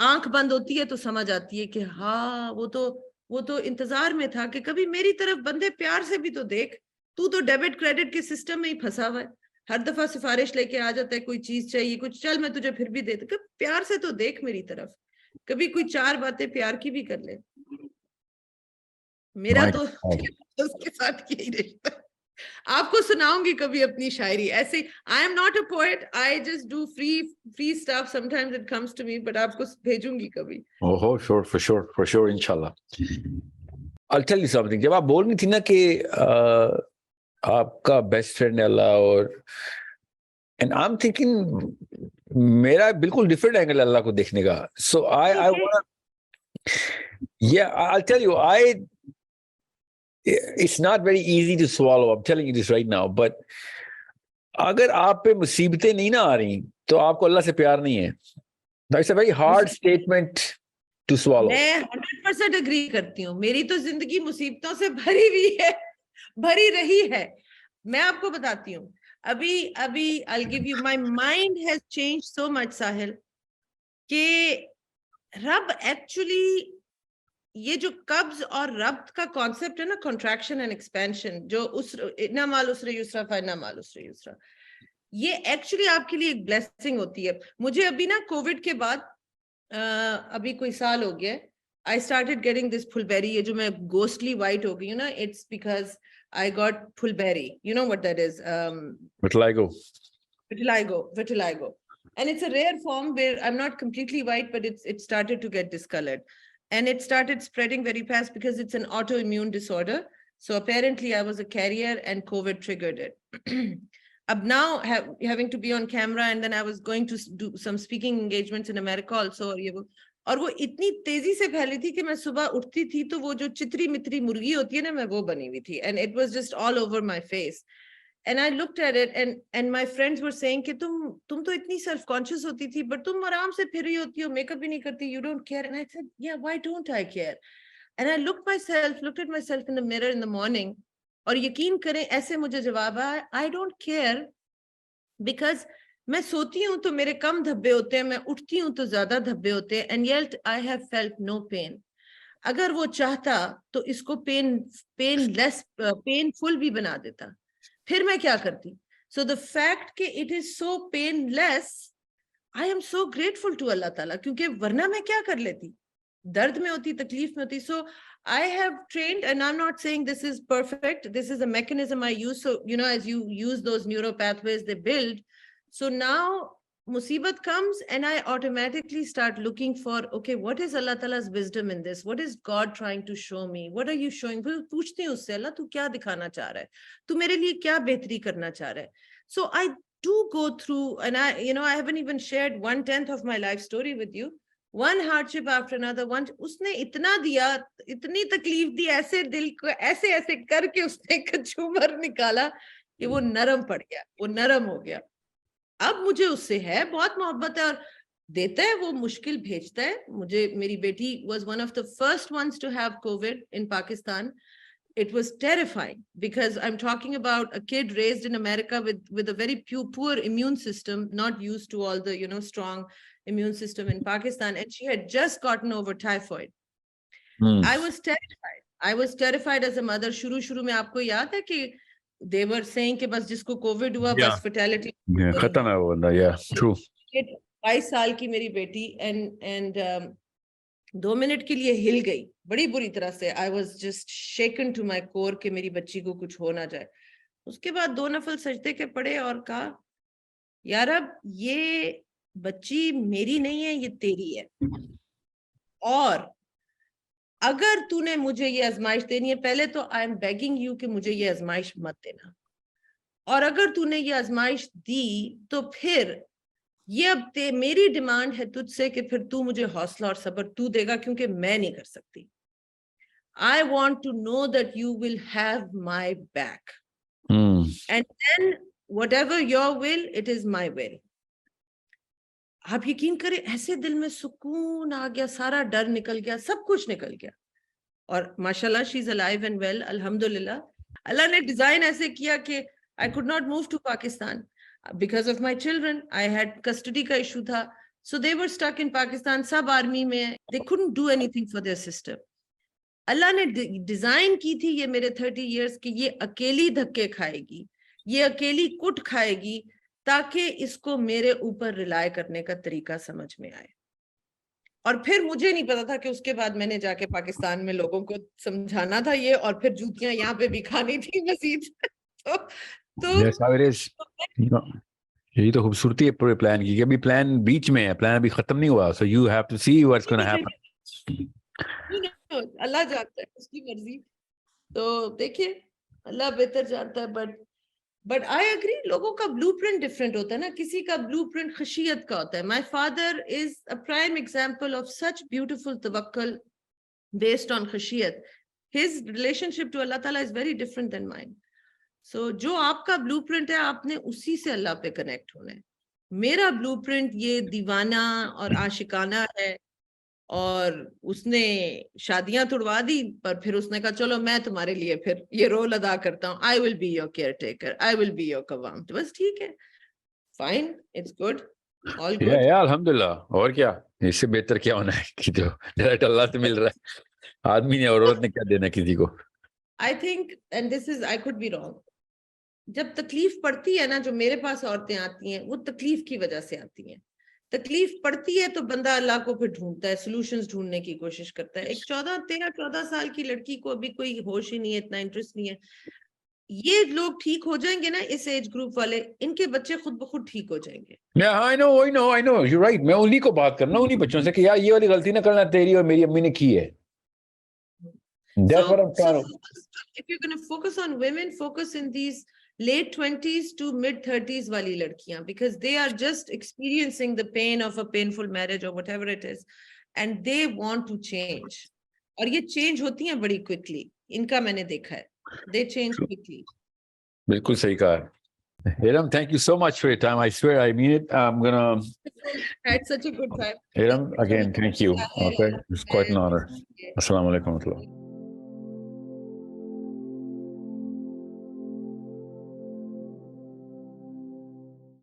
आंख बंद होती है तो समझ आती है कि हाँ वो तो इंतजार में था कि कभी मेरी तरफ बंदे प्यार से भी तो देख, तू तो डेबिट क्रेडिट के सिस्टम में ही फंसा हुआ है, हर दफा सिफारिश लेके आ जाता है, कोई चीज चाहिए कुछ, चल मैं तुझे फिर भी देता, कभी प्यार से तो देख मेरी तरफ, कभी कोई 4 बातें प्यार की भी कर ले। मेरा तो उसके साथ यही रिश्ता। आपको सुनाऊंगी कभी अपनी शायरी ऐसे। I am not a poet, I just do free stuff, sometimes it comes to me, but आपको भेजूंगी कभी। ओहो, for sure, इंशाल्लाह। I'll tell you something. जब आप बोल रही थी ना कि आपका बेस्ट फ्रेंड अल्लाह, और and I'm thinking मेरा बिल्कुल डिफरेंट एंगल अल्लाह को देखने का। So I wanna, yeah, I'll tell you, it's not very easy to swallow. I'm telling you this right now. But अगर आप पे मुसीबतें नहीं ना आ रही तो आपको अल्लाह से प्यार नहीं है। That's a very hard statement to swallow. मैं 100% अग्री करती हूँ। मेरी तो जिंदगी मुसीबतों से भरी हुई है, भरी रही है। मैं आपको बताती हूँ, अभी I'll give you, my mind has changed so much, साहिल, कि रब एक्चुअली, ये जो कब्ज और रब्त का कॉन्सेप्ट है ना, कॉन्ट्रैक्शन एंड एक्सपेंशन, जो इन्ना माल उसरे युसरा फइन्ना माल उसरे युसरा, ये एक्चुअली आपके लिए एक ब्लेसिंग होती है। मुझे अभी ना कोविड के बाद अभी कोई साल हो गया, आई स्टार्टेड गेटिंग दिस फुलबेरी, ये जो मैं गोस्टली वाइट हो गई हूँ ना, इट्स बिकॉज आई गॉट फुलबेरी, you know what that is? Vitiligo. And it's a rare form where I'm not completely white, but it started to get discolored. And it started spreading very fast because it's an autoimmune disorder. So apparently I was a carrier and COVID triggered it. Ab now having to be on camera, and then I was going to do some speaking engagements in America also. और वो इतनी तेजी से फैली थी कि मैं सुबह उठती थी तो वो जो चित्री मित्री मुर्गी होती है ना, मैं वो बनी हुई थी, and it was just all over my face. And I looked at it, and my friends were saying कि तुम तो इतनी self conscious होती थी, but तुम आराम से फिर रही होती हो, मेकअप भी नहीं करती, you don't care. And I said, yeah, why don't I care? And I looked at myself in the mirror in the morning, और यकीन करें ऐसे मुझे जवाब आया, I don't care because मैं सोती हूँ तो मेरे कम धब्बे होते हैं, मैं उठती हूँ तो ज्यादा धब्बे होते हैं, and yet I have felt no pain. अगर वो चाहता तो इसको पेनफुल भी बना देता, फिर मैं क्या करती. सो द फैक्ट कि it is so painless, I am so grateful to Allah Taala, क्योंकि वरना मैं क्या कर लेती, दर्द में होती, तकलीफ में होती. सो I have trained, and I'm not saying this is perfect. This is a mechanism I use. So, as you use those neural pathways, they build. So now musibat comes and I automatically start looking for, okay, what is Allah Ta'ala's wisdom in this? What is God trying to show me? What are you showing? पूछती हूँ उससे, अल्लाह तू क्या दिखाना चाह रहा है, तू मेरे लिए क्या बेहतरी करना चाह रहा है. So I do go through, and I haven't even shared 1/10 of my life story with you. One hardship after another. उसने इतना दिया, इतनी तकलीफ दी, ऐसे दिल को ऐसे ऐसे करके उसने कचूमर निकाला कि वो नरम पड़ गया, वो नरम हो गया. अब मुझे उससे है बहुत मोहब्बत है, और देता है वो, मुश्किल भेजता है मुझे. मेरी बेटी was one of the first ones to have COVID in Pakistan. It was terrifying because I'm talking about a kid raised in America with a very poor immune system, not used to all the strong immune system in Pakistan, and she had just gotten over typhoid. I was terrified. I was terrified as a mother. शुरू में आपको याद है कि they were saying कि बस जिसको COVID हुआ बस fatality. खत्म है वो बंदा. Yeah, true. 22 साल की मेरी बेटी, and 2 मिनट के लिए हिल गई बड़ी बुरी तरह से. I was just shaken to my core कि मेरी बच्ची को कुछ हो ना जाए. उसके बाद 2 नफल सजदे के पड़े और कहा, यार अब ये बच्ची मेरी नहीं है, ये तेरी है, और अगर तूने मुझे ये आजमाइश देनी है, पहले तो आई एम बेगिंग यू कि मुझे ये आजमाइश मत देना, और अगर तूने ये आजमाइश दी तो फिर ये अब मेरी डिमांड है तुझसे कि फिर तू मुझे हौसला और सब्र तू देगा, क्योंकि मैं नहीं कर सकती. I want to know that you will have my back. And then whatever your will, it is my will. आप यकीन करें, ऐसे दिल में सुकून आ गया, सारा डर निकल गया, सब कुछ निकल गया. और माशाल्लाह she is alive and well, अल्हम्दुलिल्लाह. अल्लाह ने डिजाइन ऐसे किया कि I could not move to Pakistan because of my children. I had custody का issue था, so they were stuck in Pakistan. सब आर्मी में, they couldn't do anything for their sister. अल्लाह ने डिजाइन की थी ये मेरे 30 years कि ये अकेली धक्के खाएगी, ये अकेली कुट खाएगी, ताकि इसको मेरे ऊपर रिलाय करने का तरीका समझ में आए. और फिर मुझे नहीं पता था कि उसके बाद मैंने जाके पाकिस्तान में लोगों को समझाना था ये, और फिर जूतियां यहाँ पे भी खानी थी मजीद. तो yes, how it is. यही तो खूबसूरती है पूरे प्लान की, अभी प्लान बीच में है, प्लान अभी खत्म नहीं हुआ. so you have to see what's going to happen. अल्लाह जानता है, उसकी मर्जी. तो देखिए, अल्लाह बेहतर जानता है. बट आई एग्री, लोगों का ब्लूप्रिंट डिफरेंट होता है ना. किसी का ब्लूप्रिंट खशियत का होता है. My father is a prime example of such beautiful तवक्कुल बेस्ड ऑन खशियत. His relationship to Allah Taala is very different than mine. So, जो आपका ब्लूप्रिंट है, आपने उसी से अल्लाह पे कनेक्ट होना है. मेरा ब्लूप्रिंट ये दीवाना और आशिकाना है, और उसने शादियां तुड़वा दी, पर फिर उसने कहा चलो मैं तुम्हारे लिए फिर ये रोल अदा करता हूँ, I will be your caretaker, I will be your कवाम. तो बस ठीक है, fine, it's good, all good. Yeah अल्हम्दुलिल्लाह. और क्या, इससे बेहतर क्या होना है कि जो डायरेक्ट अल्लाह से मिल रहा है. आदमी ने और औरत ने क्या देना किसी को. I think, and this is, I could be wrong, जब तकलीफ पड़ती है ना, जो मेरे पास औरतें आती हैं, वो तकलीफ की वजह से आती हैं. तकलीफ पड़ती है तो बंदा अल्लाह को फिर ढूंढता है, सॉल्यूशंस ढूंढने की कोशिश करता है. एक 14 साल की लड़की को अभी कोई होश ही नहीं है, इतना इंटरेस्ट नहीं है. ये लोग ठीक हो जाएंगे ना, इस एज ग्रुप वाले, इनके बच्चे खुद ब खुद ठीक हो जाएंगे. I know, you're right. मैं उन्हीं को बात करना, उन्हीं बच्चों से कि यार ये वाली गलती ना करना, तेरी और मेरी अम्मी ने की है. That's what I'm trying to. If you're going to focus on women, focus in these late 20s to mid 30s wali ladkiyan, because they are just experiencing the pain of a painful marriage or whatever it is, and they want to change. और ये change होती हैं बड़ी quickly. इनका मैंने देखा है, they change quickly. बिल्कुल सही कहा. Eram, thank you so much for your time. I swear I mean it. I'm gonna. Had such a good time. Eram, again, thank you. Okay, it's quite an honor. Assalamu alaikum.